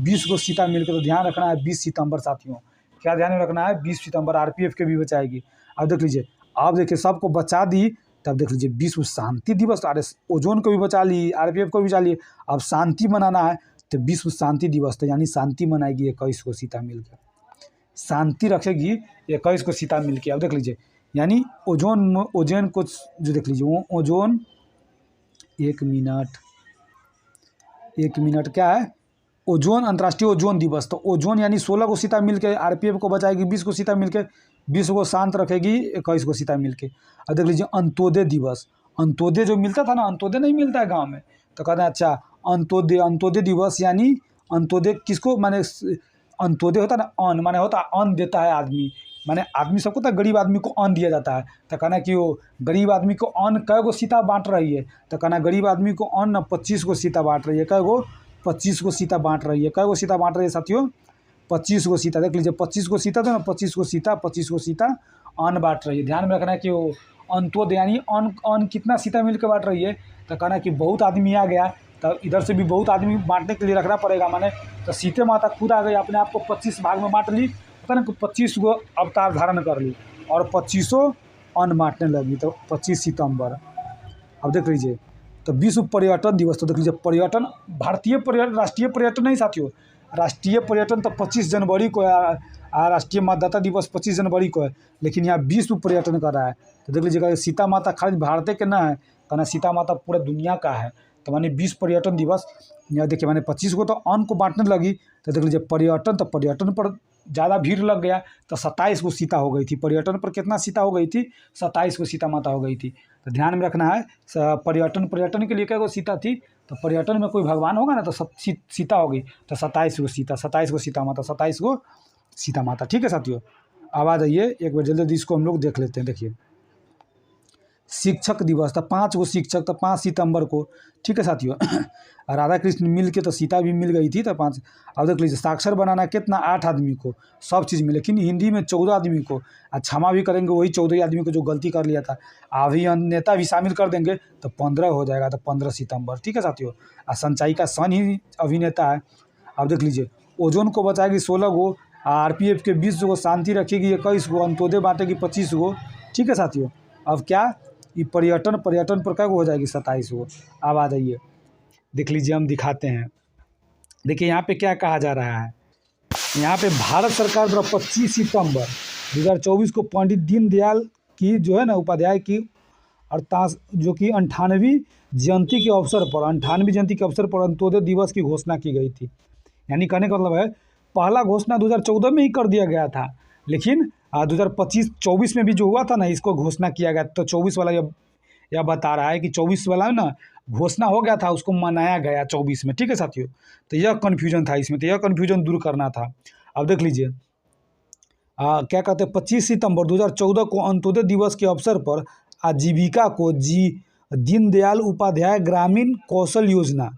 20 गो सीता मिल के। तो ध्यान रखना है 20 सितंबर साथियों। क्या ध्यान में रखना है? 20 सितंबर आरपीएफ के भी बचाएगी। अब देख लीजिए, अब देखिए सबको बचा दी, तब देख लीजिए विश्व शांति दिवस। अरे, ओजोन को भी बचा ली, आरपीएफ को भी बचा ली, अब शांति मनाना है, तो विश्व शांति दिवस। तो यानी शांति मनाएगी 21 को सीता मिल के, शांति रखेगी 21 को सीता मिल के। अब देख लीजिए, यानी ओजोन को जो देख लीजिए, ओजोन, एक मिनट क्या है? ओजोन, अंतर्राष्ट्रीय ओजोन दिवस। तो ओजोन यानी 16 को सीता मिल के आरपीएफ को बचाएगी, 20 को सीता मिल के, 20 को शांत रखेगी 21 को सीता मिल के। अब देख लीजिए, अंत्योदय दिवस। अंत्योदय जो मिलता था ना, अंत्योदय नहीं मिलता है गांव में। तो कहते हैं अच्छा, अंत्योदय दिवस, यानी अंत्योदय किसको, माने अंत्योदय होता है ना, अन्न, माने होता है अन्न देता है आदमी, माने आदमी सबको तो गरीब आदमी को अन्न दिया जाता है। तो कहना कि वो गरीब आदमी को अन्न कै गो सीता बांट रही है? तो कहना गरीब आदमी को अन्न 25 गो सीता बांट रही है। कै गो? 25 गो सीता बांट रही है। कै गो सीता बांट रही है साथियों? 25 गो सीता। देख लीजिए, 25 गो सीता, तो ना 25 गो सीता अन्न बांट रही है। ध्यान में रखना है कि वो अंत्योदय यानी अन्न कितना सीता मिल के बांट रही है? तो कहना कि बहुत आदमी आ गया, तो इधर से भी बहुत आदमी बांटने के लिए रखना पड़ेगा। माने तो सीते माता खुद आ गई, अपने आप को 25 भाग में बांट ली, पता ना कि 25 गो अवतार धारण कर ली और 25 अन्न बांटने लगी। तो 25 सितंबर। अब देख लीजिए, तो विश्व पर्यटन दिवस। तो देख लीजिए, पर्यटन, भारतीय पर्यटन, राष्ट्रीय पर्यटन नहीं साथियों, राष्ट्रीय पर्यटन तो 25 जनवरी को है, राष्ट्रीय मतदाता दिवस 25 जनवरी को है, लेकिन यहाँ विश्व पर्यटन कर रहा है। तो देख लीजिएगा, सीता माता खाली भारत के ना है, कहना सीता माता पूरे दुनिया का है। तो माने विश्व पर्यटन दिवस। यहाँ देखिए, मैंने 25 को तो अन्न को बांटने लगी। तो देख लीजिए, पर्यटन, तो पर्यटन पर ज़्यादा भीड़ लग गया, तो 27 को सीता हो गई थी। पर्यटन पर कितना सीता हो गई थी? 27 को सीता माता हो गई थी। तो ध्यान में रखना है, पर्यटन के लिए क्या को सीता थी? तो पर्यटन में कोई भगवान होगा ना, तो सीता होगी। तो 27 को सीता, 27 को सीता माता, 27 को सीता माता। ठीक है साथियों, अब आ जाइए एक बार जल्दी इसको हम लोग देख लेते हैं। देखिए, शिक्षक दिवस था, 5 गो शिक्षक, तो 5 सितंबर को। ठीक है साथियों, राधा कृष्ण मिल के तो सीता भी मिल गई थी, तो 5। अब देख लीजिए, साक्षर बनाना कितना? 8 आदमी को सब चीज़ में, लेकिन हिंदी में 14 आदमी को। क्षमा भी करेंगे वही 14 आदमी को जो गलती कर लिया था। अभिनेता भी शामिल कर देंगे तो 15 हो जाएगा, तो 15 सितंबर। ठीक है साथियों, संचाई का सन ही अभिनेता है। अब देख लीजिए, ओजोन को बचाएगी 16 गो, आरपीएफ के 20 गो, शांति रखेगी 21 गो, अंत्योदय बांटेगी 25 गो। ठीक है साथियों, अब क्या ये पर्यटन पर क्या हो जाएगी? 27 गो। अब आ जाइए, देख लीजिए, हम दिखाते हैं। देखिए यहाँ पे क्या कहा जा रहा है, यहाँ पे भारत सरकार द्वारा 25 सितंबर 2024 को पंडित दीनदयाल की जो है ना उपाध्याय की अर्थात जो कि 98वीं जयंती के अवसर पर अंत्योदय दिवस की घोषणा की गई थी। यानी कहने का मतलब है, पहला घोषणा 2014 में ही कर दिया गया था, लेकिन 2025-24 में भी जो हुआ था ना, इसको घोषणा किया गया। तो 24 वाला यह बता रहा है कि 24 वाला ना घोषणा हो गया था, उसको मनाया गया 24 में। ठीक है साथियों, तो यह कन्फ्यूजन था इसमें, तो यह कन्फ्यूजन दूर करना था। अब देख लीजिए, क्या कहते हैं, 25 सितंबर 2014 को अंत्योदय दिवस के अवसर पर आजीविका को दीनदयाल उपाध्याय ग्रामीण कौशल योजना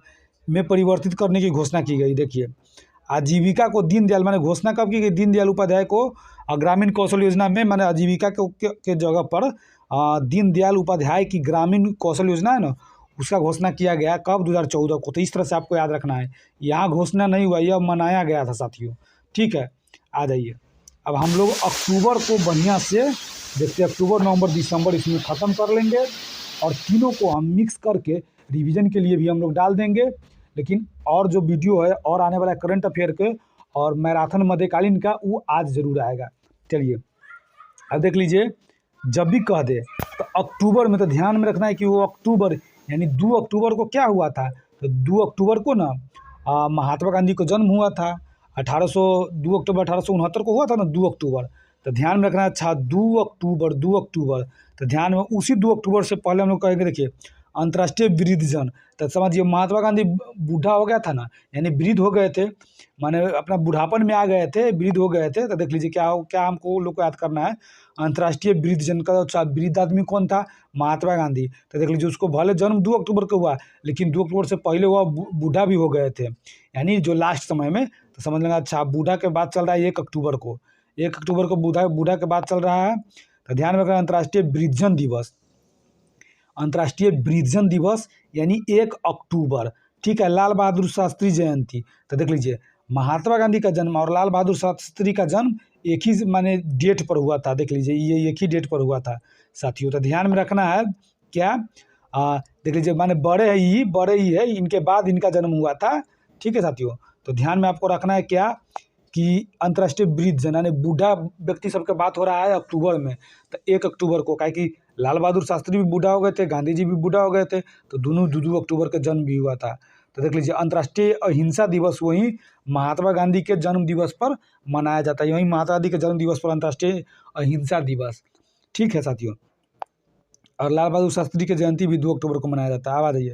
में परिवर्तित करने की घोषणा की गई। देखिए, आजीविका को दीनदयाल, माने घोषणा कब की गई, दीनदयाल उपाध्याय को ग्रामीण कौशल योजना में, माने आजीविका के जगह पर दीनदयाल उपाध्याय की ग्रामीण कौशल योजना है ना, उसका घोषणा किया गया कब, 2014 को। तो इस तरह से आपको याद रखना है, यहाँ घोषणा नहीं हुआ, यह मनाया गया था साथियों। ठीक है, आ जाइए, अब हम लोग अक्टूबर को बढ़िया से देखते हैं। अक्टूबर, नवंबर, दिसंबर इसमें ख़त्म कर लेंगे और तीनों को हम मिक्स करके रिवीजन के लिए भी हम लोग डाल देंगे। लेकिन और जो वीडियो है और आने वाला करंट अफेयर के और मैराथन मध्यकालीन का, वो आज ज़रूर आएगा। चलिए, अब देख लीजिए, जब भी कह दे तो अक्टूबर में तो ध्यान में रखना है कि वो अक्टूबर यानी 2 अक्टूबर को क्या हुआ था, तो 2 अक्टूबर को ना महात्मा गांधी को जन्म हुआ था। 2 अक्टूबर 1869 को हुआ था ना, 2 अक्टूबर। तो ध्यान में रखना है। अच्छा, 2 अक्टूबर, तो ध्यान में उसी 2 अक्टूबर से पहले हम लोग कहेंगे, देखिए, अंतर्राष्ट्रीय वृद्धजन। तो समझिए, महात्मा गांधी बूढ़ा हो गया था ना, यानी वृद्ध हो गए थे, माने अपना बुढ़ापन में आ गए थे, वृद्ध हो गए थे। तो देख लीजिए क्या हमको लोग को याद करना है, अंतर्राष्ट्रीय वृद्धजन का वृद्ध आदमी कौन था, महात्मा गांधी। तो देख लीजिए, उसको भले जन्म 2 अक्टूबर को हुआ, लेकिन 2 अक्टूबर से पहले वह बूढ़ा भी हो गए थे, यानी जो लास्ट समय में। तो समझ लेंगे, अच्छा, बूढ़ा के बाद चल रहा है 1 अक्टूबर को, 1 अक्टूबर को बूढ़ा के बाद चल रहा है। तो ध्यान में रखना, अंतर्राष्ट्रीय वृद्धजन दिवस, अंतर्राष्ट्रीय वृद्धजन दिवस यानी 1 अक्टूबर। ठीक है, लाल बहादुर शास्त्री जयंती। तो देख लीजिए, महात्मा गांधी का जन्म और लाल बहादुर शास्त्री का जन्म एक ही माने डेट पर हुआ था। देख लीजिए, ये एक ही डेट पर हुआ था साथियों। तो ध्यान में रखना है क्या, देख लीजिए, माने बड़े ही है, इनके बाद इनका जन्म हुआ था। ठीक है साथियों, तो ध्यान में आपको रखना है क्या कि अंतर्राष्ट्रीय वृद्धजन यानी बूढ़ा व्यक्ति सबके बात हो रहा है अक्टूबर में। तो 1 अक्टूबर को, काहे कि लाल बहादुर शास्त्री भी बूढ़ा हो गए थे, गांधी जी भी बूढ़ा हो गए थे, तो दोनों 2 अक्टूबर के जन्म भी हुआ था। तो देख लीजिए, अंतर्राष्ट्रीय अहिंसा दिवस वही महात्मा गांधी के जन्म दिवस पर मनाया जाता है, वही महात्मा गांधी के जन्म दिवस पर अंतर्राष्ट्रीय अहिंसा दिवस। ठीक है साथियों, और लाल बहादुर शास्त्री की जयंती भी 2 अक्टूबर को मनाया जाता है। अब आ जाइए,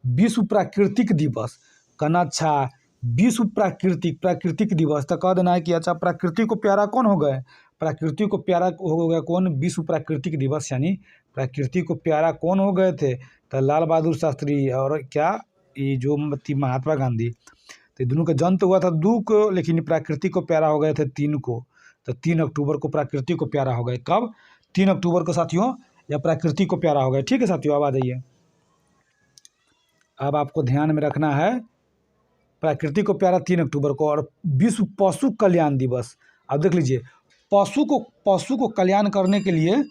विश्व प्राकृतिक दिवस कहना। अच्छा, विश्व प्राकृतिक दिवस, तो कह देना है कि अच्छा, प्रकृति को प्यारा कौन हो गए, प्रकृति को प्यारा हो गया कौन, विश्व प्राकृतिक दिवस, यानी प्रकृति को प्यारा कौन हो गए थे, तो लाल बहादुर शास्त्री और क्या, ये जो महात्मा गांधी। तो दोनों का जन्म तो हुआ था 2 को, लेकिन प्रकृति को प्यारा हो गए थे 3 को। तो 3 अक्टूबर को प्रकृति को प्यारा हो गए। कब, 3 अक्टूबर को साथियों, या प्रकृति को प्यारा हो गए। ठीक है साथियों, अब आ जाइए, अब आपको ध्यान में रखना है, प्रकृति को प्यारा 3 अक्टूबर को। और विश्व पशु कल्याण दिवस, अब देख लीजिए, पशु को कल्याण करने के लिए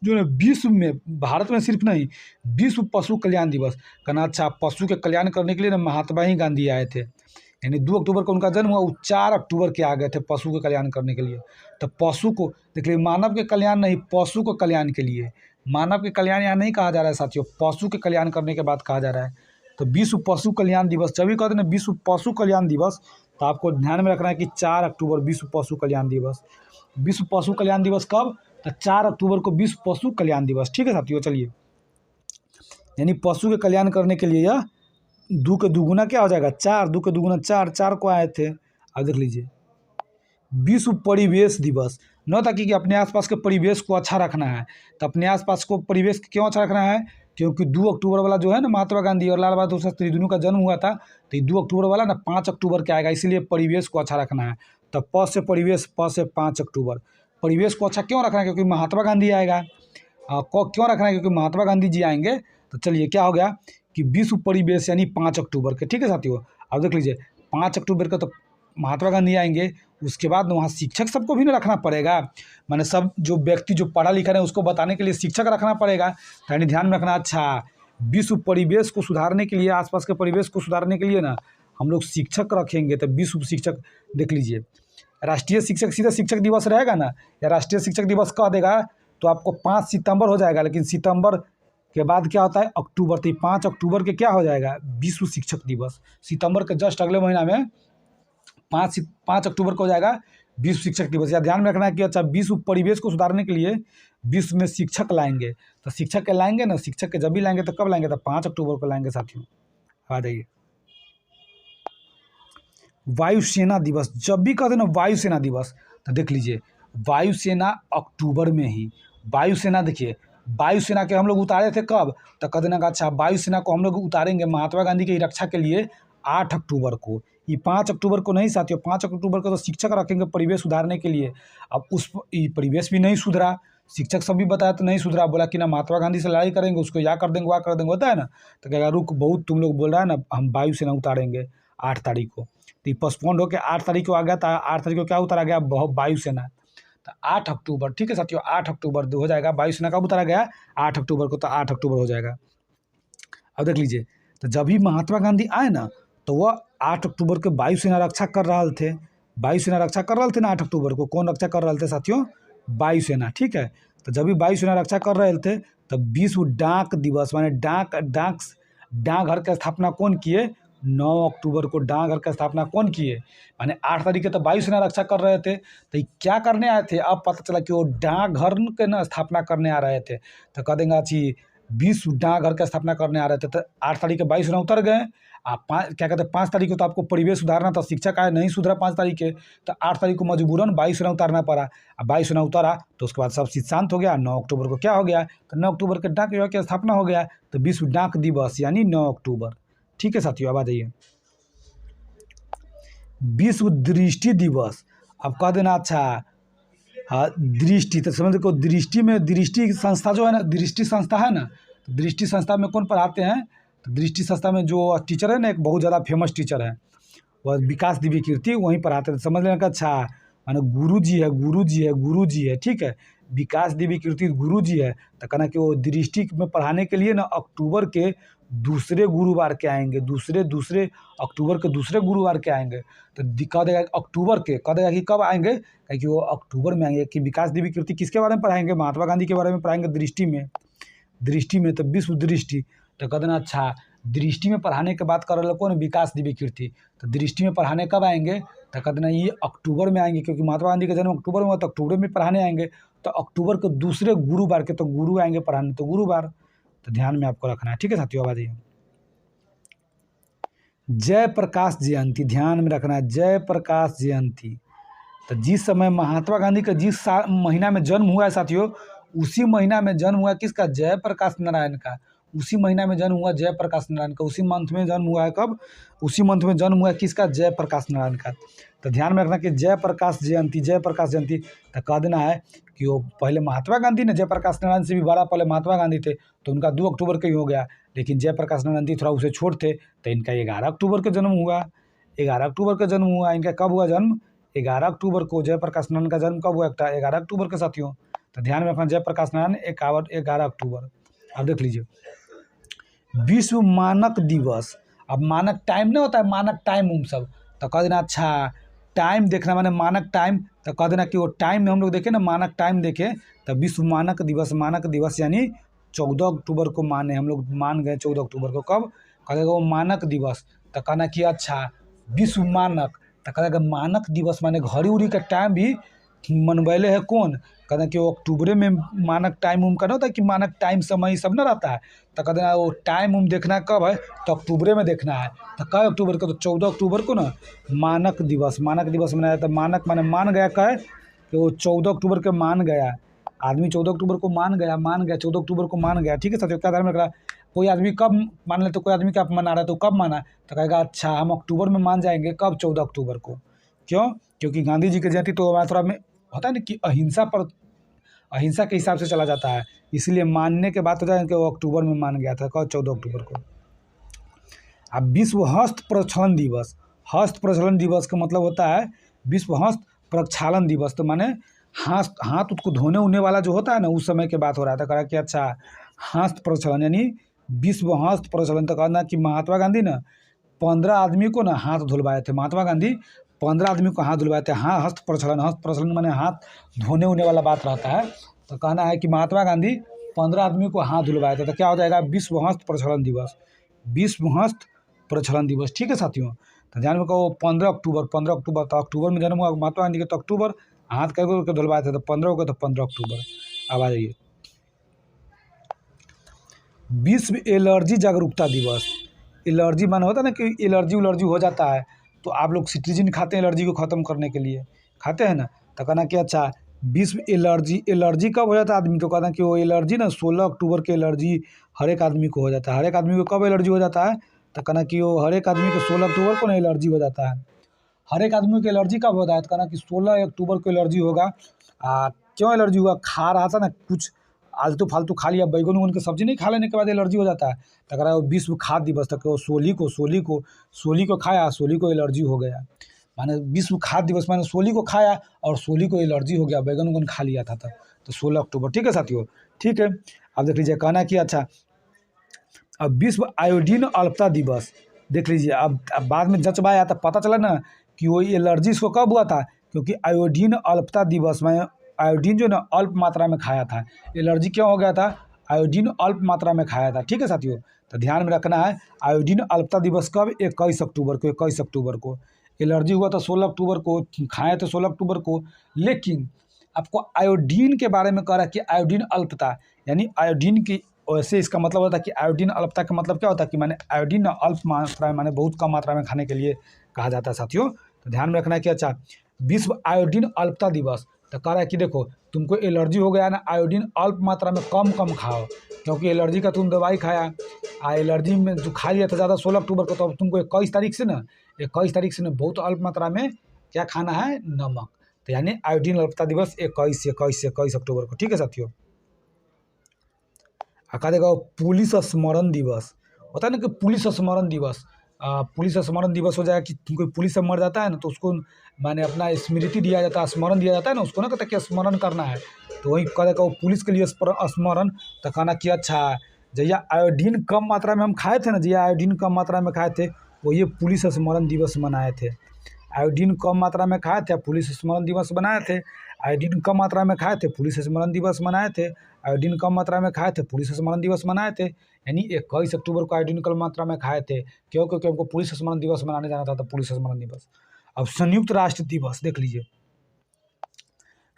जो है विश्व में, भारत में सिर्फ नहीं, विश्व पशु कल्याण दिवस कहना। अच्छा, पशु के कल्याण करने के लिए ना महात्मा ही गांधी आए थे, यानी 2 अक्टूबर को उनका जन्म हुआ, वो 4 अक्टूबर के आ गए थे पशु के कल्याण करने के लिए। तो पशु को देख लीजिए, मानव के कल्याण नहीं, पशु को कल्याण के लिए, मानव के कल्याण यहाँ नहीं कहा जा रहा है साथियों, पशु के कल्याण करने के बाद कहा जा रहा है। तो विश्व पशु कल्याण दिवस, जब भी कहते हैं ना विश्व पशु कल्याण दिवस, तो आपको ध्यान में रखना है कि 4 अक्टूबर विश्व पशु कल्याण दिवस। विश्व पशु कल्याण दिवस कब, तो 4 अक्टूबर को विश्व पशु कल्याण दिवस। ठीक है साथियों, चलिए, यानी पशु के कल्याण करने के लिए यह 2 के दुगुना क्या हो जाएगा, 4, 2 के दुगुना 4, 4 को आए थे। अब देख लीजिए, विश्व परिवेश दिवस, न ताकि कि अपने आसपास के परिवेश को अच्छा रखना है। तो अपने आसपास को परिवेश क्यों अच्छा रखना है, क्योंकि 2 अक्टूबर वाला जो है ना, महात्मा गांधी और लाल बहादुर शास्त्री दोनों का जन्म हुआ था, तो 2 अक्टूबर वाला ना 5 अक्टूबर के आएगा, इसीलिए परिवेश को अच्छा रखना है। तो प से परिवेश, प से 5 अक्टूबर, परिवेश को अच्छा क्यों रखना है, क्योंकि महात्मा गांधी आएगा। को क्यों रखना है, क्योंकि महात्मा गांधी जी आएंगे। तो चलिए, क्या हो गया कि विश्व परिवेश यानी 5 अक्टूबर के। ठीक है साथियों, अब देख लीजिए, 5 अक्टूबर का तो महात्मा गांधी आएंगे, उसके बाद वहाँ शिक्षक सबको भी ना रखना पड़ेगा, माने सब जो व्यक्ति जो पढ़ा लिखा है उसको बताने के लिए शिक्षक रखना पड़ेगा। यानी ध्यान में रखना। अच्छा, विश्व परिवेश को सुधारने के लिए, आसपास के परिवेश को सुधारने के लिए ना हम लोग शिक्षक रखेंगे। तो विश्व शिक्षक, देख लीजिए, राष्ट्रीय शिक्षक सीधा शिक्षक दिवस रहेगा ना, या राष्ट्रीय शिक्षक दिवस कह देगा तो आपको 5 सितंबर हो जाएगा, लेकिन सितंबर के बाद क्या होता है, अक्टूबर। तो 5 अक्टूबर के क्या हो जाएगा, विश्व शिक्षक दिवस। सितंबर के जस्ट अगले महीना में 5 अक्टूबर को हो जाएगा विश्व शिक्षक दिवस। या ध्यान में रखना है कि अच्छा, विश्व परिवेश को सुधारने के लिए विश्व में शिक्षक लाएंगे। तो शिक्षक के लाएंगे ना, शिक्षक के जब भी लाएंगे तो कब लाएंगे, तो 5 अक्टूबर को लाएंगे साथियों। आ जाइए, वायुसेना दिवस, जब भी कहते हैं ना वायुसेना दिवस तो देख लीजिए वायुसेना अक्टूबर में ही, वायुसेना देखिए वायुसेना के हम लोग उतारे थे कब, तो कह देना का अच्छा वायुसेना को हम लोग उतारेंगे महात्मा गांधी की रक्षा के लिए 8 अक्टूबर को। ये 5 अक्टूबर को नहीं साथियों, 5 अक्टूबर को तो शिक्षक रखेंगे परिवेश सुधारने के लिए। अब ये परिवेश भी नहीं सुधरा, शिक्षक सब भी बताया तो नहीं सुधरा, बोला कि ना महात्मा गांधी से लड़ाई करेंगे, उसको या कर देंगे वहाँ कर देंगे, होता है ना। तो कहेगा रुक बहुत तुम लोग बोल रहा है ना, हम वायुसेना उतारेंगे 8 तारीख को। तो ये पोस्टपोन्ड होकर 8 तारीख को आ गया था। 8 तारीख को क्या उतारा गया, वायुसेना। तो 8 अक्टूबर, ठीक है साथियों, 8 अक्टूबर हो जाएगा। वायुसेना कब उतारा गया, 8 अक्टूबर को, तो 8 अक्टूबर हो जाएगा। अब देख लीजिए, तो जब भी महात्मा गांधी आए ना, तो वह 8 अक्टूबर के वायुसेना रक्षा कर रहे थे। वायुसेना रक्षा कर रहे थे ना 8 अक्टूबर को। कौन रक्षा कर रहे थे साथियों, वायुसेना, ठीक है। तो जब भी वायुसेना रक्षा कर रहे थे तब विश्व डाक दिवस, माने डाकघर की स्थापना कौन किए, 9 अक्टूबर को डाकघर की स्थापना कौन किए, माने 8 तारीख के तो वायुसेना रक्षा कर रहे थे। तो क्या करने आए थे, अब पता चला कि वो डाकघर के ना स्थापना करने आ रहे थे। तो कह देंगे अच्छी विश्व डाकघर की स्थापना करने आ रहे थे। तो 8 तारीख के वायुसेना उतर गए। आप क्या कहते हैं 5 तारीख को तो आपको परिवेश सुधारना था, शिक्षक आए नहीं सुधरा 5 तारीख के, तो 8 तारीख को मजबूरन वायुसेना उतारना पड़ा। अब वायुसेना उतारा तो उसके बाद सब चीज़ शांत हो गया। 9 अक्टूबर को क्या हो गया, तो 9 अक्टूबर के डाक विभाग की स्थापना हो गया। तो विश्व डाक दिवस यानी 9 अक्टूबर, ठीक है साथियों। अब आ जाइए विश्व दृष्टि दिवस। अब कह देना अच्छा हाँ दृष्टि, तो समझ को दृष्टि में, दृष्टि संस्था जो है ना, दृष्टि संस्था है ना, तो दृष्टि संस्था में कौन पढ़ाते हैं, तो दृष्टि संस्था में जो टीचर है ना, एक बहुत ज़्यादा फेमस टीचर है, वह विकास दिव्य कीर्ति, वहीं पढ़ाते थे। समझ लेना का अच्छा माने गुरु जी है, गुरु जी है, गुरु जी है, ठीक है। विकास दिव्य कीर्ति गुरु जी है। तो कहना कि वो दृष्टि में पढ़ाने के लिए ना अक्टूबर के दूसरे गुरुवार के आएंगे, दूसरे अक्टूबर के दूसरे गुरुवार के आएंगे। तो कह देगा अक्टूबर के, कह देगा कि कब आएंगे, कि वो अक्टूबर में आएंगे। कि विकास दिव्य कीर्ति किसके बारे में पढ़ाएंगे, महात्मा गांधी के बारे में पढ़ाएंगे दृष्टि में, दृष्टि में। तो विश्व दृष्टि, तो कह देना अच्छा दृष्टि में पढ़ाने के बाद कर रहे कौन, विकास दिव्य कीर्ति। तो दृष्टि में पढ़ाने कब आएंगे, तो कह देना ये अक्टूबर में आएंगे, क्योंकि महात्मा गांधी का जन्म अक्टूबर में हुआ, तो अक्टूबर में पढ़ाने आएंगे। तो अक्टूबर के दूसरे गुरुवार के, तो गुरु आएंगे पढ़ाने, तो गुरुवार। तो ध्यान में आपको रखना है, ठीक है साथियों। अब आ जाइए जयप्रकाश जयंती, ध्यान में रखना है जयप्रकाश जयंती। तो जिस समय महात्मा गांधी का जिस महीना में जन्म हुआ है साथियों, उसी महीना में जन्म हुआ किसका, जयप्रकाश नारायण का। उसी महीना में जन्म हुआ जयप्रकाश नारायण का, उसी मंथ में जन्म हुआ है, कब, उसी मंथ में जन्म हुआ है किसका, जयप्रकाश नारायण का। तो ध्यान में रखना कि जयप्रकाश जयंती, जयप्रकाश जयंती। तो कह देना है कि वो पहले महात्मा गांधी ने, जयप्रकाश नारायण से भी बड़ा पहले महात्मा गांधी थे, तो उनका 2 अक्टूबर का ही हो गया। लेकिन जयप्रकाश नारायण जी थोड़ा उसे छोट थे, तो इनका 11 अक्टूबर का जन्म हुआ। 11 अक्टूबर का जन्म हुआ इनका। कब हुआ जन्म, 11 अक्टूबर को। जयप्रकाश नारायण का जन्म कब हुआ, 11 अक्टूबर के साथियों। तो ध्यान में रखना जयप्रकाश नारायण 11 अक्टूबर। अब देख लीजिए विश्व मानक दिवस। अब मानक टाइम नहीं होता है, मानक टाइम उम सब, तो कह देना अच्छा टाइम देखना, माने मानक टाइम। तो कह देना कि वो टाइम में हम लोग देखें ना, मानक टाइम देखें, तो विश्व मानक दिवस, मानक दिवस यानी 14 अक्टूबर को माने, हम लोग मान गए 14 अक्टूबर को। कब, कहेगा वो मानक दिवस। तो कहना कि अच्छा विश्व मानक, तो कहेगा मानक दिवस माने घड़ी उड़ी का टाइम भी मनबैले है कौन, कहते कि वो अक्टूबरे में मानक टाइम उम का ना होता है कि मानक टाइम समय सब ना रहता है। तो कहते हैं वो टाइम उम देखना कब है, तो अक्टूबरे में देखना है। तो कब अक्टूबर को, तो 14 अक्टूबर को ना मानक दिवस, मानक दिवस मनाया जाता है। मानक माने मान गया, कहे कि वो 14 अक्टूबर के मान गया आदमी, 14 अक्टूबर को मान गया 14 अक्टूबर को मान गया, ठीक है साथियों। क्या ध्यान में रखना, कोई आदमी कब मान ले, तो कोई आदमी क्या मना रहा है, तो कब माना, तो कहेगा अच्छा हम अक्टूबर में मान जाएंगे, कब, 14 अक्टूबर को। क्यों, क्योंकि गांधी जी की जयंती तो हमारा थोड़ा में होता है ना कि अहिंसा के हिसाब से चला जाता है, इसलिए मानने के बाद हो जाए कि वो अक्टूबर में मान गया था, कब, 14 अक्टूबर को। अब विश्व हस्त प्रक्षालन दिवस। हस्त प्रक्षालन दिवस का मतलब होता है विश्व हस्त प्रक्षालन दिवस, तो माने हाथ उसको धोने उन्ने वाला जो होता है ना, उस समय के बात हो रहा था। कहा कि अच्छा हस्त प्रक्षालन यानी विश्व हस्त प्रक्षालन। तो कहना कि महात्मा गांधी ना 15 आदमी को ना हाथ धुलवाए थे, महात्मा गांधी 15 आदमी को हाथ धुलवाए थे। हाँ, हस्त प्रक्षालन माने हाथ धोने उन्ने वाला बात रहता है। तो कहना है कि महात्मा गांधी 15 आदमी को हाथ धुलवाए थे। तो क्या हो जाएगा, विश्व हस्त प्रक्षालन दिवस, विश्व हस्त प्रक्षालन दिवस, ठीक है साथियों। तो ध्यान में कहो 15 अक्टूबर, तो अक्टूबर में जन्म हुआ महात्मा गांधी के, तो अक्टूबर हाथ करके धुलवाए थे, तो 15 को, तो 15 अक्टूबर। अब आ जाइए विश्व एलर्जी जागरूकता दिवस। एलर्जी माने होता है ना कि एलर्जी हो जाता है, तो आप लोग सिट्रीजिन खाते हैं एलर्जी को ख़त्म करने के लिए, खाते हैं ना। तो कहना कि अच्छा विश्व एलर्जी कब हो जाता है आदमी, तो कहना कि वो एलर्जी ना 16 अक्टूबर के एलर्जी हर एक आदमी को हो जाता है। हर एक आदमी को कब एलर्जी हो जाता है, तो कहना कि वो हर एक आदमी को 16 अक्टूबर को ना एलर्जी हो जाता है। हर एक आदमी को एलर्जी कब होता है, तो कहना कि 16 अक्टूबर को एलर्जी होगा। क्यों एलर्जी हुआ, खा रहा था ना कुछ आलतू फालतू खा लिया, बैगन उगन की सब्जी नहीं खा लेने के बाद एलर्जी हो जाता है। तो कह रहा है विश्व खाद्य दिवस तक वो सोली को खाया, सोली को एलर्जी हो गया। माने विश्व खाद्य दिवस माने सोली को खाया और सोली को एलर्जी हो गया, बैगन उगन खा लिया था तो 16 अक्टूबर। ठीक है साथियों, ठीक है। अब देख लीजिए कहना कि अच्छा अब विश्व आयोडीन अल्पता दिवस देख लीजिए। अब बाद में जच पाया तो पता चला ना कि वो एलर्जी इसको कब हुआ था, क्योंकि आयोडीन अल्पता दिवस में आयोडीन जो ना अल्प मात्रा में खाया था। एलर्जी क्यों हो गया था, आयोडीन अल्प मात्रा में खाया था। ठीक है साथियों, तो ध्यान में रखना है। आयोडीन अल्पता दिवस कब, 21 अक्टूबर को। 21 अक्टूबर को एलर्जी हुआ था, 16 अक्टूबर को खाए थे 16 अक्टूबर को। लेकिन आपको आयोडीन के बारे में कह रहा है कि आयोडीन अल्पता यानी आयोडीन की, वैसे इसका मतलब होता है कि आयोडीन अल्पता का मतलब क्या होता है कि माने आयोडीन अल्प मात्रा में माने बहुत कम मात्रा में खाने के लिए कहा जाता है साथियों। तो ध्यान में रखना है कि अच्छा विश्व आयोडीन अल्पता दिवस, तो कह रहा है कि देखो तुमको एलर्जी हो गया ना, आयोडीन अल्प मात्रा में कम खाओ, क्योंकि एलर्जी का तुम दवाई खाया एलर्जी में जो खा लिया था ज़्यादा 16 अक्टूबर को, तो अब तुमको 21 तारीख से ना बहुत अल्प मात्रा में क्या खाना है, नमक। तो यानी आयोडीन अल्पता दिवस 21 अक्टूबर को। ठीक है साथियों, कहा देगा पुलिस स्मरण दिवस होता है ना कि पुलिस स्मरण दिवस, पुलिस स्मरण दिवस हो जाएगा कि कोई पुलिस से मर जाता है ना तो उसको माने अपना स्मृति दिया जाता है, स्मरण दिया जाता है ना उसको, ना कहता कि स्मरण करना है। तो वही कह देगा वो पुलिस के लिए स्मरण। तो कहना कि अच्छा जैया आयोडीन कम मात्रा में हम खाए थे ना, जैया आयोडीन कम मात्रा में खाए थे वो ये पुलिस स्मरण दिवस मनाए थे। आयोडीन कम मात्रा में खाए थे, पुलिस स्मरण दिवस बनाए थे। आयोडीन कम मात्रा में खाए थे, पुलिस स्मरण दिवस मनाए थे। आयोडीन कम मात्रा में खाए थे, पुलिस स्मरण दिवस मनाए थे। यानी 21 अक्टूबर को आयोडीन कम मात्रा में खाए थे, क्यों, क्योंकि हमको पुलिस स्मरण दिवस मनाने जाना था, तो पुलिस स्मरण दिवस। अब संयुक्त राष्ट्र दिवस देख लीजिए।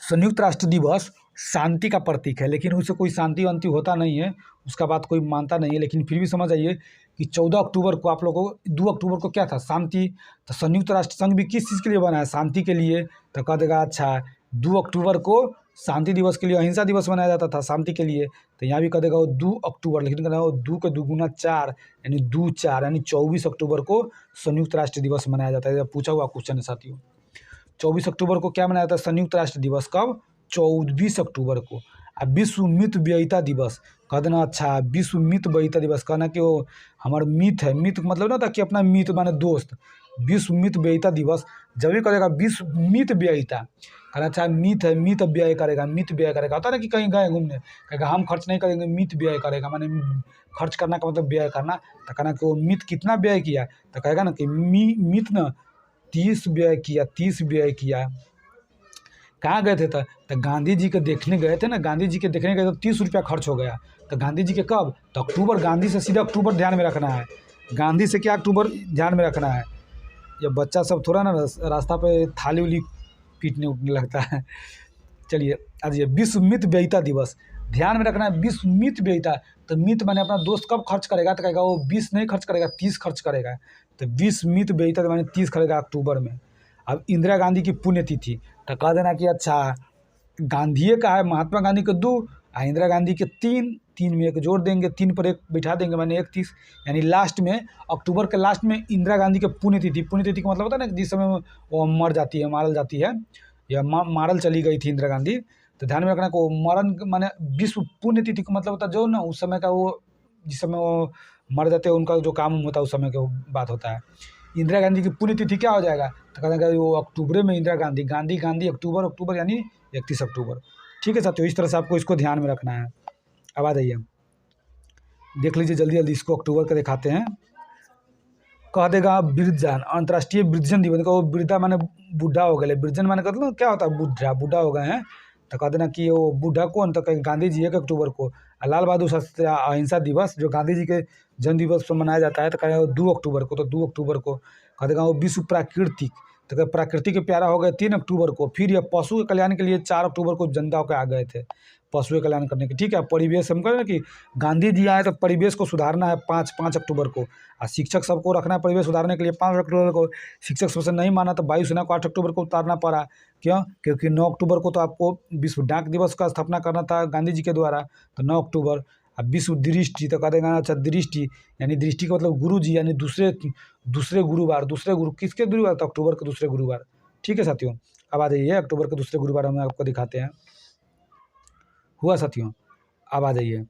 संयुक्त राष्ट्र दिवस शांति का प्रतीक है, लेकिन उससे कोई शांति वांति होता नहीं है, उसका बात कोई मानता नहीं है। लेकिन फिर भी समझ आइए कि 14 अक्टूबर को आप लोगों को 2 अक्टूबर को क्या था, शांति। तो संयुक्त राष्ट्र संघ भी किस चीज़ के लिए बना है, शांति के लिए। तो कह देगा अच्छा 2 अक्टूबर को शांति दिवस के लिए, अहिंसा दिवस मनाया जाता था शांति के लिए। तो यहाँ भी कह देगा वो 2 अक्टूबर, लेकिन कहना वो 2 के 2 गुना 4 यानी 2 4 यानी 24 अक्टूबर को संयुक्त राष्ट्र दिवस मनाया जाता है। पूछा हुआ क्वेश्चन है साथियों, 24 अक्टूबर को क्या मनाया जाता है संयुक्त राष्ट्र दिवस, कब, 24 अक्टूबर को। अब विश्व मित व्ययिता दिवस कह देना अच्छा विश्व मित व्ययिता दिवस, कहना कि वो हमारा मित है, मित मतलब ना था कि अपना मित माने दोस्त। विश्व मित व्ययिता दिवस जब भी करेगा विश्व मित व्ययिता, कहना अच्छा मित है, मित व्यय करेगा, मित व्यय करेगा। होता ना कि कहीं गए घूमने, कहेगा हम खर्च नहीं करेंगे, मित व्यय करेगा, माने खर्च करना का मतलब व्यय करना। तो कहना कि वो मित कितना व्यय किया, तो कहेगा ना कि मित ना 30 व्यय किया, 30 व्यय किया। कहाँ गए थे, तो गांधी जी के देखने गए थे ना, गांधी जी के देखने गए तो 30 रुपया खर्च हो गया। तो गांधी जी के कब, तो अक्टूबर, गांधी से सीधा अक्टूबर ध्यान में रखना है। गांधी से क्या अक्टूबर ध्यान में रखना है। ये बच्चा सब थोड़ा ना रास्ता पे थाली उली पीटने उठने लगता है। चलिए आज ये विश्व मित व्ययिता दिवस ध्यान में रखना है, विश्व मित व्ययिता। तो मित माने अपना दोस्त कब खर्च करेगा, तो कहेगा वो 20 नहीं खर्च करेगा, 30 खर्च करेगा। तो विश्व मित व्ययिता माने 30 करेगा अक्टूबर में। अब इंदिरा गांधी की पुण्यतिथि, तो कह देना कि अच्छा गांधी का है, महात्मा गांधी के 2 इंदिरा गांधी के 3 में 1 जोड़ देंगे, 3 पर 1 बिठा देंगे, माने 31। यानी लास्ट में अक्टूबर के लास्ट में इंदिरा गांधी के पुण्यतिथि। पुण्यतिथि का मतलब होता है ना जिस समय वो मर जाती है, मारल जाती है, या मारल चली गई थी इंदिरा गांधी। तो ध्यान में रखना को मरण माने विश्व पुण्यतिथि का मतलब होता है जो ना उस समय का वो जिस समय वो मर जाते हैं उनका जो काम होता है उस समय का बात होता है। इंदिरा गांधी की पुण्यतिथि क्या हो जाएगा, तो कहते हैं वो अक्टूबर में इंदिरा गांधी, गांधी अक्टूबर यानी 31 अक्टूबर। ठीक है साथियों, इस तरह से आपको इसको ध्यान में रखना है। अब आ जाइए देख लीजिए जल्दी जल्दी इसको अक्टूबर का दिखाते हैं। कह देगा वृद्धजन, अंतर्राष्ट्रीय वृद्धजन दिवस का, वो वृद्धा माने बूढ़ा हो गए, वृद्धजन माने मतलब क्या होता है, बूढ़ा हो गए हैं। तो कह देना कि वो बूढ़ा कौन, तो कहीं गांधी जी 1 अक्टूबर को। लाल बहादुर शास्त्री अहिंसा दिवस जो गांधी जी के जन्म दिवस पर मनाया जाता है, तो कहेगा 2 अक्टूबर को। तो 2 अक्टूबर को कह देगा वो विश्व प्राकृतिक, तो प्रकृति के प्यारा हो गए 3 अक्टूबर को। फिर यह पशु के कल्याण के लिए 4 अक्टूबर को जनता के आ गए थे पशु के कल्याण करने के। ठीक है, परिवेश हम करें कि गांधी जी आए तो परिवेश को सुधारना है 5 अक्टूबर को, और शिक्षक सबको रखना है परिवेश सुधारने के लिए 5 अक्टूबर को। शिक्षक सबसे नहीं माना तो वायुसेना को 8 अक्टूबर को उतारना पड़ा। क्यों? क्योंकि 9 अक्टूबर को तो आपको विश्व डाक दिवस का स्थापना करना था गांधी जी के द्वारा, तो 9 अक्टूबर। अब विश्व दृष्टि तो कह देगा अच्छा दृष्टि, यानी दृष्टि का मतलब गुरु जी, यानी दूसरे गुरुवार, दूसरे गुरु किसके गुरुवार? तो अक्टूबर के दूसरे गुरुवार। ठीक है साथियों, अब आ जाइए अक्टूबर के दूसरे गुरुवार हम आपको दिखाते हैं। हुआ साथियों, अब आ जाइए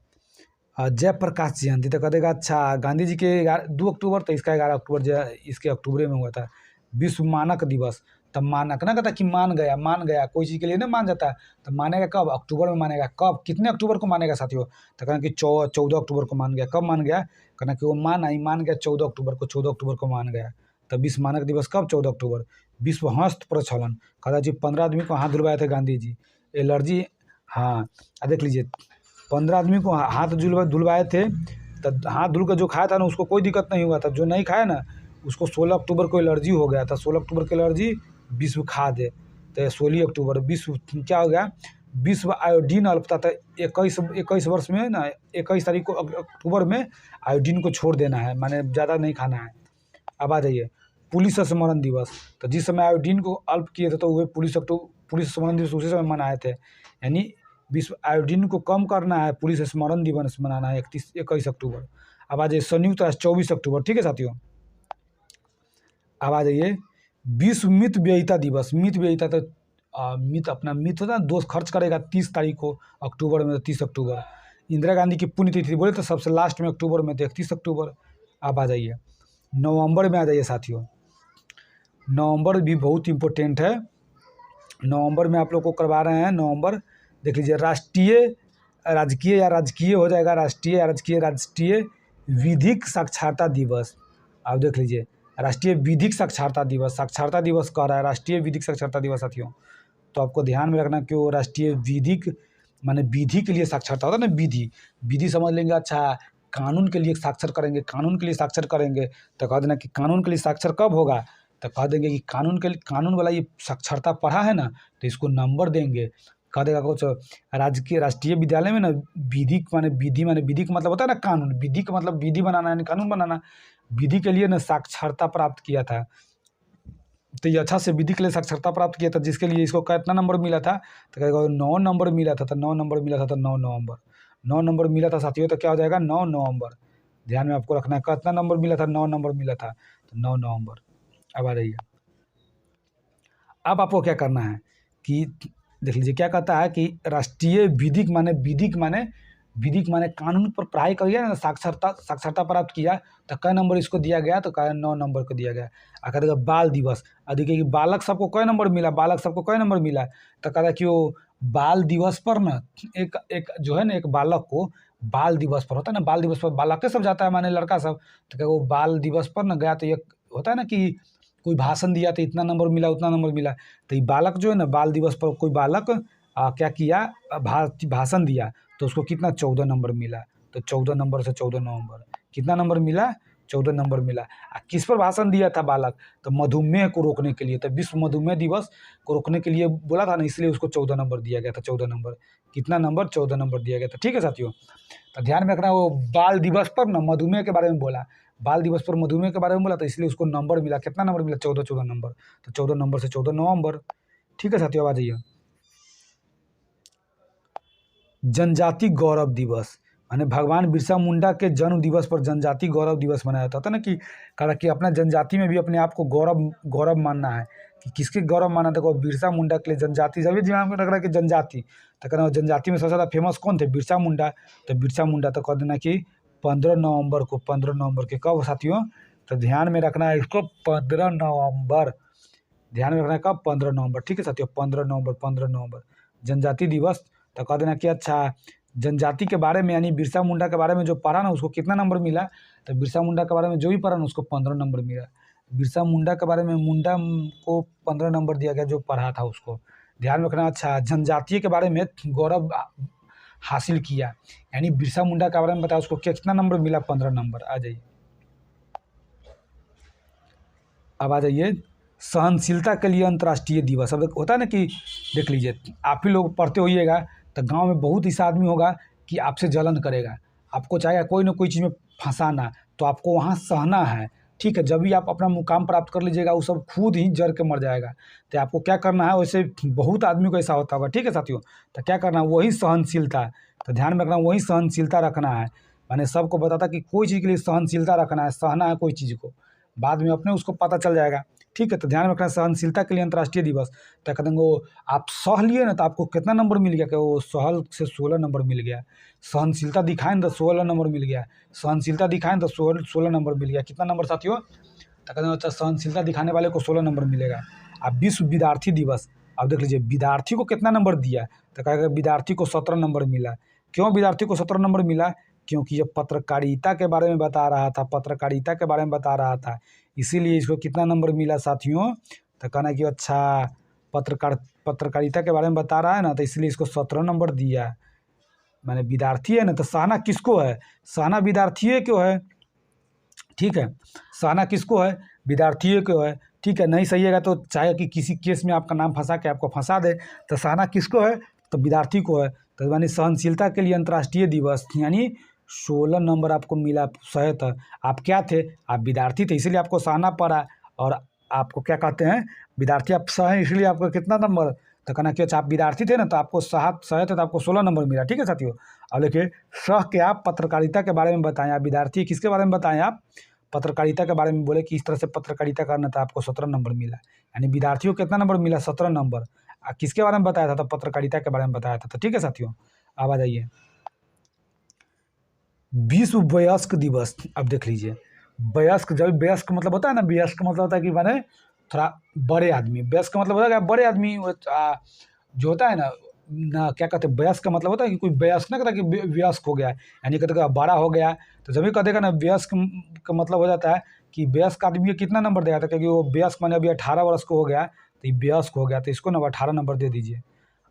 जयप्रकाश जयंती तो कह देगा अच्छा गांधी जी के 2 अक्टूबर, तो इसका 11 अक्टूबर इसके अक्टूबर में हुआ था। विश्व मानक दिवस, तब मानक ना कहता कि मान गया कोई चीज़ के लिए ना मान जाता, तो मानेगा कब? अक्टूबर में मानेगा। कब? कितने अक्टूबर को मानेगा साथियों? तो कहना कि 14 अक्टूबर को मान गया। कब मान गया? कहना कि वो मान गया 14 अक्टूबर को, 14 अक्टूबर को मान गया। तब विश्व मानक दिवस कब? 14 अक्टूबर। विश्व हस्त प्रक्षालन, कहता जी 15 आदमी को हाथ धुलवाए थे गांधी जी। एलर्जी, हाँ देख लीजिए 15 आदमी को हाथ धुलवाए थे, तो हाथ धुल कर जो खाया था ना उसको कोई दिक्कत नहीं हुआ था। जो नहीं खाया ना उसको 16 अक्टूबर को एलर्जी हो गया था। 16 अक्टूबर की एलर्जी विश्व खाद्य, तो 16 अक्टूबर विश्व क्या हो गया? विश्व आयोडीन अल्पता। तो 21 वर्ष में ना 21 तारीख को अक्टूबर में आयोडीन को छोड़ देना है, माने ज़्यादा नहीं खाना है। अब आ जाइए पुलिस स्मरण दिवस, तो जिस समय आयोडीन को अल्प किए थे तो वह पुलिस स्मरण दिवस उसी समय मनाए थे। यानी विश्व आयोडीन को कम करना है, पुलिस स्मरण दिवस मनाना है 21 अक्टूबर। अब आ जाइए संयुक्त राष्ट्र 24 अक्टूबर। ठीक है साथियों, अब आ जाइए विश्व मित व्ययिता दिवस। मित व्ययिता तो मित अपना मित होता है दोस्त खर्च करेगा 30 तारीख को अक्टूबर में, 30 अक्टूबर। इंदिरा गांधी की पुण्यतिथि बोले तो सबसे लास्ट में अक्टूबर में, तो 31 अक्टूबर। अब आ जाइए नवंबर में आ जाइए साथियों, नवंबर भी बहुत इम्पोर्टेंट है। नवंबर में आप लोग को करवा रहे हैं नवंबर, देख लीजिए राष्ट्रीय राजकीय हो जाएगा, राष्ट्रीय विधिक साक्षरता दिवस। आप देख लीजिए राष्ट्रीय विधिक साक्षरता दिवस कह रहा है, राष्ट्रीय विधिक साक्षरता दिवस साथियों। तो आपको ध्यान में रखना कि वो राष्ट्रीय विधिक माने विधि के लिए साक्षरता होता है ना, विधि समझ लेंगे। अच्छा कानून के लिए साक्षर करेंगे, तो कह देना कि कानून के लिए साक्षर कब होगा? तो कह देंगे कि कानून वाला ये साक्षरता पढ़ा है ना, तो इसको नंबर देंगे। कह देगा कुछ राष्ट्रीय विद्यालय में ना विधि का मतलब होता है ना कानून, विधि का मतलब विधि बनाना यानी कानून बनाना। विधि के लिए ना साक्षरता प्राप्त किया था, तो ये अच्छा से विधि के लिए साक्षरता प्राप्त किया था, जिसके लिए इसको कितना नंबर मिला था? तो कहेगा 9 नंबर मिला था। तो 9 नंबर मिला था, तो 9 नवंबर 9 नंबर मिला था साथियों। तो क्या हो जाएगा? 9 नवंबर। ध्यान में आपको रखना है कितना नंबर मिला था? 9 नंबर मिला था, तो 9 नवंबर। अब आ जाइए, अब आपको क्या करना है कि देख लीजिए क्या कहता है कि राष्ट्रीय विधिक माने कानून पर पढ़ाई करिए ना, साक्षरता प्राप्त किया, तो कै नंबर इसको दिया गया? तो कहा 9 नंबर को दिया गया। कहता है बाल दिवस, देखिए कि बालक सबको कै नंबर मिला? तो कहता है कि वो बाल दिवस पर ना एक जो है ना एक बालक को बाल दिवस पर होता है ना, बाल दिवस पर बालक के सब जाता है माने लड़का सब, तो क्या वो बाल दिवस पर ना गया, तो एक होता है ना कि कोई भाषण दिया तो इतना नंबर मिला, उतना नंबर मिला। तो ये बालक जो है ना बाल दिवस पर कोई बालक क्या किया? भाषण दिया, तो उसको कितना? 14 नंबर मिला। तो 14 नंबर से 14 नवंबर कितना नंबर मिला? 14 नंबर मिला। किस पर भाषण दिया था बालक? तो मधुमेह को रोकने के लिए, तो विश्व मधुमेह दिवस को रोकने के लिए बोला था ना, इसलिए उसको 14 नंबर दिया गया था। 14 नंबर कितना नंबर? 14 नंबर दिया गया था। ठीक है साथियों, तो ध्यान में रखना वो बाल दिवस पर ना मधुमेह के बारे में बोला, बाल दिवस पर मधुमेह के बारे में बोला, तो इसलिए उसको नंबर मिला। कितना नंबर मिला? 14 नंबर। तो 14 नंबर से 14 नवंबर। ठीक है साथियों, आ जाइए जनजाति गौरव दिवस, माने भगवान बिरसा मुंडा के जन्म दिवस पर जनजाति गौरव दिवस मनाया जाता था ना, कि कहा कि अपना जनजाति में भी अपने आप को गौरव मानना है। कि किसके गौरव माना था? बिरसा मुंडा के लिए जनजाति, सभी दिमाग में रख रहा है कि जनजाति, तो कहना जनजाति में सबसे ज़्यादा फेमस कौन थे? बिरसा मुंडा। तो बिरसा मुंडा तो कह देना कि 15 नवंबर को, 15 नवंबर के कब साथियों? तो ध्यान में रखना है इसको 15 नवंबर, ध्यान में रखना है कब? 15 नवंबर। ठीक है साथियों, 15 नवंबर जनजाति दिवस। तो कह देना कि अच्छा जनजाति के बारे में यानी बिरसा मुंडा के बारे में जो पढ़ा ना उसको कितना नंबर मिला? तो बिरसा मुंडा के बारे में जो भी पढ़ा ना उसको 15 नंबर मिला। बिरसा मुंडा के बारे में मुंडा को 15 नंबर दिया गया जो पढ़ा था उसको। ध्यान रखना। अच्छा जनजातीय के बारे में गौरव हासिल किया, यानी बिरसा मुंडा के बारे में बताया, उसको कितना नंबर मिला? 15 नंबर। आ जाइए, अब आ जाइए सहनशीलता के लिए अंतर्राष्ट्रीय दिवस। अब होता है ना कि देख लीजिए, आप ही लोग पढ़ते होइएगा तो गांव में बहुत ऐसा आदमी होगा कि आपसे जलन करेगा, आपको चाहेगा कोई ना कोई चीज़ में फंसाना, तो आपको वहाँ सहना है। ठीक है, जब भी आप अपना मुकाम प्राप्त कर लीजिएगा, वो सब खुद ही जर के मर जाएगा। तो आपको क्या करना है, वैसे बहुत आदमी को ऐसा होता होगा। ठीक है साथियों, तो क्या करना है, वही सहनशीलता। तो ध्यान में रखना, वही सहनशीलता रखना है। मैंने सबको बताता कि कोई चीज़ के लिए सहनशीलता रखना है, सहना है कोई चीज़ को, बाद में अपने उसको पता चल जाएगा। ठीक है, तो ध्यान में रखना सहनशीलता के लिए अंतर्राष्ट्रीय दिवस। तो कहते हैं वो आप सह लिए ना, तो आपको कितना नंबर मिल गया, कि वो सहल से 16 नंबर मिल गया। सहनशीलता दिखाएं तो 16 नंबर मिल गया। सहनशीलता दिखाएं तो 16 नंबर मिल गया। कितना नंबर साथियों, तो कहते हैं अच्छा सहनशीलता दिखाने वाले को 16 नंबर मिलेगा। अब विश्व विद्यार्थी दिवस, अब देख लीजिए विद्यार्थी को कितना नंबर दिया, तो कहेगा विद्यार्थी को 17 नंबर मिला। क्यों विद्यार्थी को 17 नंबर मिला, क्योंकि ये पत्रकारिता के बारे में बता रहा था, पत्रकारिता के बारे में बता रहा था, इसीलिए इसको कितना नंबर मिला साथियों। तो कहना कि अच्छा पत्रकारिता के बारे में बता रहा है ना, तो इसलिए इसको 17 नंबर दिया। मैंने विद्यार्थी है ना, तो सहना किसको है, सहना विद्यार्थी क्यों है। ठीक है, सहना किसको है, विद्यार्थियों को है। ठीक है, नहीं सहिएगा तो चाहे कि किसी केस में आपका नाम फंसा के आपको फंसा दे, तो सहना किसको है, तो विद्यार्थी को है। तो यानी सहनशीलता के लिए अंतर्राष्ट्रीय दिवस, यानी 16 नंबर आपको मिला सहे। तो आप क्या थे, आप विद्यार्थी थे, इसीलिए आपको सहना पड़ा। और आपको क्या कहते हैं, विद्यार्थी आप सहे, इसलिए आपको कितना नंबर, तो कहना कि अच्छा आप विद्यार्थी थे ना, तो आपको सहे थे तो आपको 16 नंबर मिला। ठीक है साथियों, अब देखिए सह के आप पत्रकारिता के बारे में बताएं, आप विद्यार्थी किसके बारे में बताएं, आप पत्रकारिता के बारे में बोले कि इस तरह से पत्रकारिता करना था, आपको 17 नंबर मिला। यानी विद्यार्थियों को कितना नंबर मिला, 17 नंबर। किसके बारे में बताया था, तो पत्रकारिता के बारे में बताया था। तो ठीक है साथियों, अब आ जाइए विश्व वयस्क दिवस। अब देख लीजिए वयस्क, जब वयस्क मतलब होता है ना, वयस्क मतलब होता है कि माने थोड़ा बड़े आदमी, वयस्क मतलब होता है कि बड़े आदमी जो होता है ना क्या कहते हैं, वयस्क का मतलब होता है कि कोई वयस्क ना कहता कि वयस्क हो गया, यानी कहते हैं बड़ा हो गया। तो जब भी कहते ना वयस्क का मतलब हो जाता है कि वयस्क आदमी को कितना नंबर देगा, क्योंकि वो वयस्क माने अभी 18 वर्ष को हो गया, तो ये वयस्क हो गया, तो इसको ना 18 नंबर दे दीजिए।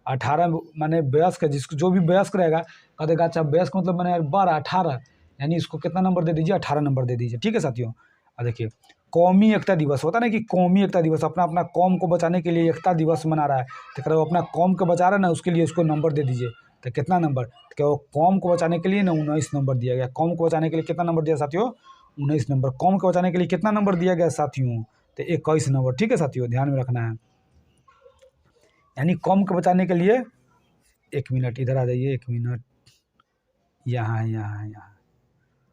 18 माने वयस्क है, जिसको जो भी वयस्क रहेगा कह देगा अच्छा वयस्क मतलब मैंने 12 18, यानी इसको कितना नंबर दे दीजिए, 18 नंबर दे दीजिए। ठीक है साथियों, अब देखिए कौमी एकता दिवस होता है ना, कि कौमी एकता दिवस अपना अपना कौम को बचाने के लिए एकता दिवस मना रहा है, तो कह रहा है वो अपना कौम को बचा रहा है ना, उसके लिए उसको नंबर दे दीजिए। तो कितना नंबर, तो क्या वो कौम को बचाने के लिए ना 19 नंबर दिया गया। कौम को बचाने के लिए कितना नंबर दिया साथियों, 19 नंबर। कौम को बचाने के लिए कितना नंबर दिया गया साथियों, तो 21 नंबर। ठीक है साथियों, ध्यान में रखना है, यानी कौम को बचाने के लिए, एक मिनट इधर आ जाइए, एक मिनट, यहाँ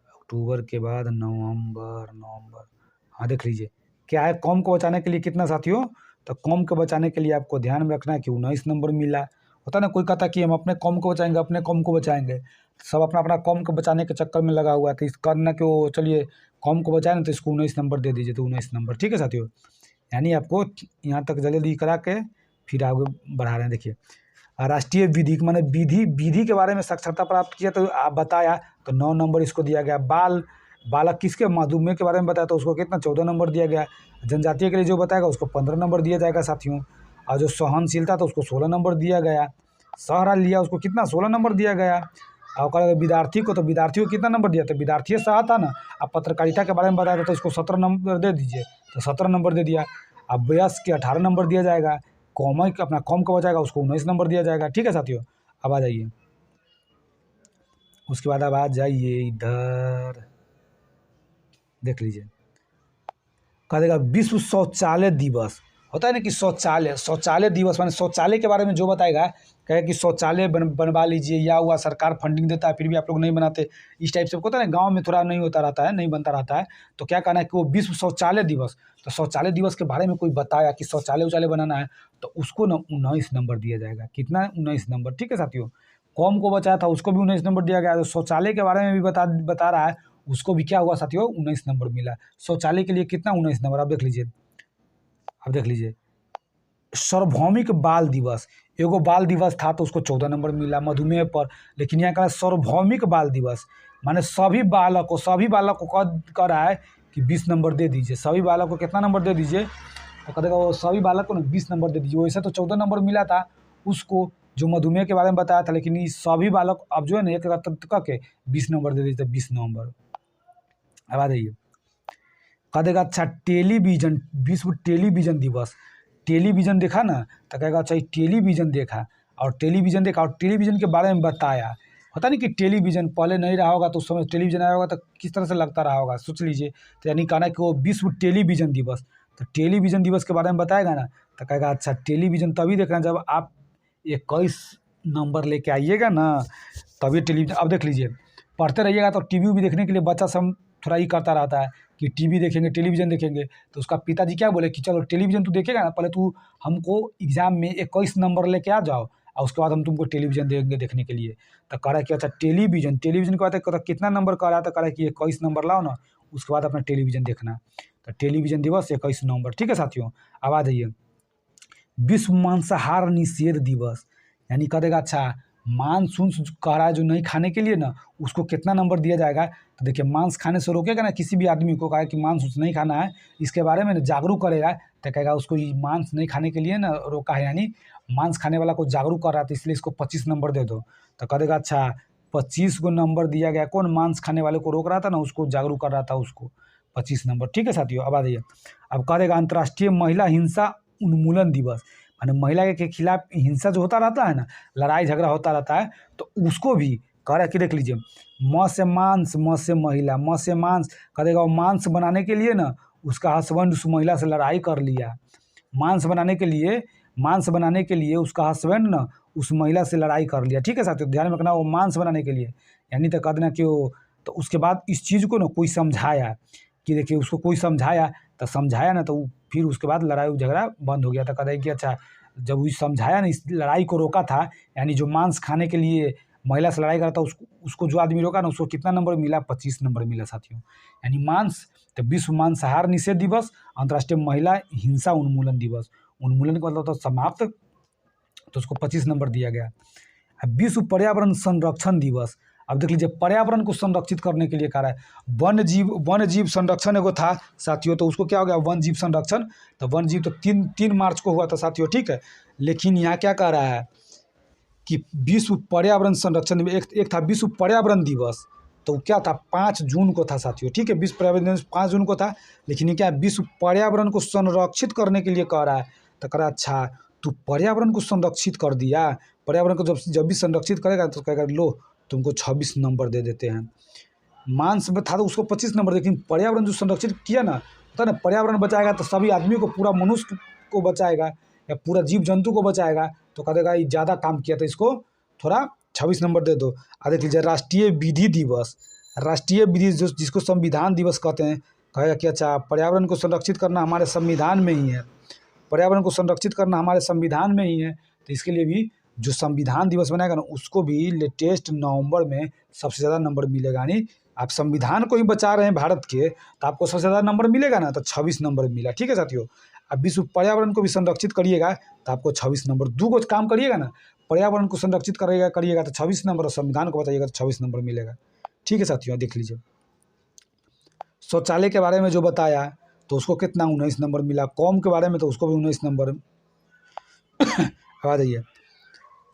अक्टूबर के बाद नवंबर, हाँ देख लीजिए क्या है, कौम को बचाने के लिए कितना साथियों, तो कौम को बचाने के लिए आपको ध्यान में रखना है कि 19 नंबर मिला। होता ना कोई कहता कि हम अपने कौम को बचाएंगे, अपने कौम को बचाएंगे, सब अपना अपना कौम को बचाने के चक्कर में लगा हुआ है। तो इस करना कि वो चलिए कौम को बचाए ना, तो इसको 19 नंबर दे दीजिए, तो 19 नंबर। ठीक है साथियों, यानी आपको यहाँ तक जल्दी करा के फिर आगे बढ़ा रहे हैं। देखिए राष्ट्रीय विधि माने विधि के बारे में साक्षरता प्राप्त किया, तो आप बताया, तो 9 नंबर इसको दिया गया। बालक किसके, मधुमेह के बारे में बताया, तो उसको कितना 14 नंबर दिया गया। जनजातीय के लिए जो बताएगा उसको 15 नंबर दिया जाएगा साथियों। और जो सहनशीलता तो उसको 16 नंबर दिया गया। सहरा लिया उसको कितना 16 नंबर दिया गया। और अगर विद्यार्थी को, तो विद्यार्थी को कितना नंबर दिया, तो विद्यार्थी सहा था ना। अब पत्रकारिता के बारे में बताया था, तो इसको 17 नंबर दे दीजिए, तो 17 नंबर दे दिया। अब वयस्क के 18 नंबर दिया जाएगा। कौम अपना कौम को बचाएगा, उसको 19 नंबर दिया जाएगा। ठीक है साथियों, अब आ जाइए, उसके बाद अब आ जाइए इधर, देख लीजिए कह देगा विश्व शौचालय दिवस। होता है ना कि शौचालय दिवस माने शौचालय के बारे में जो बताएगा, कहे कि शौचालय बनवा लीजिए, या हुआ सरकार फंडिंग देता है फिर भी आप लोग नहीं बनाते, इस टाइप से होता है ना, गाँव में थोड़ा नहीं होता रहता है, नहीं बनता रहता है। तो क्या कहना है कि वो विश्व शौचालय दिवस, तो शौचालय दिवस के बारे में कोई बताया कि शौचालय बनाना है, तो उसको ना 19 नंबर दिया जाएगा। कितना, 19 नंबर। ठीक है साथियों, कौम को बचाया था उसको भी 19 नंबर दिया गया। तो शौचालय के बारे में भी बता रहा है, उसको भी क्या हुआ साथियों, 19 नंबर मिला। शौचालय के लिए कितना, 19 नंबर। अब देख लीजिए सार्वभौमिक बाल दिवस, एगो बाल दिवस था तो उसको 14 नंबर मिला मधुमेह पर। लेकिन यहाँ का सार्वभौमिक बाल दिवस माने सभी बालक को कह रहा है कि 20 नंबर दे दीजिए। सभी बालक को कितना नंबर दे दीजिए, तो कहते वो सभी बालक को ना 20 नंबर दे दीजिए। वैसे तो 14 नंबर मिला था उसको, जो मधुमेह के बारे में बताया था, लेकिन ये सभी बालक अब जो है ना एक के 20 नंबर दे दीजिए, 20 नंबर। अब आ जाइए कह देगा अच्छा टेलीविजन, विश्व टेलीविजन दिवस। टेलीविजन देखा ना, तो कहेगा अच्छा टेलीविजन देखा और टेलीविजन के बारे में बताया। होता नहीं कि टेलीविजन पहले नहीं रहा होगा तो उस समय टेलीविजन आया होगा तो किस तरह से लगता रहा होगा, सोच लीजिए। तो यानी कहना कि वो विश्व टेलीविजन दिवस, तो टेलीविजन दिवस के बारे में बताएगा ना, तो कहेगा अच्छा टेलीविजन तभी देखना जब आप 21 नंबर लेके आइएगा ना, तभी टेलीविजन। अब देख लीजिए, पढ़ते रहिएगा तो टीवी भी देखने के लिए बच्चा सब थोड़ा ही करता रहता है कि टीवी देखेंगे, टेलीविजन देखेंगे। तो उसका पिताजी क्या बोले कि चलो टेलीविजन तू देखेगा ना, पहले तू हमको एग्जाम में 21 नंबर लेके आ जाओ और उसके बाद हम तुमको टेलीविजन देंगे देखने के लिए। तो कह रहा है कि अच्छा टेलीविजन के बाद कहता कितना नंबर कह रहा था, कह रहा है कि 21 नंबर लाओ ना, उसके बाद अपना टेलीविजन देखना। तो टेलीविजन दिवस 21 नवंबर, ठीक है साथियों। अब आ जाइए विश्व मांसाहार निषेध दिवस, यानी कह देगा अच्छा मांस उंस कह रहा है जो नहीं खाने के लिए ना, उसको कितना नंबर दिया जाएगा। तो देखिए मांस खाने से रोकेगा ना किसी भी आदमी को, कहा कि मांस उस नहीं खाना है, इसके बारे में ना जागरूक करेगा, तो कहेगा उसको ये मांस नहीं खाने के लिए ना रोका है, यानी मांस खाने वाला को जागरूक कर रहा था, इसलिए इसको 25 नंबर दे दो। तो कह देगा अच्छा 25 को नंबर दिया गया, कौन मांस खाने वाले को रोक रहा था ना, उसको जागरूक कर रहा था, उसको 25 नंबर, ठीक है साथियों। अब आ जाइए, अब कह देगा अंतर्राष्ट्रीय महिला हिंसा उन्मूलन दिवस, माने महिला के खिलाफ हिंसा जो होता रहता है ना, लड़ाई झगड़ा होता रहता है, तो उसको भी कह रहा है कि देख लीजिए म से मांस, म से महिला, म से मांस, कह देगा वो मांस बनाने के लिए ना उसका हस्बैंड उस महिला से लड़ाई कर लिया। मांस बनाने के लिए उसका हस्बैंड ना उस महिला से लड़ाई कर लिया, ठीक है साथियों, ध्यान में रखना, वो मांस बनाने के लिए, यानी तो कह देना कि वो, तो उसके बाद इस चीज़ को ना कोई समझाया कि देखिए उसको कोई समझाया, तो समझाया ना तो फिर उसके बाद लड़ाई झगड़ा बंद हो गया। तो कह रहा है कि अच्छा जब वो समझाया ना, इस लड़ाई को रोका था, यानी जो मांस खाने के लिए महिला से लड़ाई कर रहा था उसको जो आदमी रोका ना, उसको कितना नंबर मिला, 25 नंबर मिला साथियों। यानी मांस, तो विश्व मांसाहार निषेध दिवस, अंतर्राष्ट्रीय महिला हिंसा उन्मूलन दिवस, उन्मूलन का मतलब तो समाप्त, तो उसको 25 नंबर दिया गया। अब विश्व पर्यावरण संरक्षण दिवस, अब देख लीजिए पर्यावरण को संरक्षित करने के लिए कह रहा है वन्य जीव संरक्षण एगो था साथियों, तो उसको क्या हो गया वन्य जीव संरक्षण, तो वन्य जीव तो 3 मार्च को हुआ था साथियों, ठीक है। लेकिन यहाँ क्या कह रहा है कि विश्व पर्यावरण संरक्षण, एक था विश्व पर्यावरण दिवस, तो क्या था 5 जून को था साथियों, ठीक है, विश्व पर्यावरण दिवस 5 जून को था। लेकिन ये क्या विश्व पर्यावरण को संरक्षित करने के लिए कह रहा है, तो कह रहा अच्छा तू पर्यावरण को संरक्षित कर दिया, पर्यावरण को जब भी संरक्षित करेगा तो कहेगा लो तुमको 26 नंबर दे देते हैं। मांस में था तो उसको 25 नंबर, लेकिन पर्यावरण जो संरक्षित किया ना, होता ना पर्यावरण बचाएगा तो सभी आदमी को, पूरा मनुष्य को बचाएगा या पूरा जीव जंतु को बचाएगा, तो कह देगा ये ज़्यादा काम किया तो इसको थोड़ा 26 नंबर दे दो। देख लीजिए राष्ट्रीय विधि दिवस, राष्ट्रीय विधि जिसको संविधान दिवस कहते हैं, कहेगा कि अच्छा पर्यावरण को संरक्षित करना हमारे संविधान में ही है, पर्यावरण को संरक्षित करना हमारे संविधान में ही है, तो इसके लिए भी जो संविधान दिवस बनाएगा ना उसको भी लेटेस्ट नवंबर में सबसे ज़्यादा नंबर मिलेगा। यानी आप संविधान को ही बचा रहे हैं भारत के, तो आपको सबसे ज़्यादा नंबर मिलेगा ना, तो 26 नंबर मिला, ठीक है साथियों। अब विश्व पर्यावरण को भी संरक्षित करिएगा तो आपको 26 नंबर, 2 गो काम करिएगा ना, पर्यावरण को संरक्षित करिएगा तो 26 नंबर, और संविधान को बताइएगा तो 26 नंबर मिलेगा, ठीक है साथियों। देख लीजिए शौचालय के बारे में जो बताया तो उसको कितना 19 नंबर मिला, कॉम के बारे में तो उसको भी 19 नंबर। आ जाइए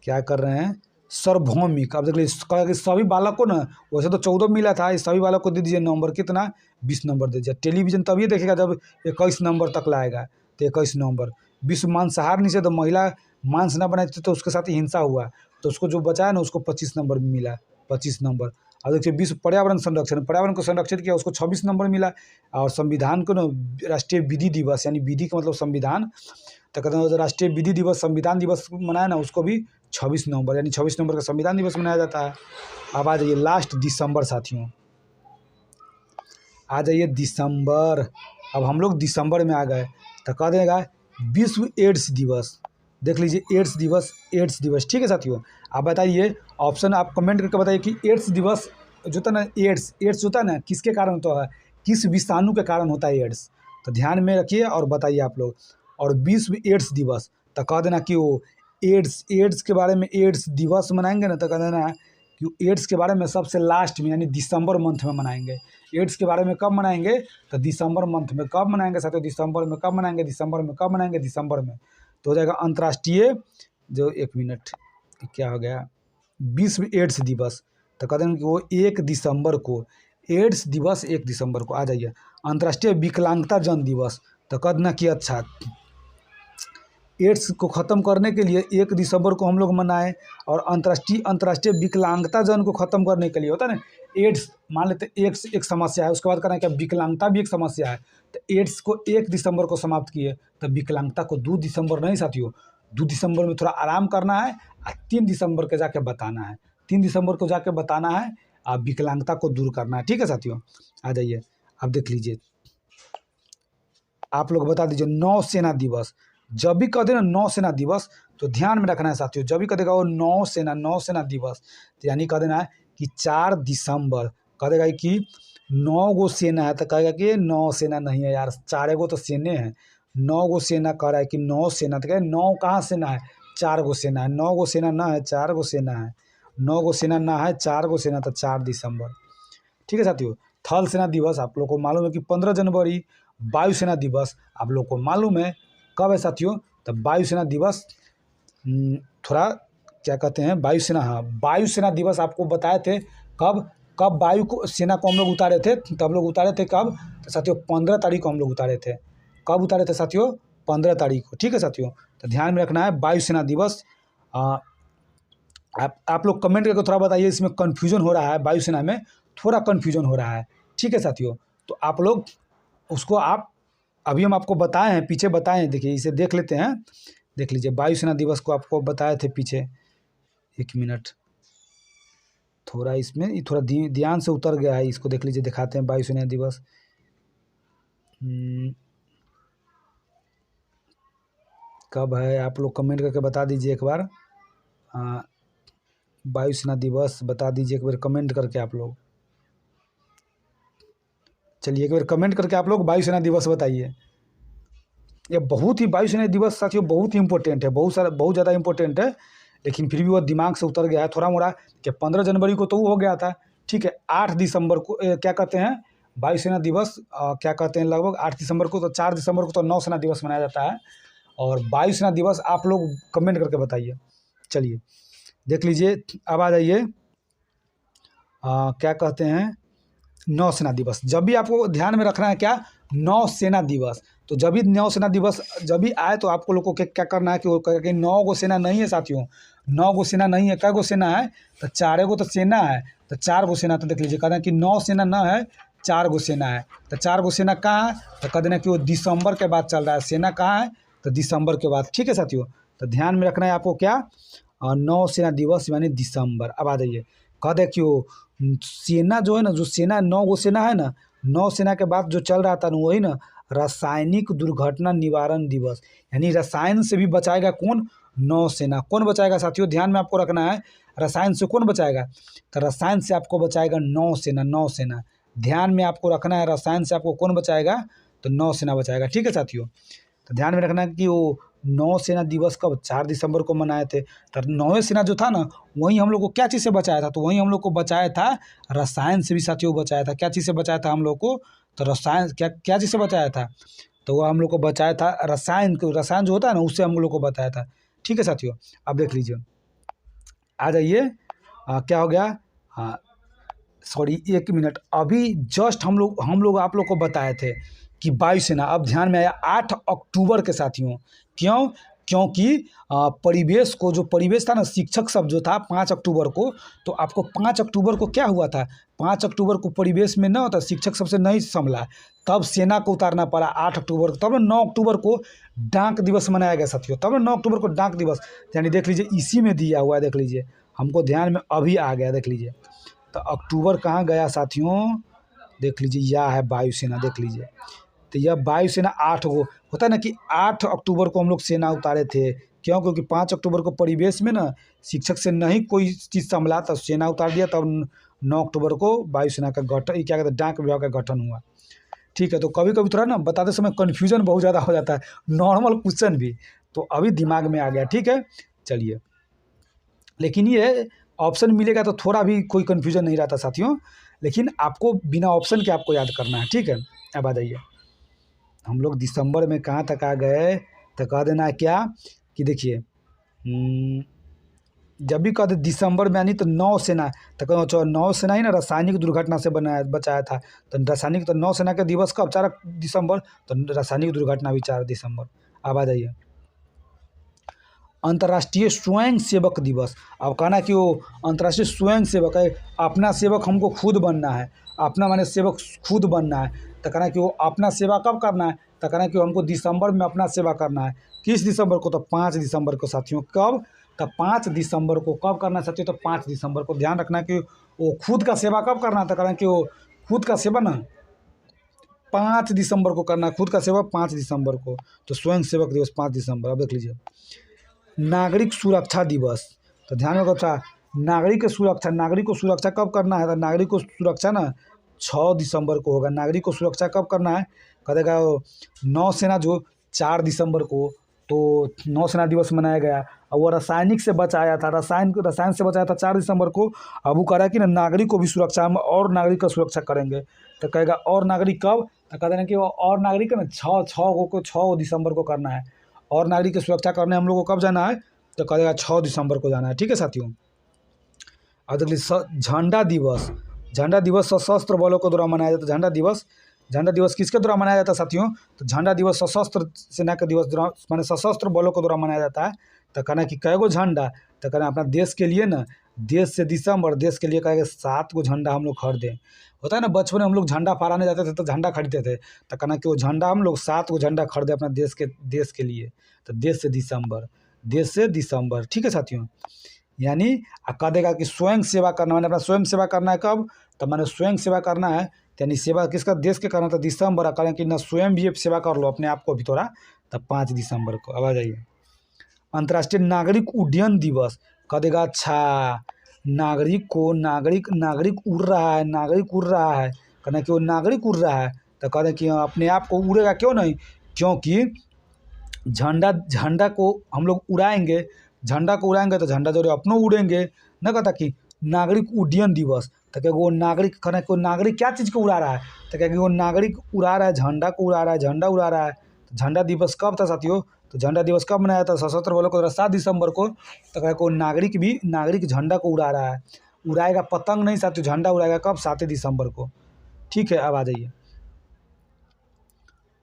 क्या कर रहे हैं सार्वभौमिक, अब देख लीजिए सभी बालक को ना, वैसे तो 14 मिला था, इस सभी बालक को दे दीजिए नंबर कितना 20 नंबर दे दीजिए। टेलीविजन तभी देखेगा जब 21 नंबर तक लाएगा, तो 21 नंबर। विश्व मांसाहार निषेध, तो महिला मांस ना बनाई थी तो उसके साथ ही हिंसा हुआ, तो उसको जो बचाया ना उसको 25 नंबर मिला, 25 नंबर। अब देखिए विश्व पर्यावरण संरक्षण, पर्यावरण को संरक्षित किया उसको 26 नंबर मिला, और संविधान को ना राष्ट्रीय विधि दिवस, यानी विधि का मतलब संविधान, तो कहते हैं राष्ट्रीय विधि दिवस संविधान दिवस मनाया ना उसको भी 26 नवंबर, यानी 26 नवंबर का संविधान दिवस मनाया जाता है। अब आ जाइए लास्ट दिसंबर साथियों, आ जाइए दिसंबर, अब हम लोग दिसंबर में आ गए, तो कह देगा विश्व एड्स दिवस। देख लीजिए एड्स दिवस, ठीक है साथियों। आप बताइए, ऑप्शन आप कमेंट करके बताइए कि एड्स दिवस जो होता है ना, एड्स होता है ना किसके कारण होता है, किस विषाणु के कारण होता है एड्स, तो ध्यान में रखिए और बताइए आप लोग। और विश्व एड्स दिवस, तो कह देना कि वो एड्स के बारे में, एड्स दिवस मनाएंगे ना, तो कह देना कि एड्स के बारे में सबसे लास्ट में, यानी दिसंबर मंथ में मनाएंगे। एड्स के बारे में कब मनाएंगे, तो दिसंबर मंथ में। कब मनाएंगे साथियों, दिसंबर में। कब मनाएंगे, दिसंबर में। कब मनाएंगे, दिसंबर में। तो हो जाएगा अंतर्राष्ट्रीय, जो 1 मिनट क्या हो गया, विश्व एड्स दिवस, तो कहते हैं कि वो 1 दिसंबर को, एड्स दिवस 1 दिसंबर को। आ जाइए, अंतर्राष्ट्रीय विकलांगता जन दिवस, तो कद ना कि अच्छा एड्स को ख़त्म करने के लिए 1 दिसंबर को हम लोग मनाएं, और अंतर्राष्ट्रीय विकलांगता जन को ख़त्म करने के लिए होता है ना, एड्स मान लेते एड्स एक समस्या है, उसके बाद कहना है क्या विकलांगता भी एक समस्या है, तो एड्स को 1 दिसंबर को समाप्त किए, तो विकलांगता को 2 दिसंबर नहीं साथियों, 2 दिसंबर में थोड़ा आराम करना है, और 3 दिसंबर के जाके बताना है, 3 दिसंबर को जाके बताना है, आप विकलांगता को दूर करना है। ठीक है साथियों, आ जाइए, अब देख लीजिए, आप लोग बता दीजिए नौसेना दिवस। जब भी कहते हैं ना नौसेना दिवस, तो ध्यान में रखना है साथियों, जब भी कह देगा वो नौसेना दिवस, तो यानी कह देना है कि 4 दिसंबर, कह देगा कि 9 गो सेना है, तो कहेगा कि 9 सेना नहीं है यार, 4 गो तो सेने हैं, 9 गो सेना कह रहा है कि 9 सेना, तो कहे 9 कहाँ सेना है, 4 गो सेना है, 9 गो सेना ना है, 4 गो सेना है, 9 गो सेना ना है, 4 गो सेना, तो 4 दिसंबर। ठीक है साथियों। थल सेना दिवस आप लोग को मालूम है कि 15 जनवरी। वायुसेना दिवस आप लोग को मालूम है कब है साथियों, तो वायुसेना दिवस थोड़ा क्या कहते हैं, वायुसेना, हाँ वायुसेना दिवस आपको बताए थे कब, कब वायु को सेना को हम लोग उतारे थे, तो हम लोग उतारे थे कब, तो साथियों 15 तारीख को हम लोग उतारे थे। कब उतारे थे साथियों, 15 तारीख को। ठीक है साथियों, तो ध्यान में रखना है वायुसेना दिवस। आप लोग कमेंट करके थोड़ा बताइए, इसमें कन्फ्यूजन हो रहा है, वायुसेना में थोड़ा कन्फ्यूजन हो रहा है। ठीक है साथियों, तो आप लोग उसको आप अभी हम आपको बताए हैं, पीछे बताए हैं, देखिए इसे देख लेते हैं, देख लीजिए वायुसेना दिवस को आपको बताए थे पीछे। 1 मिनट, थोड़ा इसमें ये थोड़ा ध्यान से उतर गया है, इसको देख लीजिए, दिखाते हैं वायुसेना दिवस। कब है आप लोग कमेंट करके बता दीजिए एक बार, वायुसेना दिवस बता दीजिए एक बार कमेंट करके आप लोग। चलिए एक बार कमेंट करके आप लोग वायुसेना दिवस बताइए। ये बहुत ही वायुसेना दिवस साथियों बहुत ही इंपॉर्टेंट है, बहुत ज़्यादा इंपॉर्टेंट है, लेकिन फिर भी वो दिमाग से उतर गया है थोड़ा मोड़ा, कि 15 जनवरी को तो वो हो गया था। ठीक है, 8 दिसंबर को क्या कहते हैं वायुसेना दिवस, क्या कहते हैं लगभग 8 दिसंबर को, तो 4 दिसंबर को तो नौसेना दिवस मनाया जाता है, और वायुसेना दिवस आप लोग कमेंट करके बताइए। चलिए देख लीजिए, अब आ जाइए, क्या कहते हैं नौसेना दिवस। जब भी आपको ध्यान में रखना है क्या, नौसेना दिवस, तो जब भी नौसेना दिवस जब भी आए, तो आपको लोग को क्या करना है कि वो कहेगा कि 9 गो सेना नहीं है साथियों, 9 गो सेना नहीं है, कै गो सेना है, तो 4 गो तो सेना है, तो 4 गो सेना, तो देख लीजिए कहते हैं कि 9 सेना ना है, 4 गो सेना है, तो 4 गो सेना कहाँ है, तो कह देना कि वो दिसंबर के बाद चल रहा है, सेना कहाँ है, तो दिसंबर के बाद। ठीक है साथियों, तो ध्यान में रखना है आपको क्या, नौसेना दिवस यानी दिसंबर। अब आ जाइए, कह दे कि वो सेना जो है ना, जो सेना 9 गो सेना है ना, 9 सेना के बाद जो चल रहा था ना, वही ना रासायनिक दुर्घटना निवारण दिवस, यानी रसायन से भी बचाएगा कौन, नौसेना। कौन बचाएगा साथियों, ध्यान में आपको रखना है, रसायन से कौन बचाएगा, तो रसायन से आपको बचाएगा नौसेना, नौसेना। ध्यान में आपको रखना है, रसायन से आपको कौन बचाएगा, तो नौसेना बचाएगा। ठीक है साथियों, तो ध्यान में रखना है कि वो नौसेना दिवस कब, 4 दिसंबर को मनाए थे, तो नौवें सेना जो था ना, वही हम लोग को क्या चीज़ से बचाया था, तो वही हम लोग को बचाया था रसायन से भी साथियों बचाया था। क्या चीज़ से बचाया था हम लोग को, तो रसायन, क्या चीज़ से बचाया था, तो वो हम लोग को बचाया था रसायन को, रसायन जो होता है ना उससे हम लोग को बताया था। ठीक है साथियों, अब देख लीजिए, आ जाइए, क्या हो गया, हाँ सॉरी 1 मिनट, अभी जस्ट हम लोग आप लोग को बताए थे कि वायुसेना, अब ध्यान में आया 8 अक्टूबर के साथियों। क्यों, क्योंकि परिवेश को, जो परिवेश था ना, शिक्षक सब जो था 5 अक्टूबर को, तो आपको 5 अक्टूबर को क्या हुआ था, 5 अक्टूबर को परिवेश में ना होता, शिक्षक सबसे नहीं संभला, तब सेना को उतारना पड़ा 8 अक्टूबर को, तब 9 अक्टूबर को डाक दिवस मनाया गया साथियों, तब 9 अक्टूबर को डाक दिवस, यानी देख लीजिए इसी में दिया हुआ है, देख लीजिए हमको ध्यान में अभी आ गया, देख लीजिए, तो अक्टूबर कहाँ गया साथियों, देख लीजिए यह है वायुसेना, देख लीजिए, तो यह वायुसेना 8 गो होता है ना, कि 8 अक्टूबर को हम लोग सेना उतारे थे। क्यों, क्योंकि 5 अक्टूबर को परिवेश में ना शिक्षक से नहीं कोई चीज़ संभला, तब सेना उतार दिया, तब 9 अक्टूबर को वायुसेना का गठन, क्या कहते हैं, डाक विभाग का गठन हुआ। ठीक है, तो कभी कभी थोड़ा ना बताते समय कन्फ्यूजन बहुत ज़्यादा हो जाता है, नॉर्मल क्वेश्चन भी, तो अभी दिमाग में आ गया। ठीक है, चलिए, लेकिन ये ऑप्शन मिलेगा तो थोड़ा भी कोई कन्फ्यूजन नहीं रहता साथियों, लेकिन आपको बिना ऑप्शन के आपको याद करना है। ठीक है, अब आ जाइए, हम लोग दिसंबर में कहाँ तक आ गए, तो कह देना है क्या कि देखिए जब भी कहते दिसंबर में यानी तो नौसेना, तो कहो नौसेना ही ना रासायनिक दुर्घटना से बनाया बचाया था। तो रासायनिक तो नौसेना का दिवस कब 4 दिसंबर, तो रासायनिक दुर्घटना भी 4 दिसंबर। अब आ जाइए अंतर्राष्ट्रीय स्वयं सेवक दिवस। अब कहना कि वो अंतर्राष्ट्रीय स्वयं सेवक है, अपना सेवक हमको खुद बनना है, अपना माने सेवक खुद बनना है। तो कहना कि वो अपना सेवा कब करना है, तो कहना कि हमको दिसंबर में अपना सेवा करना है। किस दिसंबर को, तो 5 दिसंबर को साथियों। कब, तो 5 दिसंबर को कब करना है साथियों, तो 5 दिसंबर को। ध्यान रखना कि वो खुद का सेवा कब करना है, तो कहना कि वो खुद का सेवा ना 5 दिसंबर को करना है, खुद का सेवा 5 दिसंबर को। तो स्वयं सेवक दिवस 5 दिसंबर। अब देख लीजिए नागरिक सुरक्षा दिवस। तो ध्यान में रखा नागरिक सुरक्षा, नागरिक को सुरक्षा कब करना है, तो नागरिक को सुरक्षा ना 6 दिसंबर को होगा। नागरिक को सुरक्षा कब करना है, कहेगा नौसेना जो 4 दिसंबर को, तो नौसेना दिवस मनाया गया। और वो रासायनिक से बचाया था, रसायन से बचाया था 4 दिसंबर को। अब वो कह रहा है कि ना नागरिक को भी सुरक्षा, हम और नागरिक का सुरक्षा करेंगे। तो कहेगा और नागरिक कब, तो कहते हैं कि वो और नागरिक है ना 6 दिसंबर को करना है। और नागरिक की सुरक्षा करने हम लोग को कब जाना है, तो कहेगा 6 दिसंबर को जाना है। ठीक है साथियों। अब देख लीजिए झंडा दिवस। झंडा दिवस सशस्त्र बलों के द्वारा मनाया जाता है। झंडा दिवस किसके द्वारा मनाया जाता है साथियों, तो झंडा दिवस सशस्त्र सेना के दिवस द्वारा माने सशस्त्र बलों के द्वारा मनाया जाता है। तो कहना कि कै गो झंडा, तो कहना अपना देश के लिए ना, देश से दिसंबर, देश के लिए कहेगा 7 गो झंडा हम लोग खरीदें। होता है ना बचपन में हम लोग झंडा फहराने जाते थे तो झंडा खरीदते थे। तो कहना कि वो झंडा हम लोग 7 गो झंडा खरीदे अपना देश के लिए। तो देश से दिसंबर। ठीक है साथियों। यानी कह देगा कि स्वयं सेवा करना, मैंने अपना स्वयं सेवा करना है कब, तो मैंने स्वयं सेवा करना है, यानी सेवा किसका, देश के करना था दिसंबर। करें कि ना स्वयं भी सेवा कर लो अपने आप को भी थोड़ा, तब 5 दिसंबर को। अब आ जाइए अंतर्राष्ट्रीय नागरिक उड्डयन दिवस। कह देगा अच्छा नागरिक उड़ रहा है, कहना कि वो नागरिक उड़ रहा है। तो कह दें कि अपने आप को उड़ेगा क्यों नहीं, क्योंकि झंडा को हम लोग उड़ाएंगे, तो झंडा जो अपनों उड़ेंगे। न कहता कि नागरिक उड्डयन दिवस, तो क्या वो नागरिक, कहना कि वो नागरिक क्या चीज़ को उड़ा रहा है, तो क्या कि वो नागरिक उड़ा रहा है, झंडा को उड़ा रहा है, झंडा उड़ा रहा है। तो झंडा दिवस कब था साथियों, तो झंडा दिवस कब मनाया था, सशस्त्र बलों को 7 दिसंबर को। तो क्या को नागरिक झंडा को उड़ा रहा है, उड़ाएगा पतंग नहीं साथियों, झंडा उड़ाएगा कब, 7 दिसंबर को। ठीक है। अब आ जाइए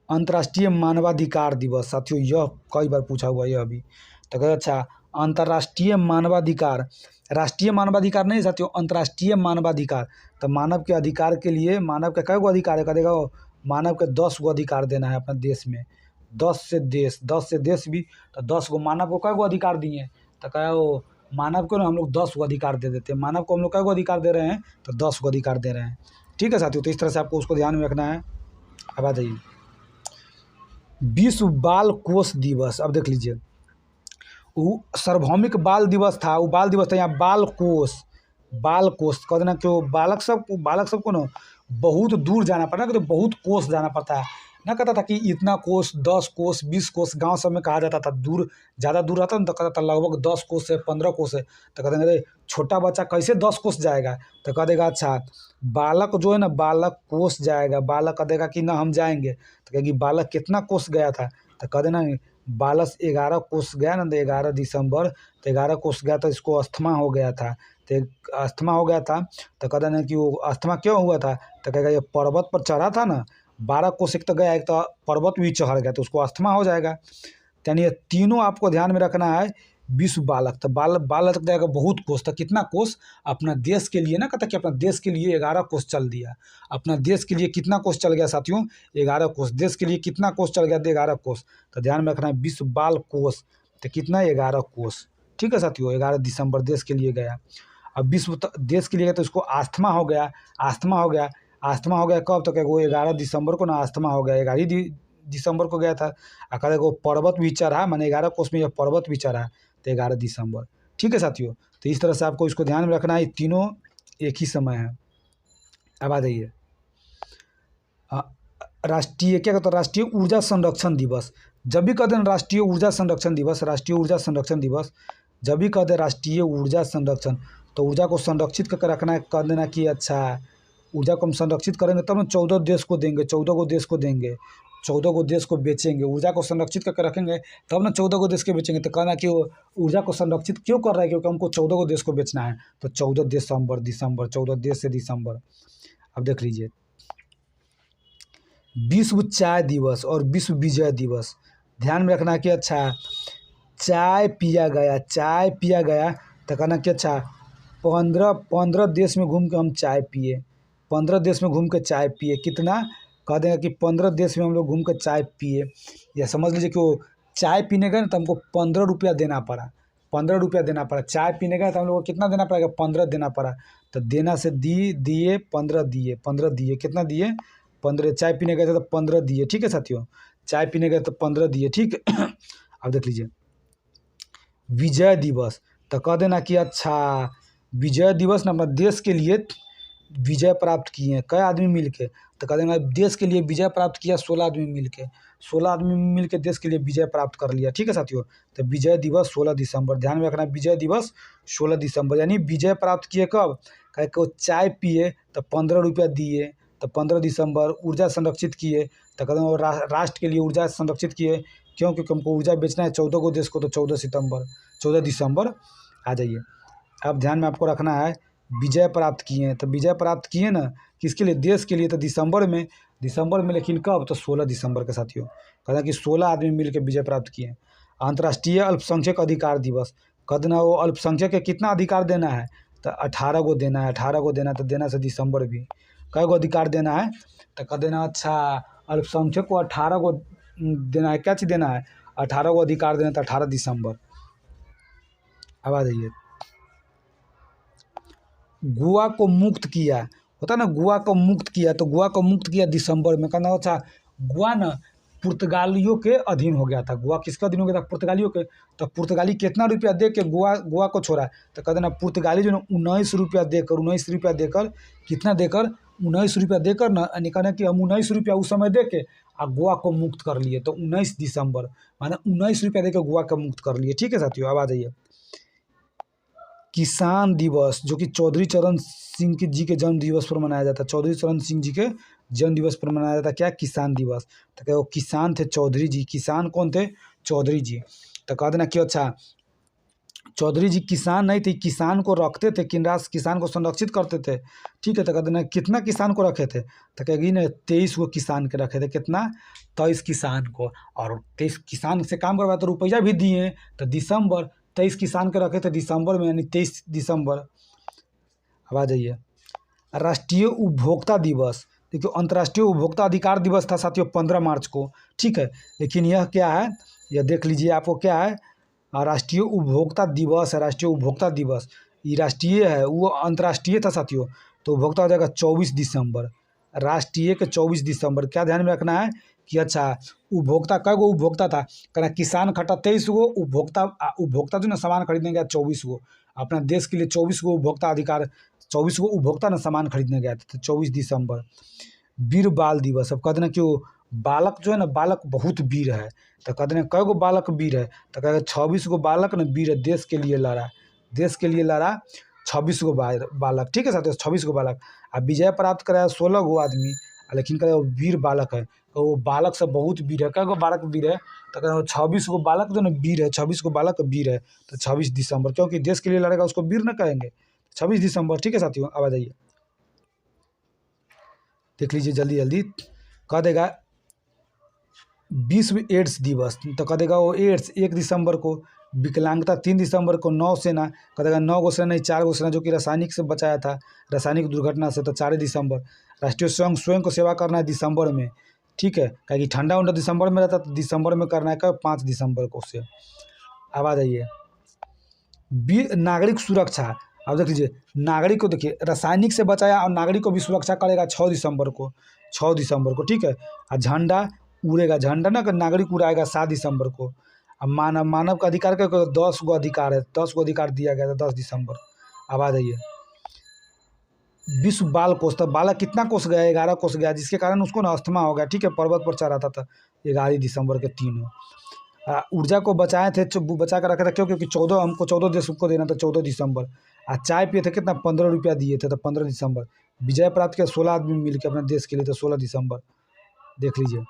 अंतर्राष्ट्रीय मानवाधिकार दिवस। साथियों यह कई बार पूछा हुआ है यह अभी। तो कहते अच्छा अंतर्राष्ट्रीय मानवाधिकार, राष्ट्रीय मानवाधिकार नहीं साथियों, अंतर्राष्ट्रीय मानवाधिकार। तो मानव के अधिकार के लिए, मानव के कई गो अधिकार है, कह देगा मानव के 10 गो अधिकार देना है अपने देश में। 10 से देश भी, तो 10 गो मानव को कई गो अधिकार दिए, तो कहे वो मानव को ना हम लोग 10 गो अधिकार दे देते हैं। मानव को हम लोग कई गो अधिकार दे रहे हैं, तो 10 गो अधिकार दे रहे हैं। ठीक है साथियों। तो इस तरह से आपको उसको ध्यान में रखना है। अब आ जाइए विश्व बाल कोष दिवस। अब देख लीजिए वो सार्वभौमिक बाल दिवस था, वो बाल दिवस था, यहाँ बाल कोष कह देना कि बालक सबको ना बहुत दूर जाना पड़ता है, तो बहुत कोस जाना पड़ता है। ना कहता था कि इतना कोस, 10 कोस 20 कोस, गांव सब में कहा जाता था, ज़्यादा दूर रहता ना तो कहता था लगभग 10 कोस है, 15 कोस है। तो कहते अरे छोटा बच्चा कैसे 10 कोस जाएगा, तो कह देगा अच्छा बालक जो है ना, बालक कोस जाएगा। बालक कह देगा कि ना हम जाएंगे, तो कहेगी बालक कितना कोस गया था, तो कह देना बालक 11 कोस गया ना, तो 11 दिसंबर, तो 11 कोस गया, तो इसको अस्थमा हो गया था। तो अस्थमा हो गया था, तो कहते ना कि वो अस्थमा क्यों हुआ था, तो कहेगा ये पर्वत पर चढ़ा था ना, 12 कोस एक तो गया, एक तो पर्वत भी चढ़ गया, तो उसको अस्थमा हो जाएगा। यानी ये तीनों आपको ध्यान में रखना है। विश्व बालक, तो बालक तक जाएगा बहुत कोस, तो कितना कोस अपना देश के लिए, ना कहता कि अपना देश के लिए 11 कोस चल दिया। अपना देश के लिए कितना कोस चल गया साथियों, 11 कोस। देश के लिए कितना कोस चल गया, 11 कोस। तो ध्यान में रखना है विश्व बाल कोस, तो कितना 11 कोस। ठीक है साथियों। 11 दिसंबर देश के लिए गया। अब विश्व देश के लिए गया, तो उसको अस्थमा हो गया। अस्थमा हो गया कब, तो क्या वो 11 दिसंबर को ना अस्थमा हो गया, 11 दिसंबर को गया था। कहते वो पर्वत भी चढ़ा, मैंने 11 कोस में यह पर्वत भी चढ़ा, तो 11 दिसंबर। ठीक है साथियों। तो इस तरह से आपको इसको ध्यान में रखना है, तीनों एक ही समय है। अब आ जाइए राष्ट्रीय क्या कहते हैं, राष्ट्रीय ऊर्जा संरक्षण दिवस। जब भी कहते हैं राष्ट्रीय ऊर्जा संरक्षण दिवस, जब भी कहते हैं राष्ट्रीय ऊर्जा संरक्षण, तो ऊर्जा को संरक्षित करके रखना है। कह देना कि अच्छा ऊर्जा को हम संरक्षित करेंगे तब ना 14 देश को देंगे, 14 गो देश को देंगे। 14 गो देश को बेचेंगे, ऊर्जा को संरक्षित करके रखेंगे तब ना 14 गो देश के बेचेंगे। तो कहना कि वो ऊर्जा को संरक्षित क्यों कर रहा है, क्योंकि हमको 14 गो देश को बेचना है। तो 14 दिसंबर दिसंबर 14 देश से दिसंबर। अब देख लीजिए, विश्व चाय दिवस और विश्व विजय दिवस। ध्यान में रखना कि अच्छा चाय पिया गया तो कहना कि अच्छा 15 देश में घूम के हम चाय पिए, 15 देश में घूम के चाय पिए। कितना कह देंगे कि 15 देश में हम लोग घूम के चाय पिए। या समझ लीजिए कि वो चाय पीने गए ना तो हमको 15 रुपया देना पड़ा, 15 रुपया देना पड़ा। चाय पीने गए तो हम लोग को कितना देना पड़ेगा, 15 देना पड़ा। तो देना से दिए 15 दिए कितना दिए 15। चाय पीने गए थे तो 15 दिए, ठीक है साथियों, चाय पीने गए तो 15 दिए, ठीक है। अब देख लीजिए विजय दिवस। तो कह देना कि अच्छा विजय दिवस ना अपना देश के लिए विजय प्राप्त किए हैं कई आदमी मिल के। तो कह देना देश के लिए विजय प्राप्त किया 16 आदमी मिल के, 16 आदमी मिल के देश के लिए विजय प्राप्त कर लिया, ठीक है साथियों। तो विजय दिवस 16 दिसंबर। ध्यान में रखना विजय दिवस 16 दिसंबर, यानी विजय प्राप्त किए कब, कहे को चाय पिए तो 15 रुपया दिए तो 15 दिसंबर। ऊर्जा संरक्षित किए तो कहते हैं राष्ट्र के लिए ऊर्जा संरक्षित किए, क्यों, क्योंकि हमको ऊर्जा बेचना है 14 गो देश को। तो 14 दिसंबर आ जाइए। अब ध्यान में आपको रखना है विजय प्राप्त किए हैं। तो विजय प्राप्त किए ना किसके लिए, देश के लिए। तो दिसंबर में लेकिन कब, तो 16 दिसंबर के साथियों। कहना कि 16 आदमी मिल के विजय प्राप्त किए। अंतर्राष्ट्रीय अल्पसंख्यक अधिकार दिवस। कह देना वो अल्पसंख्यक के कितना अधिकार देना है, तो 18 गो देना है, 18 गो देना। तो देना से दिसंबर भी कई गो अधिकार देना है। तो कह देना अच्छा अल्पसंख्यक को 18 गो देना है, क्या चीज़ देना है, 18 गो अधिकार देना। तो 18 दिसंबर। अब आ जाइए गोवा को मुक्त किया, होता ना गोवा को मुक्त किया। तो गोवा को मुक्त किया दिसंबर में। कहना अच्छा गोवा ना पुर्तगालियों के अधीन हो गया था। गोवा किसके अधीन हो गया था, पुर्तगालियों के। तो पुर्तगाली कितना रुपया दे के गोवा को छोड़ा। तो कहते ना पुर्तगाली जो ना 19 रुपया देकर कितना देकर 19 रुपया देकर ना, कहना कि हम 19 रुपया उस समय दे के आ गोवा को मुक्त कर लिए। तो 19 दिसंबर माने 19 रुपया दे के गोवा को मुक्त कर लिए, ठीक है साथियों। अब आ जाइए किसान दिवस, जो कि चौधरी चरण सिंह जी के जन्म दिवस पर मनाया जाता है। चौधरी चरण सिंह जी के जन्म दिवस पर मनाया जाता है क्या, किसान दिवस। तो क्या वो किसान थे चौधरी जी, किसान कौन थे, चौधरी जी। तो कह देना कि अच्छा चौधरी जी किसान नहीं थे, किसान को रखते थे, किसान को संरक्षित करते थे, ठीक है। तो कह देना कितना किसान को रखे थे, तो कहेगी ना 23 गो किसान के रखे थे। कितना, 23 किसान को। और 23 किसान से काम करवाया तो रुपया भी दिए। तो दिसंबर 23 किसान के रखे थे दिसंबर में, यानी 23 दिसंबर। अब आ जाइए राष्ट्रीय उपभोक्ता दिवस। देखिए अंतर्राष्ट्रीय उपभोक्ता अधिकार दिवस था साथियों 15 मार्च को, ठीक है। लेकिन यह क्या है, यह देख लीजिए आपको क्या है, राष्ट्रीय उपभोक्ता दिवस है। राष्ट्रीय उपभोक्ता दिवस ये राष्ट्रीय है, वो अंतर्राष्ट्रीय था साथियों। तो उपभोक्ता हो जाएगा 24 दिसंबर, राष्ट्रीय के 24 दिसंबर। क्या ध्यान में रखना है कि अच्छा उपभोक्ता कै गो उपभोक्ता था, कहना किसान खटा 23 गो, उपभोक्ता जो ना सामान खरीदने गया 24 गो। अपना देश के लिए 24 गो उपभोक्ता अधिकार, 24 गो उपभोक्ता ना सामान खरीदने गया था। तो 24 दिसंबर। वीर बाल दिवस। अब कहते ना कि वो बालक जो है ना, बालक बहुत वीर है। तो कहते हैं कै गो बालक वीर है, तो कहते 26 गो बालक ना वीर है, देश के लिए लड़ा, देश के लिए लड़ा 26 गो बालक, ठीक है साथियों, 26 गो बालक। अब विजय प्राप्त कराया 16 गो आदमी, लेकिन कहे वो वीर बालक है। तो वो बालक से बहुत वीर है, कै गो बालक वीर है, तो कहते 26 गो बालक जो ना वीर है, 26 गो बालक वीर है। तो 26 दिसंबर, क्योंकि देश के लिए लड़ेगा उसको वीर न कहेंगे। 26 दिसंबर, ठीक है साथियों। अब आ जाइए देख लीजिए जल्दी जल्दी। कह देगा विश्व एड्स दिवस। तो कह देगा वो एड्स 1 दिसंबर को। विकलांगता 3 दिसंबर को। नौसेना कह देगा 9 गो सेना नहीं 4 गो सेना, जो कि रासायनिक से बचाया था, रासायनिक दुर्घटना से। तो 4 दिसंबर। राष्ट्रीय स्वयं को सेवा करना है दिसंबर में, ठीक है, क्या कि ठंडा उंडा दिसंबर में रहता, तो दिसंबर में करना है कब, 5 दिसंबर को से। अब आ जाइए नागरिक सुरक्षा। अब देख लीजिए नागरिक को, देखिए रासायनिक से बचाया और नागरिक को भी सुरक्षा करेगा 6 दिसंबर को, 6 दिसंबर को, ठीक है। और झंडा उड़ेगा, झंडा ना नागरिक उड़ाएगा 7 दिसंबर को। अब मानव का अधिकार का 10 गो अधिकार है, 10 गो अधिकार दिया गया था 10 दिसंबर। अब आ जाइए विश्व बाल कोष। तो बालक कितना कोस गया, 11 कोस गया, जिसके कारण उसको ना अस्थमा हो गया, ठीक है, पर्वत पर चढ़ा था। 11 दिसंबर के तीनों। ऊर्जा को बचाए थे, बचा कर रखे थे, क्यों, क्योंकि 14 हमको 14 देश को देना था 14 दिसंबर। चाय पिए थे कितना, 15 रुपया दिए थे, तो 15 दिसंबर। विजय प्राप्त किया 16 आदमी मिल के अपने देश के लिए, तो 16 दिसंबर। देख लीजिए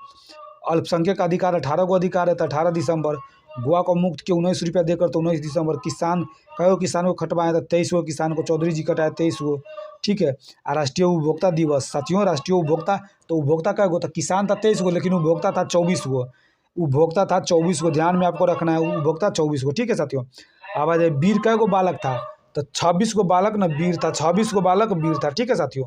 अल्पसंख्यक का अधिकार 18 को अधिकार है तो 18 दिसंबर। गोवा को मुक्त किया 19 रुपया देकर तो 19 दिसंबर। किसान कई किसान को खटवाए तो 23 गो किसान को चौधरी जी कटाए 23 गो, ठीक है। और राष्ट्रीय उपभोक्ता दिवस साथियों, राष्ट्रीय उपभोक्ता तो उपभोक्ता कै गो, तो किसान था 23 गो लेकिन उपभोक्ता था 24 गो, उपभोक्ता था 24 गो, ध्यान में आपको रखना है, उपभोक्ता 24 गो, ठीक है साथियों। अब आ जाए वीर कै गो बालक था, तो 26 गो बालक न वीर था, 26 गो बालक वीर था, ठीक है साथियों।